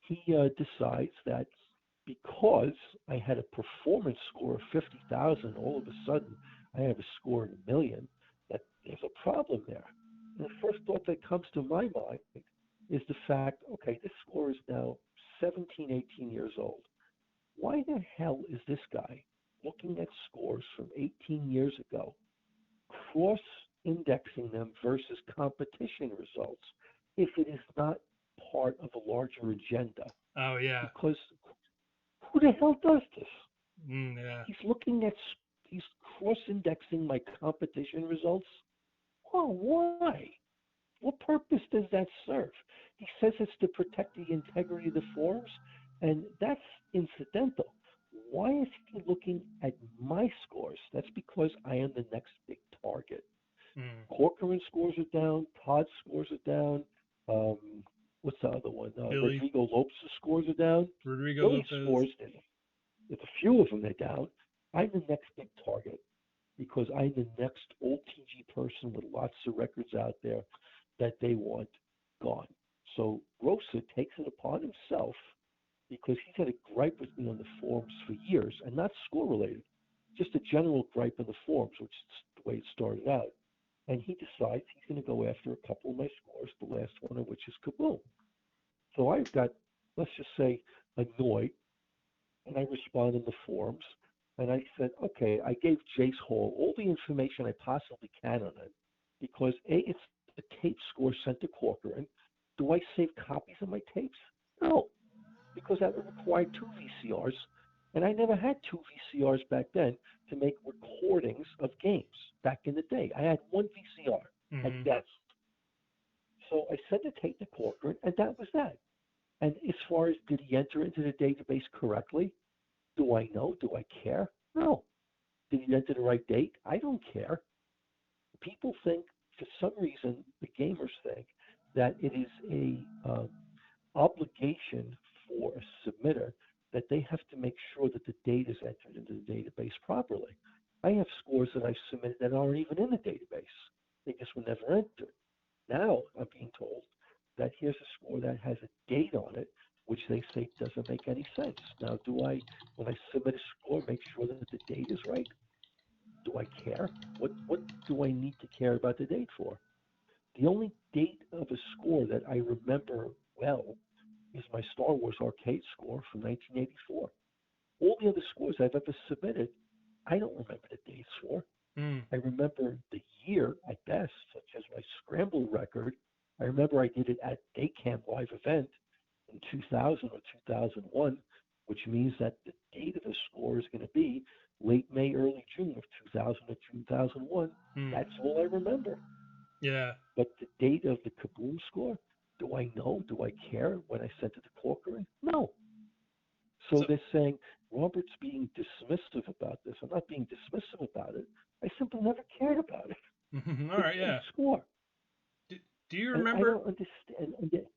he decides that because I had a performance score of 50,000, all of a sudden I have a score in 1,000,000, that there's a problem there. And the first thought that comes to my mind is the fact, okay, this score is now 17, 18 years old. Why the hell is this guy looking at scores from 18 years ago, cross-indexing them versus competition results if it is not part of a larger agenda? Oh, yeah. Because who the hell does this? Yeah. He's cross-indexing my competition results. Oh, why? What purpose does that serve? He says it's to protect the integrity of the forums, and that's incidental. Why is he looking at my scores? That's because I am the next big target. Corcoran scores are down. Todd's scores are down. What's the other one? Rodrigo Lopez's scores are down. Those scores, if a few of them are down, I'm the next big target because I'm the next old TG person with lots of records out there that they want gone. So Rosa takes it upon himself because he's had a gripe with me on the forums for years, and not score-related, just a general gripe on the forums, which is the way it started out. And he decides he's going to go after a couple of my scores, the last one of which is Kaboom. So I got, let's just say, annoyed, and I responded in the forums, and I said, okay, I gave Jace Hall all the information I possibly can on it, because A, it's a tape score sent to Corcoran. Do I save copies of my tapes? No, because that would require 2 VCRs, and I never had 2 VCRs back then to make recordings of games back in the day. I had 1 VCR at best. So I sent the tape to Corcoran, and that was that. And as far as did he enter into the database correctly? Do I know? Do I care? No. Did he enter the right date? I don't care. People think, for some reason, the gamers think that it is a obligation for a submitter that they have to make sure that the date is entered into the database properly. I have scores that I've submitted that aren't even in the database. They just were never entered. Now I'm being told that here's a score that has a date on it, which they say doesn't make any sense. Now, do I, when I submit a score, make sure that the date is right? Do I care? What do I need to care about the date for? The only date of a score that I remember well is my Star Wars arcade score from 1984. All the other scores I've ever submitted, I don't remember the dates for. I remember the year at best, such as my Scramble record. I remember I did it at ACAM live event in 2000 or 2001, which means that the date of the score is going to be late May, early June of 2000 or 2001. That's all I remember. Yeah. But the date of the Kaboom score, do I know? Do I care when I sent it to Corcoran? No. So they're saying Robert's being dismissive about this. I'm not being dismissive about it. I simply never cared about it. All right, yeah. Score. Do you remember? I don't understand.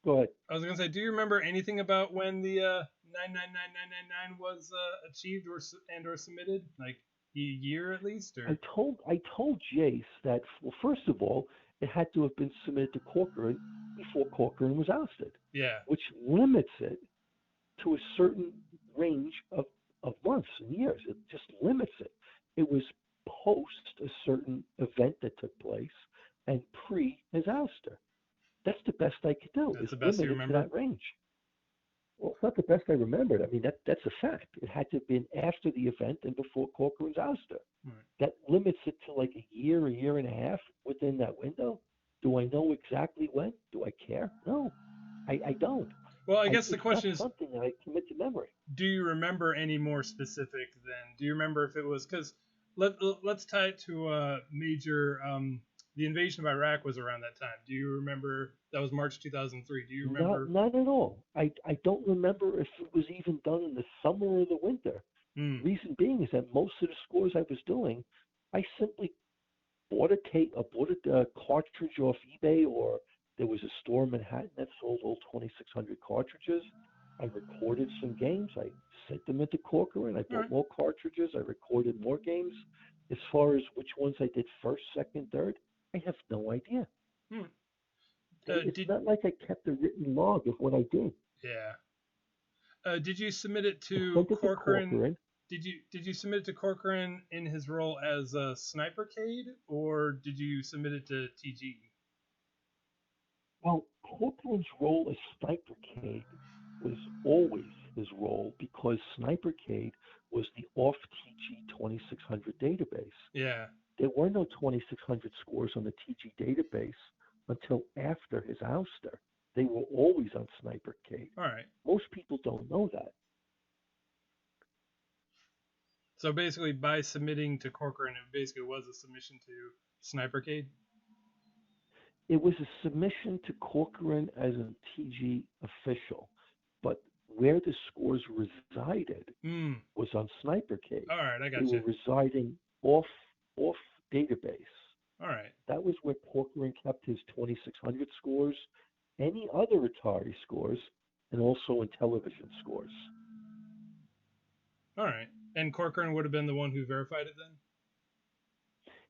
Go ahead. I was gonna say, do you remember anything about when the 999999 was achieved or submitted, like a year at least? Or I told Jace that, well, first of all, it had to have been submitted to Corcoran before Corcoran was ousted. Yeah. Which limits it to a certain range of months and years. It just limits it. It was post a certain event that took place and pre his ouster. That's the best I could do. That's Is the best you limit to remember? that range. Well, it's not the best I remembered. I mean, that's a fact. It had to have been after the event and before Corcoran's ouster. Right. That limits it to like a year and a half within that window. Do I know exactly when? Do I care? No, I don't. Well, I guess the It's not question is, something that I commit to memory. do you remember any more specific then? Do you remember if it was because let's tie it to major the invasion of Iraq was around that time. Do you remember that was March 2003? Do you remember? Not at all. I don't remember if it was even done in the summer or the winter. Hmm. Reason being is that most of the scores I was doing, I simply bought a cartridge off eBay, or there was a store in Manhattan that sold old 2600 cartridges. I recorded some games. I sent them into Corcoran. I All bought right. more cartridges. I recorded more games. As far as which ones I did first, second, third, I have no idea. Hmm. It's Did not like I kept a written log of what I did. Yeah. Did you submit it I to sent it to Corcoran? Corcoran. Did you submit it to Corcoran in his role as a Snipercade, or did you submit it to TG? Well, Corcoran's role as Snipercade was always his role because Snipercade was the off-TG 2600 database. Yeah. There were no 2600 scores on the TG database until after his ouster. They were always on Snipercade. All right. Most people don't know that. So basically, by submitting to Corcoran, it basically was a submission to Snipercade. It was a submission to Corcoran as a TG official, but where the scores resided was on Snipercade. All right, I got They you. were residing off database. All right. That was where Corcoran kept his 2600 scores, any other Atari scores, and also in television scores. All right. And Corcoran would have been the one who verified it then?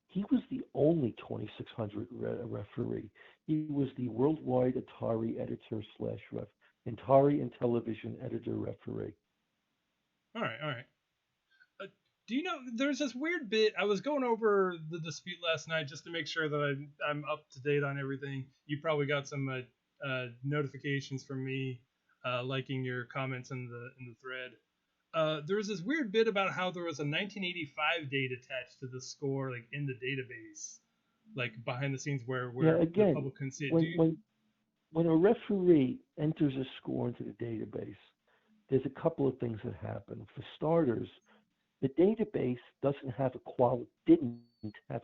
He was the only 2600 referee. He was the worldwide Atari editor / Atari and television editor referee. All right, all right. Do you know, there's this weird bit, I was going over the dispute last night just to make sure that I'm up to date on everything. You probably got some notifications from me liking your comments in the thread. There was this weird bit about how there was a 1985 date attached to the score, like in the database, like behind the scenes where again, the public couldn't see it. When a referee enters a score into the database, there's a couple of things that happen. For starters, the database didn't have a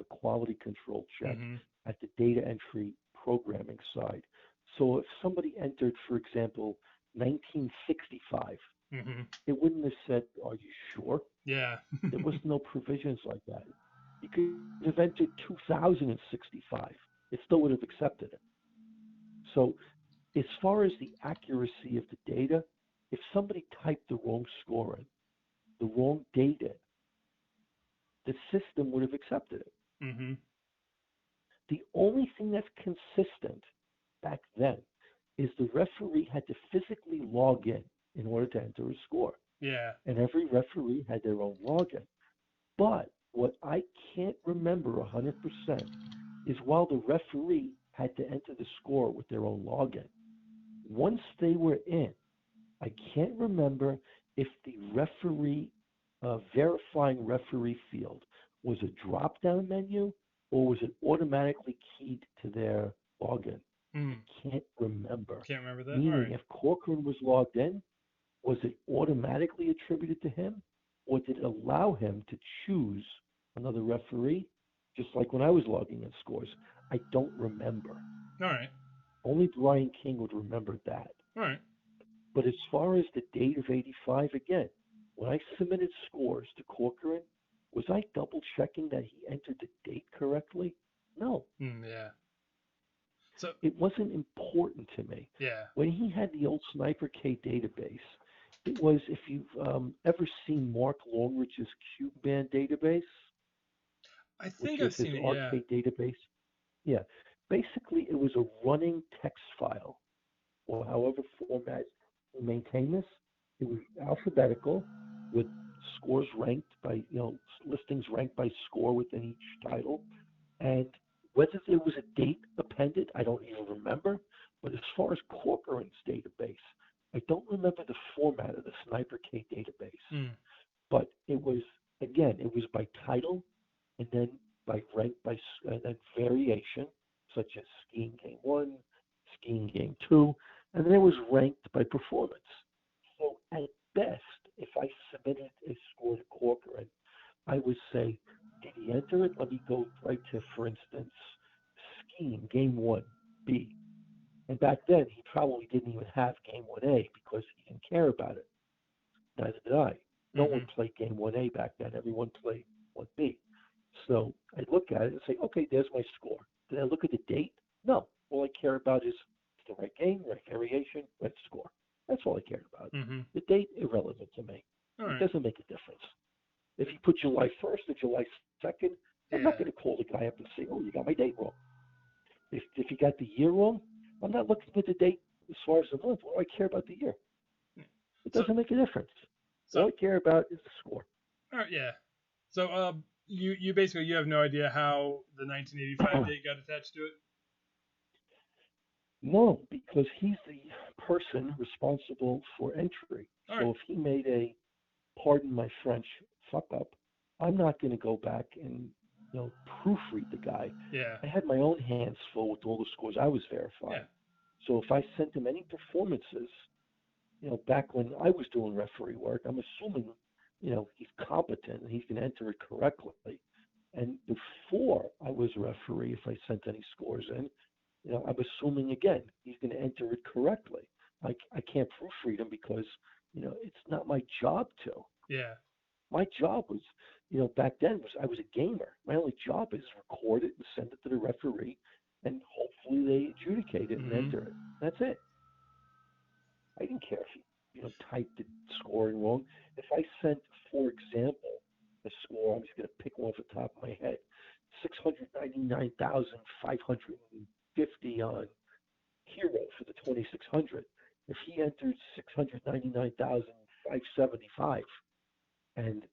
quality control check at the data entry programming side. So if somebody entered, for example, 1965, it wouldn't have said, "Are you sure?" Yeah. There was no provisions like that. You could have entered 2065. It still would have accepted it. So as far as the accuracy of the data, if somebody typed the wrong score in, the wrong data, the system would have accepted it. The only thing that's consistent back then is the referee had to physically log in order to enter a score. Yeah. And every referee had their own login. But what I can't remember 100% is while the referee had to enter the score with their own login, once they were in, I can't remember if the referee verifying referee field was a drop-down menu or was it automatically keyed to their login. I can't remember. Can't remember that? Meaning, Right. if Corcoran was logged in, was it automatically attributed to him, or did it allow him to choose another referee, just like when I was logging in scores? I don't remember. All right. Only Brian King would remember that. All right. But as far as the date of 85, again, when I submitted scores to Corcoran, was I double checking that he entered the date correctly? No. Yeah. So it wasn't important to me. Yeah. When he had the old Snipercade database, it was, if you've ever seen Mark Longridge's Cube Band database, I think I've seen it, yeah. Arcade database. Yeah. Basically, it was a running text file, or however format you maintain this. It was alphabetical with scores ranked by, listings ranked by score within each title. And Whether there was a date appended, I don't even remember. But as far as Corcoran's database, I don't remember the format of the Sniper K database. But it was, again, it was by title and then by rank, and then variation, such as skiing game 1, skiing game 2, and then it was ranked by performance. So at best, if I submitted a score to Corcoran, I would say, did he enter it? Let me go right to, for instance, skiing game 1, B. And back then, he probably didn't even have game 1A because he didn't care about it. Neither did I. No one played game 1A back then. Everyone played 1B. So I look at it and say, okay, there's my score. Did I look at the date? No. All I care about is the right game, right variation, right score. That's all I cared about. The date, irrelevant to me. It doesn't make a difference. If you put July 1st or July 2nd, I'm not going to call the guy up and say, oh, you got my date wrong. If you got the year wrong, I'm not looking at the date as far as the month. What do I care about the year? It doesn't make a difference. All I care about is the score. All right, yeah. So you basically, you have no idea how the 1985 date got attached to it? No, because he's the person responsible for entry. So if he made a, pardon my French, fuck up, I'm not going to go back and proofread the guy. Yeah. I had my own hands full with all the scores I was verifying. So if I sent him any performances, back when I was doing referee work, I'm assuming, he's competent and he's going to enter it correctly. And before I was a referee, if I sent any scores in, I'm assuming again he's going to enter it correctly. I can't proofread him because it's not my job to. Yeah. My job was, back then I was a gamer. My only job is record it and send it to the referee, and hopefully they adjudicate it and enter it. That's it. I didn't care if he typed the scoring wrong. If I sent, for example, a score, I'm just going to pick one off the top of my head, 699,550 on Hero for the 2600. If he entered 699,575, and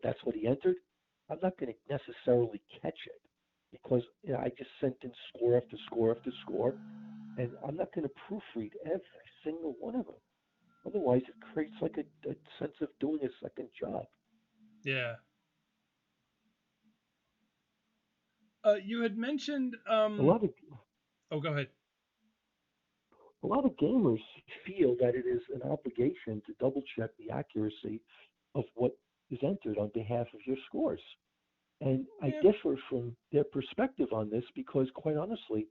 that's what he entered, I'm not going to necessarily catch it because I just sent in score after score after score, and I'm not going to proofread every single one of them. Otherwise, it creates like a sense of doing a second job. Yeah. You had mentioned a lot of. Oh, go ahead. A lot of gamers feel that it is an obligation to double check the accuracy of what is entered on behalf of your scores. And I differ from their perspective on this because, quite honestly,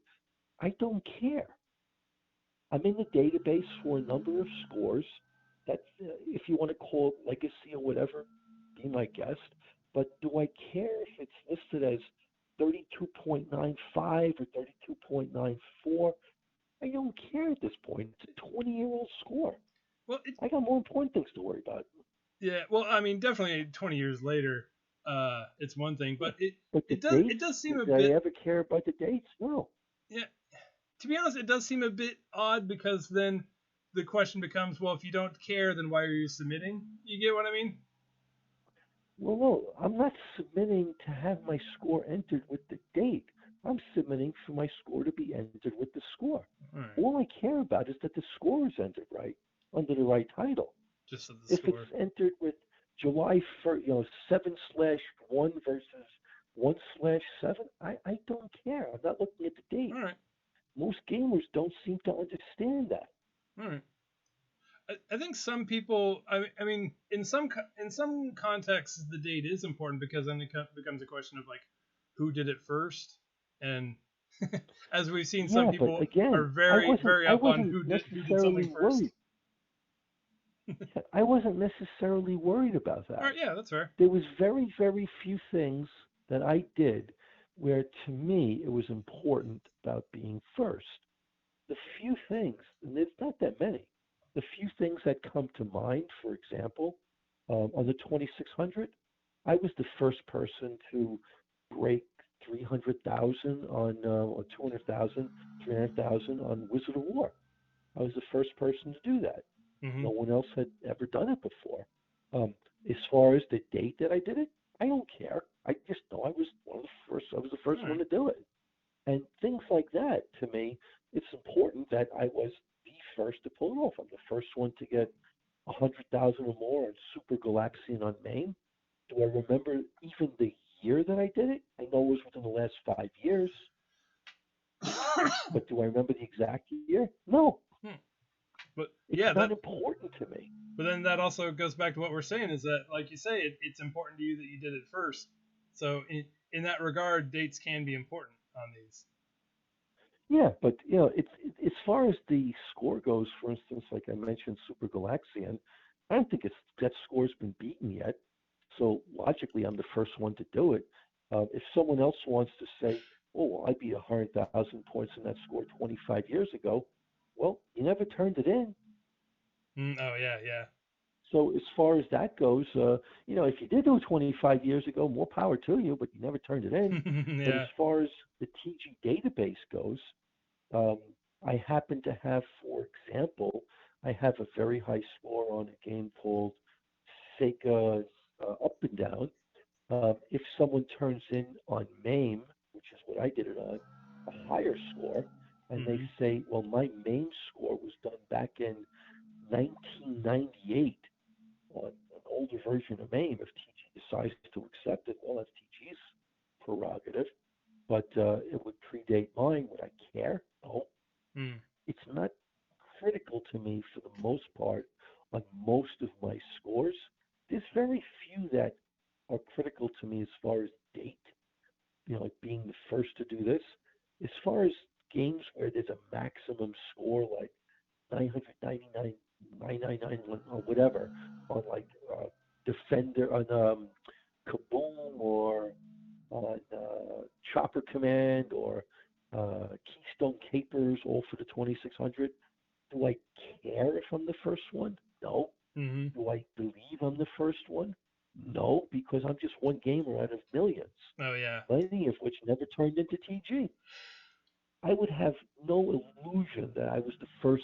I don't care. I'm in the database for a number of scores that, if you want to call it legacy or whatever, be my guest. But do I care if it's listed as 32.95 or 32.94? I don't care at this point. It's a 20-year-old score. Well, I got more important things to worry about. Yeah, well, I mean, definitely 20 years later, it's one thing, but it does seem a bit. Did I ever care about the dates? No. Yeah, to be honest, it does seem a bit odd because then the question becomes, well, if you don't care, then why are you submitting? You get what I mean? Well, no, I'm not submitting to have my score entered with the date. I'm submitting for my score to be entered with the score. Right. All I care about is that the score is entered right, under the right title. Just so the if score. It's entered with July 1st, 7/1 versus 1/7, I don't care. I'm not looking at the date. All right. Most gamers don't seem to understand that. All right. I think some people. I mean, in some contexts, the date is important because then it becomes a question of like, who did it first, and as we've seen, some people are very up on who did something first. I wasn't necessarily worried about that. All right, yeah, that's fair. There was very, very few things that I did where, to me, it was important about being first. The few things, and there's not that many, the few things that come to mind, for example, on the 2600, I was the first person to break 300,000 on, or 200,000, 300,000 on Wizard of War. I was the first person to do that. Mm-hmm. No one else had ever done it before. As far as the date that I did it, I don't care. I just know I was the first one to do it. And things like that, to me, it's important that I was the first to pull it off. I'm the first one to get 100,000 or more on Super Galaxian on MAME. Do I remember even the year that I did it? I know it was within the last 5 years, but do I remember the exact year? No. But it's yeah, not important to me. But then that also goes back to what we're saying is that, like you say, it's important to you that you did it first. So in that regard, dates can be important on these. Yeah, but it's as far as the score goes. For instance, like I mentioned, Super Galaxian, I don't think that score's been beaten yet. So logically, I'm the first one to do it. If someone else wants to say, "Oh, well, I beat 100,000 points in that score 25 years ago," well, you never turned it in. Oh yeah. So as far as that goes, if you did do it 25 years ago, more power to you, but you never turned it in. Yeah. But as far as the TG database goes, I happen to have, for example, I have a very high score on a game called Sega Up and Down. If someone turns in on MAME, which is what I did it on, a higher score, and they say, well, my MAME score was done back in 1998 on an older version of MAME, if TG decides to accept it, well, that's TG's prerogative. But it would predate mine. Would I care? No. It's not critical to me for the most part on most of my scores. There's very few that are critical to me as far as date, like being the first to do this. As far as games where there's a maximum score like 999, 999, or whatever, on like Defender, on Kaboom, or on Chopper Command, or Keystone Capers, all for the 2600. Do I care if I'm the first one? No. Do I believe I'm the first one? No, because I'm just one gamer out of millions. Oh yeah. Many of which never turned into TG. I would have no illusion that I was the first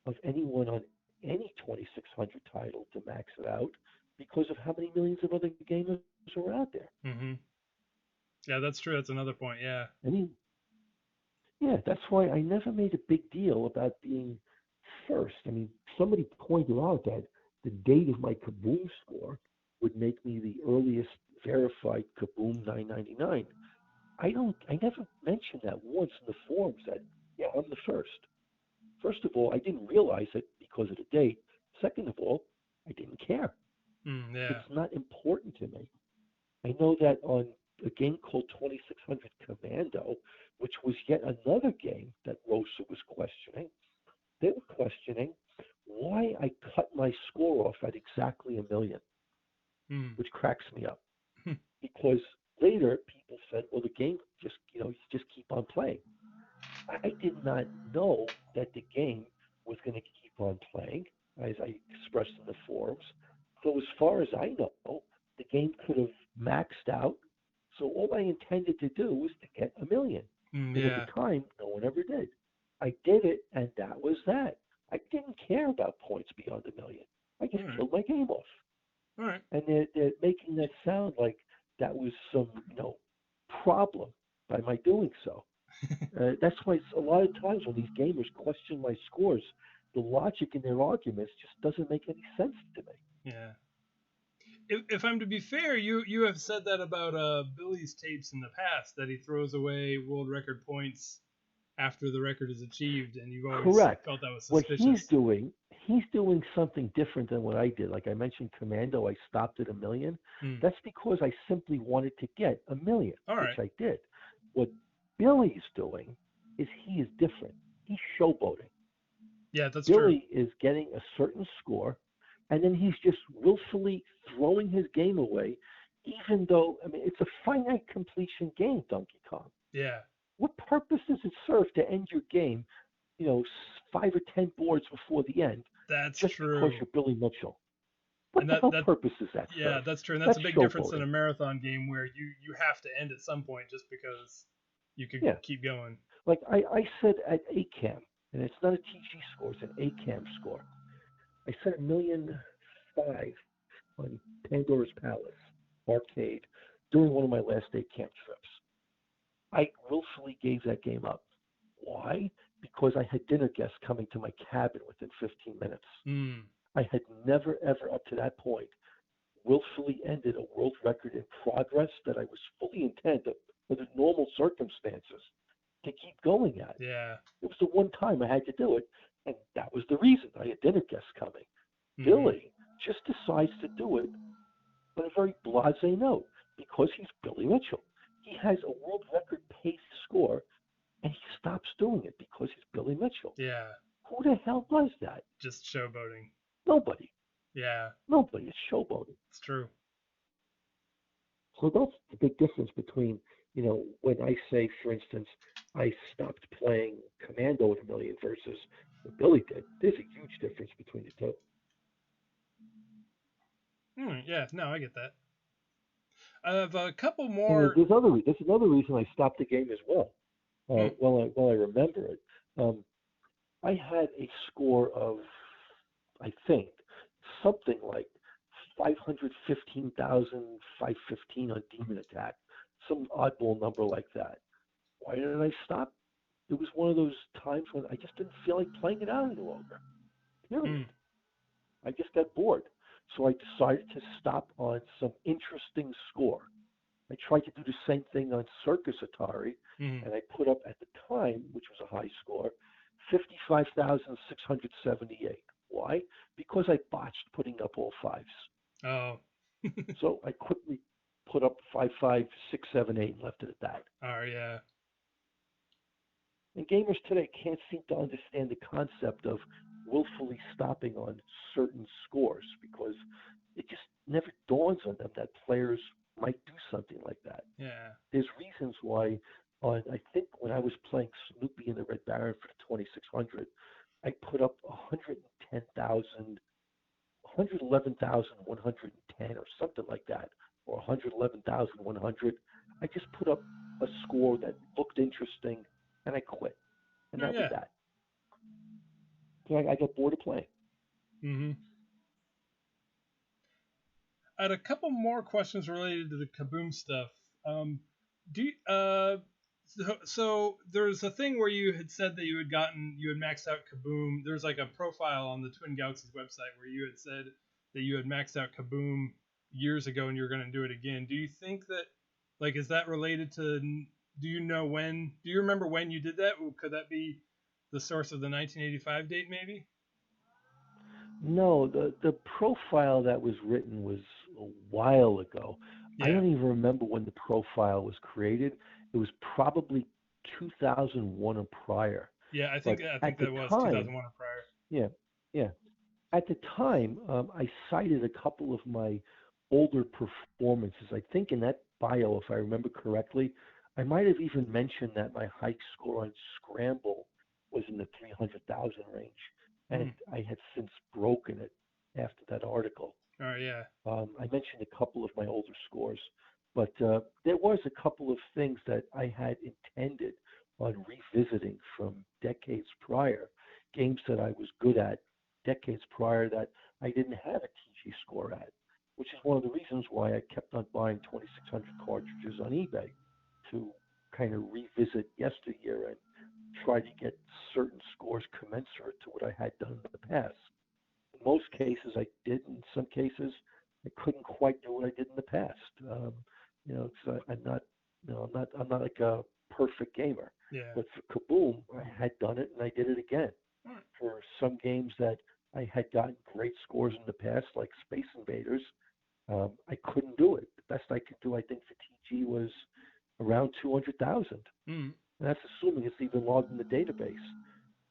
of anyone on any 2600 title to max it out because of how many millions of other gamers are out there. Yeah, that's true. That's another point. Yeah. Yeah, that's why I never made a big deal about being first. I mean, somebody pointed out that the date of my Kaboom score would make me the earliest verified Kaboom 999. I never mentioned that once in the forums that, yeah, I'm the first. First of all, I didn't realize it because of the date. Second of all, I didn't care. Yeah. It's not important to me. I know that on a game called 2600 Commando, which was yet another game that Rosa was questioning, they were questioning why I cut my score off at exactly 1 million, which cracks me up. Because later people said, well, the game just, you just keep on playing. I did not know that the game was going to keep on playing, as I expressed in the forums. So as far as I know, the game could have maxed out. So all I intended to do was to get 1 million. And at the time, no one ever did. I did it, and that was that. I didn't care about points beyond 1 million. I just killed my game off. All right. And they're making that sound like that was some, problem by my doing so. That's why a lot of times when these gamers question my scores, the logic in their arguments just doesn't make any sense to me. Yeah. If I'm to be fair, you have said that about Billy's tapes in the past, that he throws away world record points after the record is achieved, and you've always felt that was suspicious. What he's doing something different than what I did. Like I mentioned Commando, I stopped at 1 million. That's because I simply wanted to get 1 million, which I did. What Billy's doing is he is different. He's showboating. Yeah, that's Billy is getting a certain score, and then he's just willfully throwing his game away, even though, it's a finite completion game, Donkey Kong. Yeah. What purpose does it serve to end your game, 5 or 10 boards before the end? That's just true. Because you're Billy Mitchell. What the hell purpose is that? Yeah, that's true. And that's a big difference in a marathon game where you have to end at some point just because you could keep going. Like I said at ACAM, and it's not a TG score, it's an ACAM score. I said 1.5 million on Pandora's Palace arcade during one of my last ACAM trips. I willfully gave that game up. Why? Because I had dinner guests coming to my cabin within 15 minutes. Mm. I had never, ever up to that point willfully ended a world record in progress that I was fully intent under normal circumstances to keep going at. Yeah. It was the one time I had to do it, and that was the reason. I had dinner guests coming. Mm-hmm. Billy just decides to do it on a very blasé note because he's Billy Mitchell. He has a world record pace score, and he stops doing it because he's Billy Mitchell. Yeah. Who the hell does that? Just showboating. Nobody. Yeah. Nobody. It's showboating. It's true. So that's the big difference between, when I say, for instance, I stopped playing Commando at 1,000,000 versus what Billy did. There's a huge difference between the two. Yeah, no, I get that. I have a couple more. There's another reason I stopped the game as well. While I remember it, I had a score of, I think, something like 515,515 on Demon Attack, some oddball number like that. Why did I stop? It was one of those times when I just didn't feel like playing it out any longer. Period. I just got bored. So I decided to stop on some interesting score. I tried to do the same thing on Circus Atari, and I put up at the time, which was a high score, 55,678. Why? Because I botched putting up all fives. Oh. So I quickly put up 5, 5, 6, 7, 8 and left it at that. Oh, yeah. And gamers today can't seem to understand the concept of willfully stopping on certain scores because it just never dawns on them that players might do something like that. Yeah. There's reasons why I think when I was playing Snoopy in the Red Baron for the 2600, I put up 111,110 or something like that, or 111,100. I just put up a score that looked interesting, and I quit. And that was that. So I got bored of playing. Mm-hmm. I had a couple more questions related to the Kaboom stuff. So there's a thing where you had said that you had maxed out Kaboom. There's like a profile on the Twin Galaxies website where you had said that you had maxed out Kaboom years ago and you're going to do it again. Do you think that, like, is that related to, do you remember when you did that? Could that be the source of the 1985 date maybe? No, the profile that was written was a while ago. Yeah. I don't even remember when the profile was created. It was probably 2001 or prior. Yeah, I think that was 2001 or prior. Yeah. At the time, I cited a couple of my older performances. I think in that bio, if I remember correctly, I might have even mentioned that my hike score on Scramble was in the 300,000 range. And I had since broken it after that article. Oh, yeah. I mentioned a couple of my older scores, but there was a couple of things that I had intended on revisiting from decades prior, games that I was good at decades prior that I didn't have a TG score at, which is one of the reasons why I kept on buying 2600 cartridges on eBay to kind of revisit yesteryear and try to get certain scores commensurate to what I had done in the past. In most cases, I did. In some cases, I couldn't quite do what I did in the past. I'm not like a perfect gamer. Yeah. But for Kaboom, I had done it and I did it again. For some games that I had gotten great scores in the past, like Space Invaders, I couldn't do it. The best I could do, I think, for TG was around 200,000. And that's assuming it's even logged in the database.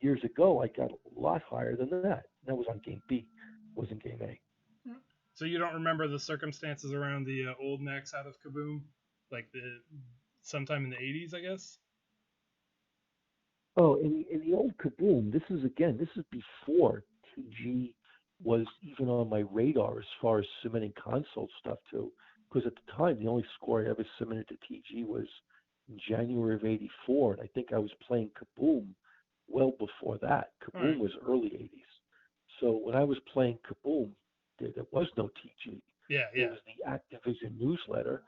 Years ago, I got a lot higher than that. That was on Game B, wasn't Game A. So you don't remember the circumstances around the old max out of Kaboom? Like sometime in the 80s, I guess? Oh, in the old Kaboom, this is before TG was even on my radar as far as submitting console stuff to. Because at the time, the only score I ever submitted to TG was in January of '84, and I think I was playing Kaboom well before that. Kaboom was early '80s. So when I was playing Kaboom, there was no TG. There was the Activision newsletter.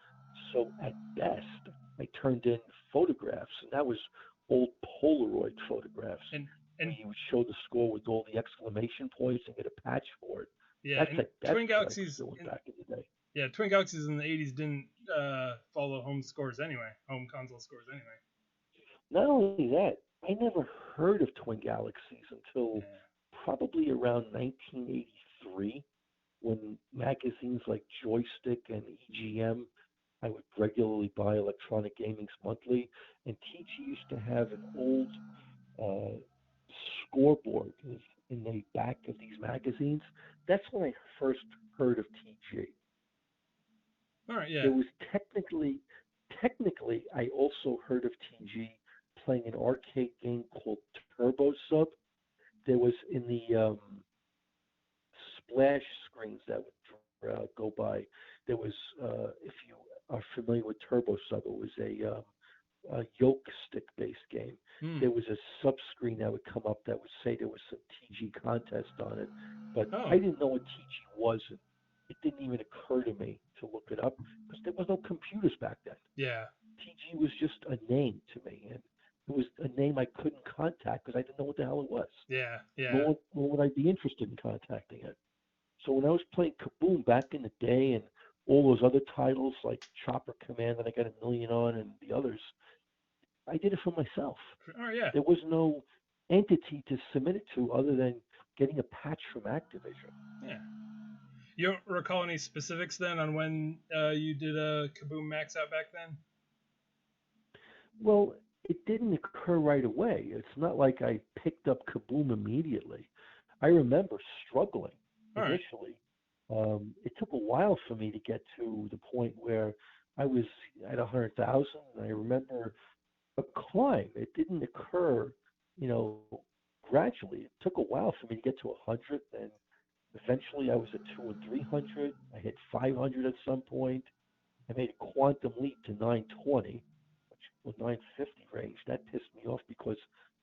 So at best, I turned in photographs and that was old Polaroid photographs. And You would show the score with all the exclamation points and get a patch for it. Yeah, That's Twin what I was Galaxies doing back in the day. Yeah, Twin Galaxies in the 80s didn't follow home scores anyway, home console scores anyway. Not only that, I never heard of Twin Galaxies until probably around 1983, when magazines like Joystick and EGM, I would regularly buy Electronic Gaming's Monthly, and TG used to have an old scoreboard in the back of these magazines. That's when I first heard of TG. All right, yeah. There was technically, I also heard of TG playing an arcade game called Turbo Sub. There was in the splash screens that would go by. There was, if you are familiar with Turbo Sub, it was a yoke stick-based game. There was a sub-screen that would come up that would say there was some TG contest on it, but I didn't know what TG was. It didn't even occur to me to look it up because there was no computers back then. Yeah. TG was just a name to me, and it was a name I couldn't contact because I didn't know what the hell it was. Yeah, yeah. Nor would I be interested in contacting it. So when I was playing Kaboom back in the day and all those other titles like Chopper Command that I got a million on and the others, I did it for myself. Oh, yeah. There was no entity to submit it to other than getting a patch from Activision. Yeah. You don't recall any specifics then on when you did a Kaboom max out back then? Well, it didn't occur right away. It's not like I picked up Kaboom immediately. I remember struggling initially. It took a while for me to get to the point where I was at 100,000. I remember a climb. It didn't occur, gradually. It took a while for me to get to 100, and eventually I was at 200 and 300. I hit 500 at some point. I made a quantum leap to 920, which was 950 range. That pissed me off because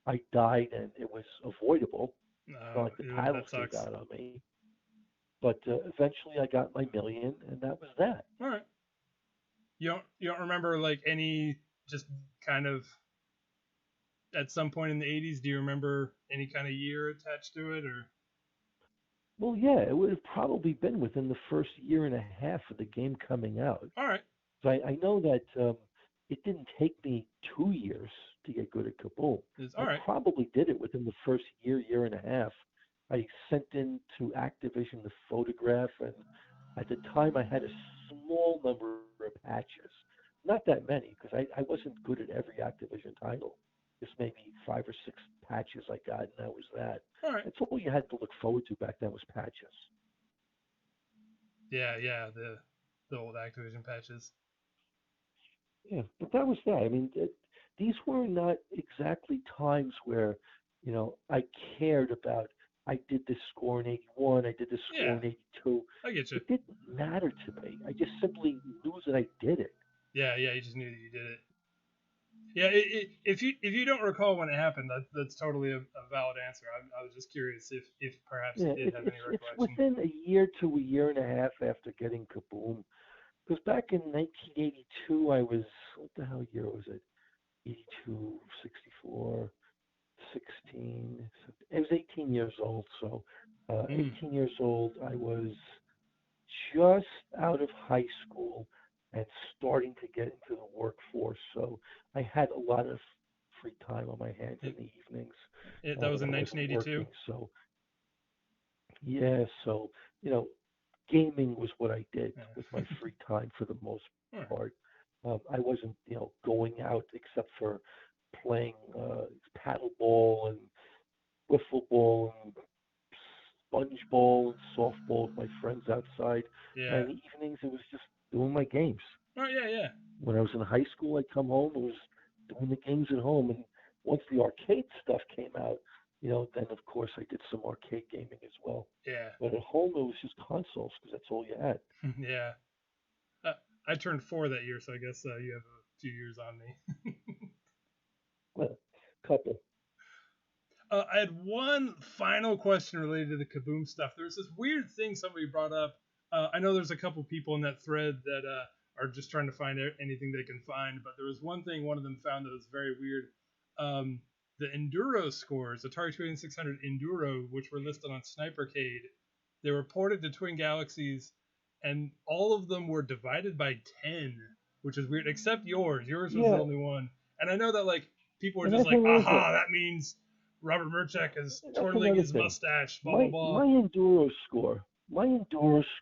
I died and it was avoidable. Not like the paddles gave out on me. But eventually I got my million, and that was that. All right. You don't remember like any just kind of at some point in the 80s? Do you remember any kind of year attached to it, or? Well, yeah, it would have probably been within the first year and a half of the game coming out. All right. So I know that it didn't take me 2 years to get good at Kaboom. I probably did it within the first year and a half. I sent in to Activision the photograph, and at the time I had a small number of patches. Not that many, because I wasn't good at every Activision title. Just maybe 5 or 6 patches I got, and that was that. All right. That's all you had to look forward to back then was patches. Yeah, the old Activision patches. Yeah, but that was that. I mean, these were not exactly times where, I cared about, I did this score in 81, I did this score in 82. I get you. It didn't matter to me. I just simply knew that I did it. Yeah, you just knew that you did it. Yeah, if you don't recall when it happened, that's totally a valid answer. I was just curious if perhaps you did have any recollection. It's within a year to a year and a half after getting Kaboom. Because back in 1982, I was, what the hell year was it? 82, 64, 16. I was 18 years old. So 18 years old, I was just out of high school and starting to get into the workforce. So I had a lot of free time on my hands in the evenings. That was in 1982? So, yeah, so, gaming was what I did with my free time for the most part. I wasn't, going out except for playing paddleball and wiffle ball and sponge ball and softball with my friends outside. Yeah. And in the evenings, it was just doing my games. Oh, yeah. When I was in high school, I'd come home and was doing the games at home. And once the arcade stuff came out, then of course I did some arcade gaming as well. Yeah. But at home, it was just consoles because that's all you had. Yeah. I turned 4 that year, so I guess you have a few years on me. Well, couple. I had one final question related to the Kaboom stuff. There's this weird thing somebody brought up. I know there's a couple people in that thread that are just trying to find anything they can find. But there was one thing one of them found that was very weird. The Enduro scores, Atari 2600 Enduro, which were listed on Snipercade, they were ported to Twin Galaxies, and all of them were divided by 10, which is weird, except yours. Yours was the only one. And I know that, like, people were just like, aha, that means Robert Mruczek is twirling his mustache, blah, blah, blah. My Enduro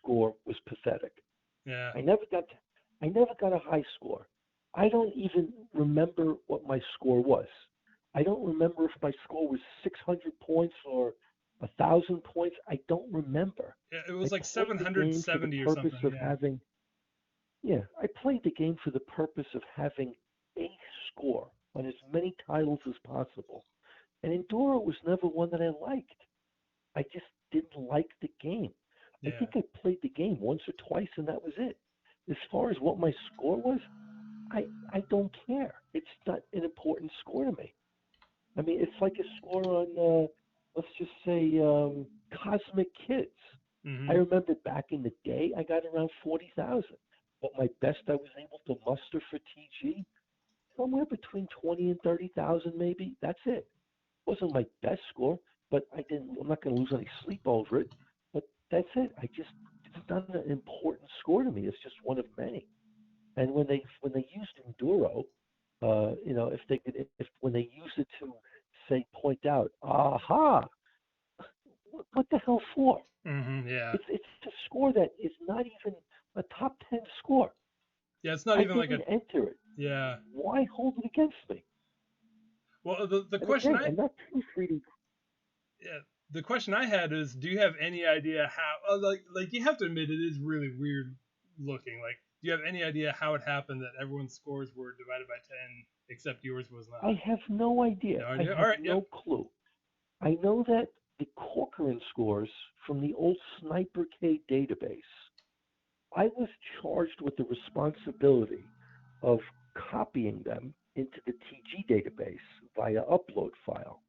score was pathetic. Yeah. I never got a high score. I don't even remember what my score was. I don't remember if my score was 600 points or 1,000 points. I don't remember. Yeah, it was like 770 or something. I played the game for the purpose of having a score on as many titles as possible. And Enduro was never one that I liked. I just didn't like the game. Yeah. I think I played the game once or twice, and that was it. As far as what my score was, I don't care. It's not an important score to me. I mean, it's like a score on, let's just say, Cosmic Kids. Mm-hmm. I remember back in the day, I got around 40,000. But my best I was able to muster for TG, somewhere between 20 and 30,000 maybe. That's it. Wasn't my best score, but I'm not going to lose any sleep over it. But that's it. It's not an important score to me. It's just one of many. And when they used Enduro, when they used it to say point out, aha, what the hell for? Mm-hmm, yeah. It's a score that is not even a top 10 score. Yeah, it's not even like a enter it. Yeah. Why hold it against me? Well, the question I'm not proofreading. Yeah, the question I had is, do you have any idea how? Like you have to admit, it is really weird looking. Like, do you have any idea how it happened that everyone's scores were divided by 10 except yours was not? I have no idea. I have no clue. I know that the Corcoran scores from the old Snipercade database, I was charged with the responsibility of copying them into the TG database via upload file.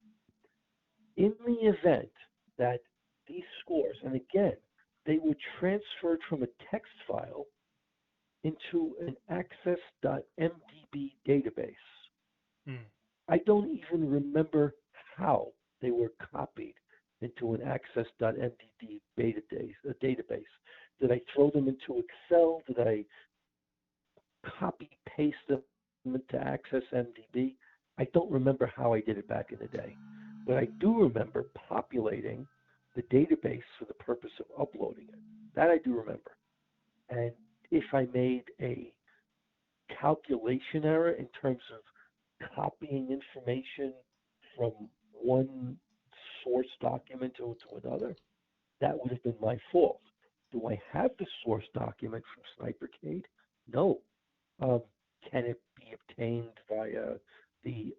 In the event that these scores, and again, they were transferred from a text file into an access.mdb database. I don't even remember how they were copied into an access.mdb database. Did I throw them into Excel? Did I copy paste them into Access MDB? I don't remember how I did it back in the day, but I do remember populating the database for the purpose of uploading it. That I do remember. And if I made a calculation error in terms of copying information from one source document to another, that would have been my fault. Do I have the source document from Snipercade? No. Can it be obtained via the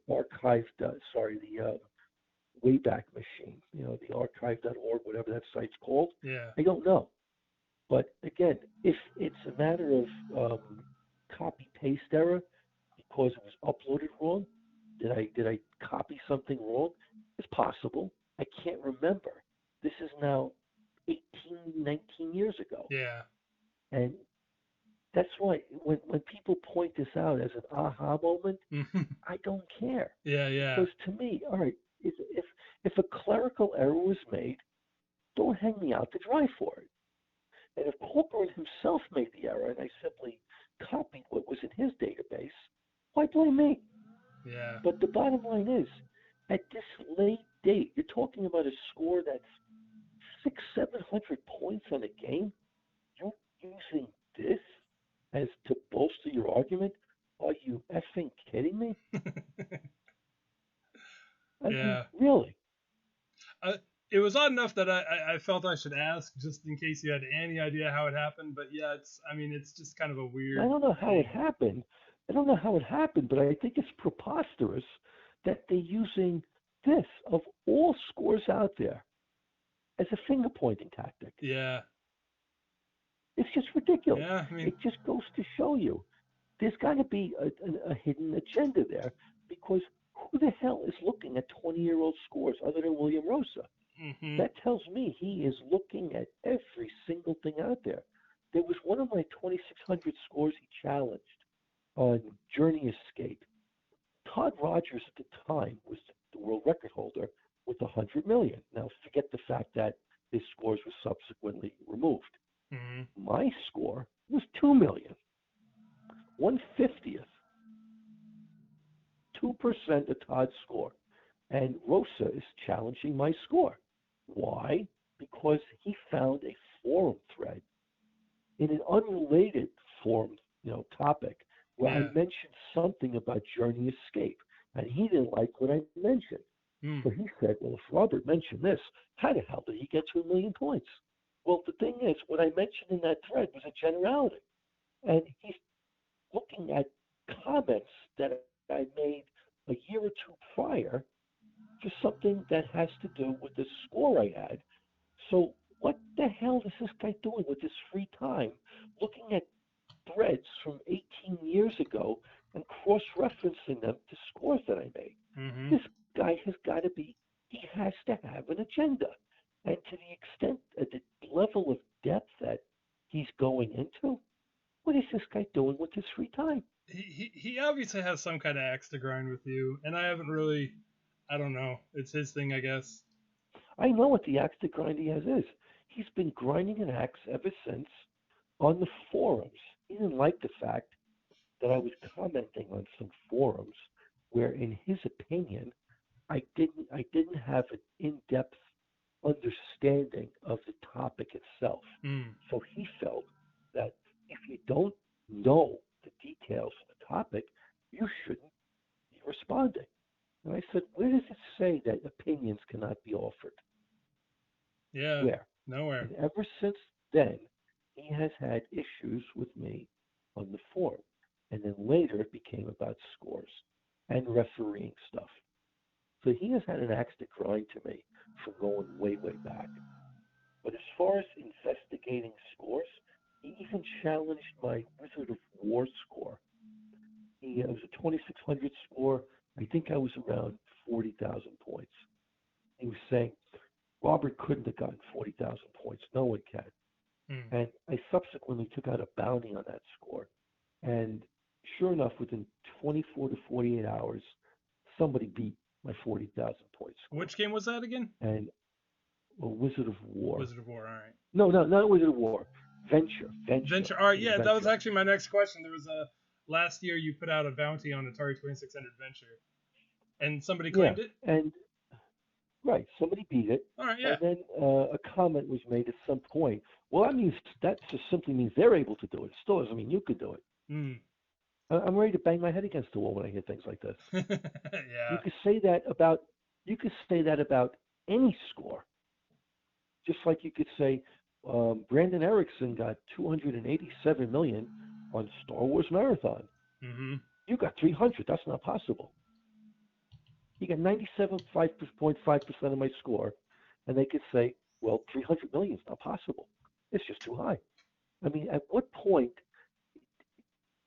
Wayback Machine, the archive.org, whatever that site's called? Yeah. I don't know. But again, if it's a matter of copy-paste error because it was uploaded wrong, did I copy something wrong? It's possible. I can't remember. This is now 18, 19 years ago. Yeah. And that's why when people point this out as an aha moment, I don't care. Yeah, yeah. Because to me, all right, if a clerical error was made, don't hang me out to dry for it. And if Corcoran himself made the error and I simply copied what was in his database, why blame me? Yeah. But the bottom line is, at this late date, you're talking about a score that's 600-700 points on a game. You're using this as to bolster your argument? Are you effing kidding me? I mean, really? It was odd enough that I felt I should ask just in case you had any idea how it happened. But yeah, it's just kind of a weird. I don't know how it happened. But I think it's preposterous that they're using this, of all scores out there, as a finger pointing tactic. Yeah. It's just ridiculous. Yeah, it just goes to show you there's got to be a hidden agenda there, because who the hell is looking at 20-year-old scores other than William Rosa? Mm-hmm. That tells me he is looking at every single thing out there. there was one of my 2600 scores he challenged on Journey Escape. Todd Rogers at the time was the world record holder with 100 million. Now, forget the fact that his scores were subsequently removed. Mm-hmm. My score was 2 million, 1/50th, 2% of Todd's score. And Rosa is challenging my score. Why? Because he found a forum thread in an unrelated forum, topic where I mentioned something about Journey Escape, and he didn't like what I mentioned. So he said, well, if Robert mentioned this, how the hell did he get 2 million points? Well, the thing is, what I mentioned in that thread was a generality. And he's looking at comments that I made a year or two prior for something that has to do with the score I had. So what the hell is this guy doing with his free time, looking at threads from 18 years ago and cross-referencing them to scores that I made? Mm-hmm. This guy has got to be, he has to have an agenda. And to the extent, the level of depth that he's going into, what is this guy doing with his free time? He obviously has some kind of axe to grind with you, and I haven't really, I don't know. It's his thing, I guess. I know what the axe to grind he has is. He's been grinding an axe ever since on the forums. He didn't like the fact that I was commenting on some forums where, in his opinion, I didn't have an in-depth understanding of the topic itself. So he felt that if you don't know the details of the topic, you shouldn't be responding. And I said, where does it say that opinions cannot be offered? Yeah. Where? Nowhere. And ever since then, he has had issues with me on the forum. And then later it became about scores and refereeing stuff. So he has had an axe to grind to me from going way, way back. But as far as investigating scores, he even challenged my Wizard of War score. It was a 2600 score. I think I was around 40,000 points. He was saying, Robert couldn't have gotten 40,000 points. No one can. And I subsequently took out a bounty on that score. And sure enough, within 24 to 48 hours, somebody beat my 40,000 points score. Which game was that again? And Wizard of War. Wizard of War, all right. No, not Wizard of War. Venture. All right, yeah, that was actually my next question. There was last year you put out a bounty on Atari 2600 Venture, and somebody claimed it? And right, somebody beat it. All right, yeah. And then a comment was made at some point. Well, that just simply means they're able to do it. It still doesn't mean you could do it. I'm ready to bang my head against the wall when I hear things like this. Yeah. You could say that about any score. Just like you could say Brandon Erickson got 287 million on Star Wars Marathon. You got 300. That's not possible. He got 97.5% of my score, and they could say, well, 300 million is not possible. It's just too high. I mean, at what point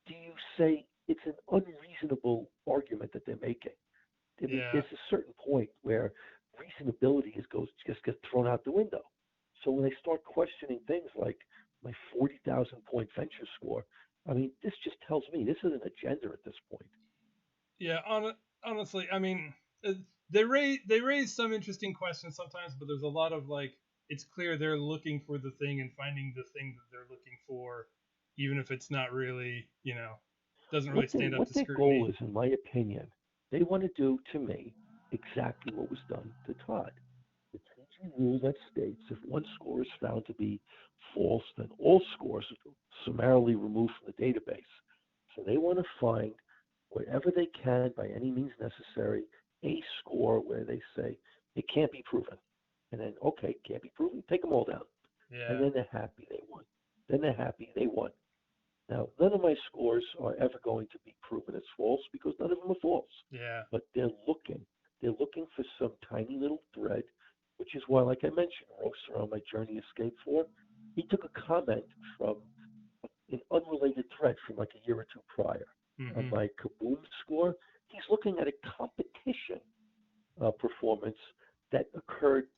do you say it's an unreasonable argument that they're making? I mean, there's a certain point where reasonability just gets thrown out the window. So when they start questioning things like my 40,000 point venture score, I mean, this just tells me this is an agenda at this point. Yeah, honestly, I mean, they raise some interesting questions sometimes, but there's a lot of it's clear they're looking for the thing and finding the thing that they're looking for, even if it's not really, doesn't really stand up to scrutiny. What their goal is, in my opinion, they want to do to me exactly what was done to Todd. The teaching rule that states if one score is found to be false, then all scores are summarily removed from the database. So they want to find, wherever they can, by any means necessary, a score where they say it can't be proven. And then, okay, can't be proven, take them all down. Yeah. And then they're happy they won. Then they're happy they won. Now, none of my scores are ever going to be proven as false because none of them are false. Yeah. But they're looking for some tiny little thread, which is why, like I mentioned, Roaster on my Journey Escape for, he took a comment from an unrelated thread from like a year or two prior. On my Kaboom score, he's looking at a competition performance that occurred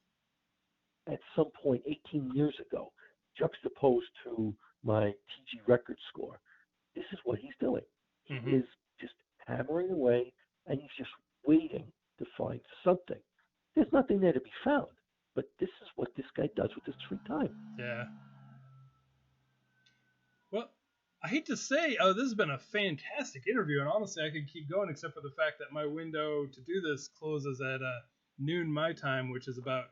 at some point 18 years ago. juxtaposed to my TG record score. This is what he's doing. He Mm-hmm. is just hammering away, and he's just waiting to find something. There's nothing there to be found, but this is what this guy does with his free time. Yeah. Well, I hate to say, this has been a fantastic interview, and honestly, I could keep going, except for the fact that my window to do this closes at noon my time, which is about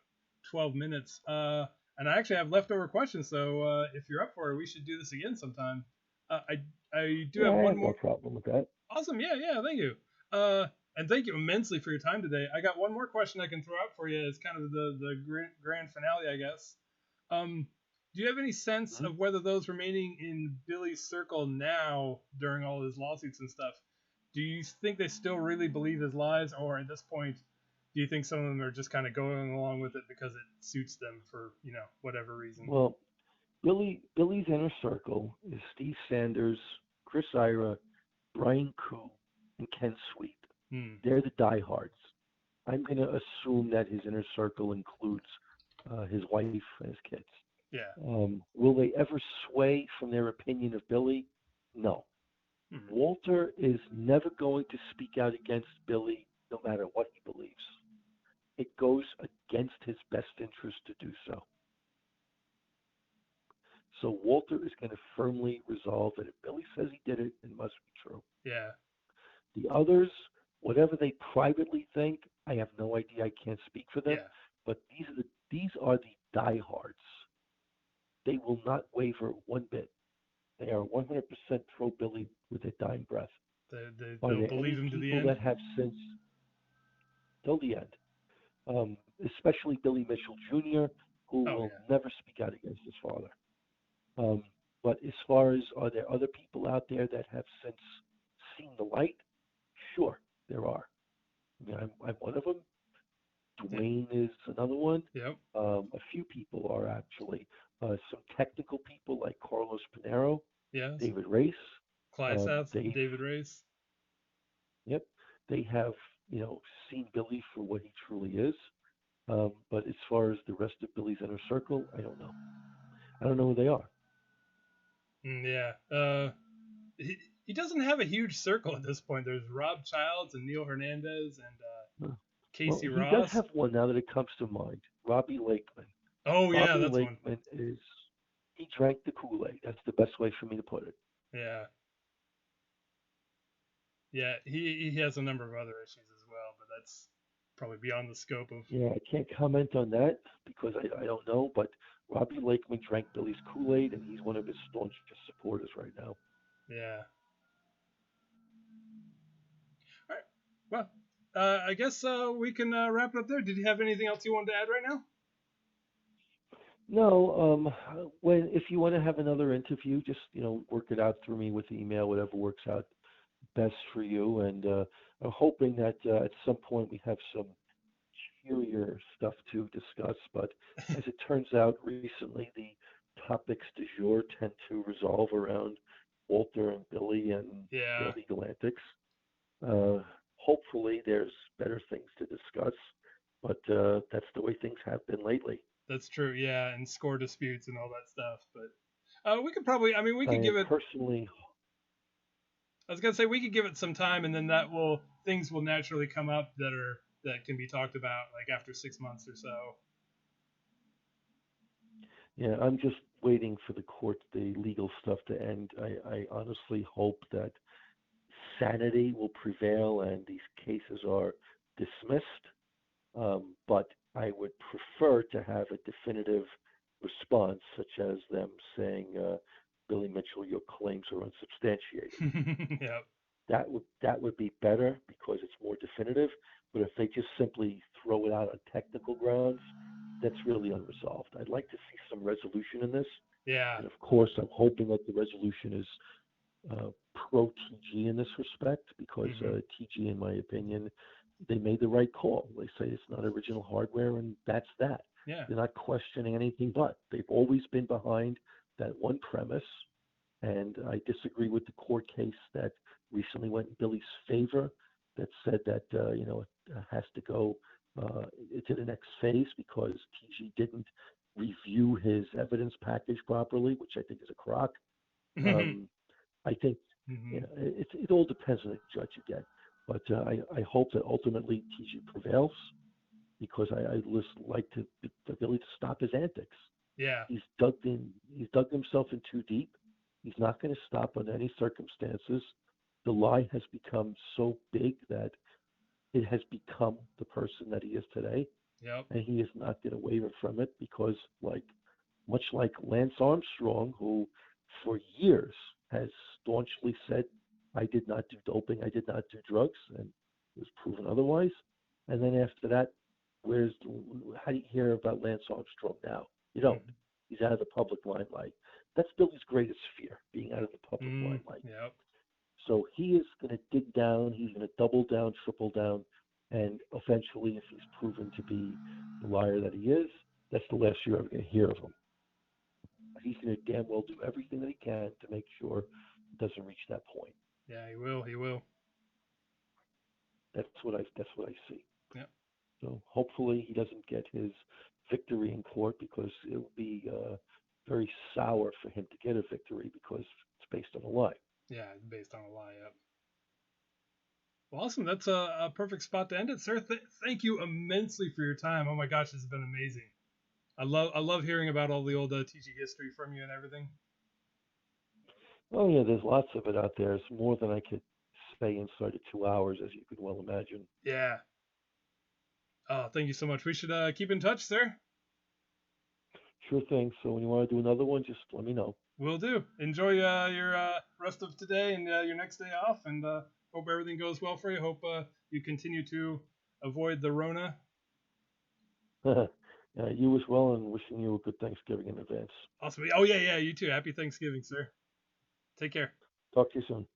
12 minutes. And I actually have leftover questions, so if you're up for it, we should do this again sometime. I do have Yeah, I one have no more. problem with that. Awesome, yeah, thank you. And thank you immensely for your time today. I got one more question I can throw out for you as kind of the grand finale, I guess. Um, do you have any sense Mhm. of whether those remaining in Billy's circle now, during all his lawsuits and stuff, do you think they still really believe his lies, or at this point, do you think some of them are just kind of going along with it because it suits them for whatever reason? Well, Billy's inner circle is Steve Sanders, Chris Ira, Brian Koo, and Ken Sweet. Hmm. They're the diehards. I'm going to assume that his inner circle includes his wife and his kids. Yeah. Will they ever sway from their opinion of Billy? No. Hmm. Walter is never going to speak out against Billy no matter what he believes. It goes against his best interest to do so. So Walter is going to firmly resolve that if Billy says he did it, it must be true. Yeah. The others, whatever they privately think, I have no idea. I can't speak for them. Yeah. But these are the diehards. They will not waver one bit. They are 100% pro Billy with their dying breath. Are They'll there believe any him to the people end. that have since till the end, especially Billy Mitchell Jr., who Oh will yeah. never speak out against his father? But as far as are there other people out there that have since seen the light? Sure, there are. I mean, I'm one of them. Yeah. Dwayne is another one. Yep. A few people are actually some technical people like Carlos Pinero, Yes. David Race. Clyde South, They've David Race. Yep, they have seen Billy for what he truly is. But as far as the rest of Billy's inner circle, I don't know. I don't know who they are. Yeah. He doesn't have a huge circle at this point. There's Rob Childs and Neil Hernandez and Huh. Well, Casey he does Ross. have one now that it comes to mind. Robbie Lakeman. Oh yeah, Robbie that's one. Lakeman is he drank the Kool-Aid. That's the best way for me to put it. Yeah. Yeah. He has a number of other issues as well, but that's probably beyond the scope of. Yeah, I can't comment on that because I don't know, but Robbie Lakeman drank Billy's Kool-Aid, and he's one of his staunchest supporters right now. Yeah. All right. Well, I guess we can wrap it up there. Did you have anything else you wanted to add right now? No, if you want to have another interview, just work it out through me with email, whatever works out best for you. And I'm hoping that at some point we have some cheerier stuff to discuss. But as it turns out, recently the topics du jour tend to resolve around Walter and Billy and their Yeah. legal antics. Hopefully, there's better things to discuss, but that's the way things have been lately. That's true. Yeah, and score disputes and all that stuff. But we could probably. I mean, we I could am give it. personally, I was gonna say we could give it some time, and then things will naturally come up that can be talked about like after 6 months or so. yeah, I'm just waiting for the legal stuff to end. I honestly hope that sanity will prevail and these cases are dismissed. But I would prefer to have a definitive response, such as them saying, "Billy Mitchell, your claims are unsubstantiated." Yep. That would be better because it's more definitive. But if they just simply throw it out on technical grounds, that's really unresolved. I'd like to see some resolution in this, Yeah. and of course, I'm hoping that the resolution is pro TG in this respect because Hmm. TG, in my opinion, they made the right call. They say it's not original hardware, and that's that. Yeah. They're not questioning anything but. They've always been behind that one premise, and I disagree with the court case that recently went in Billy's favor that said that it has to go into the next phase because TG didn't review his evidence package properly, which I think is a crock. I think it all depends on the judge again. But I hope that ultimately TG prevails because I just like the ability to stop his antics. Yeah. He's dug himself in too deep. He's not going to stop under any circumstances. The lie has become so big that it has become the person that he is today. Yep. And he is not going to waver from it because, much like Lance Armstrong, who for years has staunchly said, I did not do doping, I did not do drugs, and it was proven otherwise. And then after that, how do you hear about Lance Armstrong now? You don't. He's out of the public limelight. That's Billy's greatest fear, being out of the public limelight. Yep. So he is going to dig down. He's going to double down, triple down, and eventually, if he's proven to be the liar that he is, that's the last you're ever going to hear of him. He's going to damn well do everything that he can to make sure it doesn't reach that point. Yeah, he will. He will. That's what I see. Yeah. So hopefully he doesn't get his victory in court because it would be very sour for him to get a victory because it's based on a lie. Yeah, based on a lie. Yep. Well, awesome. That's a perfect spot to end it, sir. Thank you immensely for your time. Oh my gosh, this has been amazing. I love hearing about all the old TG history from you and everything. Oh yeah, there's lots of it out there. It's more than I could say inside of 2 hours, as you could well imagine. Yeah. Oh, thank you so much. We should keep in touch, sir. Sure thing. So when you want to do another one, just let me know. Will do. Enjoy your rest of today and your next day off, and hope everything goes well for you. Hope you continue to avoid the Rona. You as well, and wishing you a good Thanksgiving in advance. Awesome. Oh, yeah, you too. Happy Thanksgiving, sir. Take care. Talk to you soon.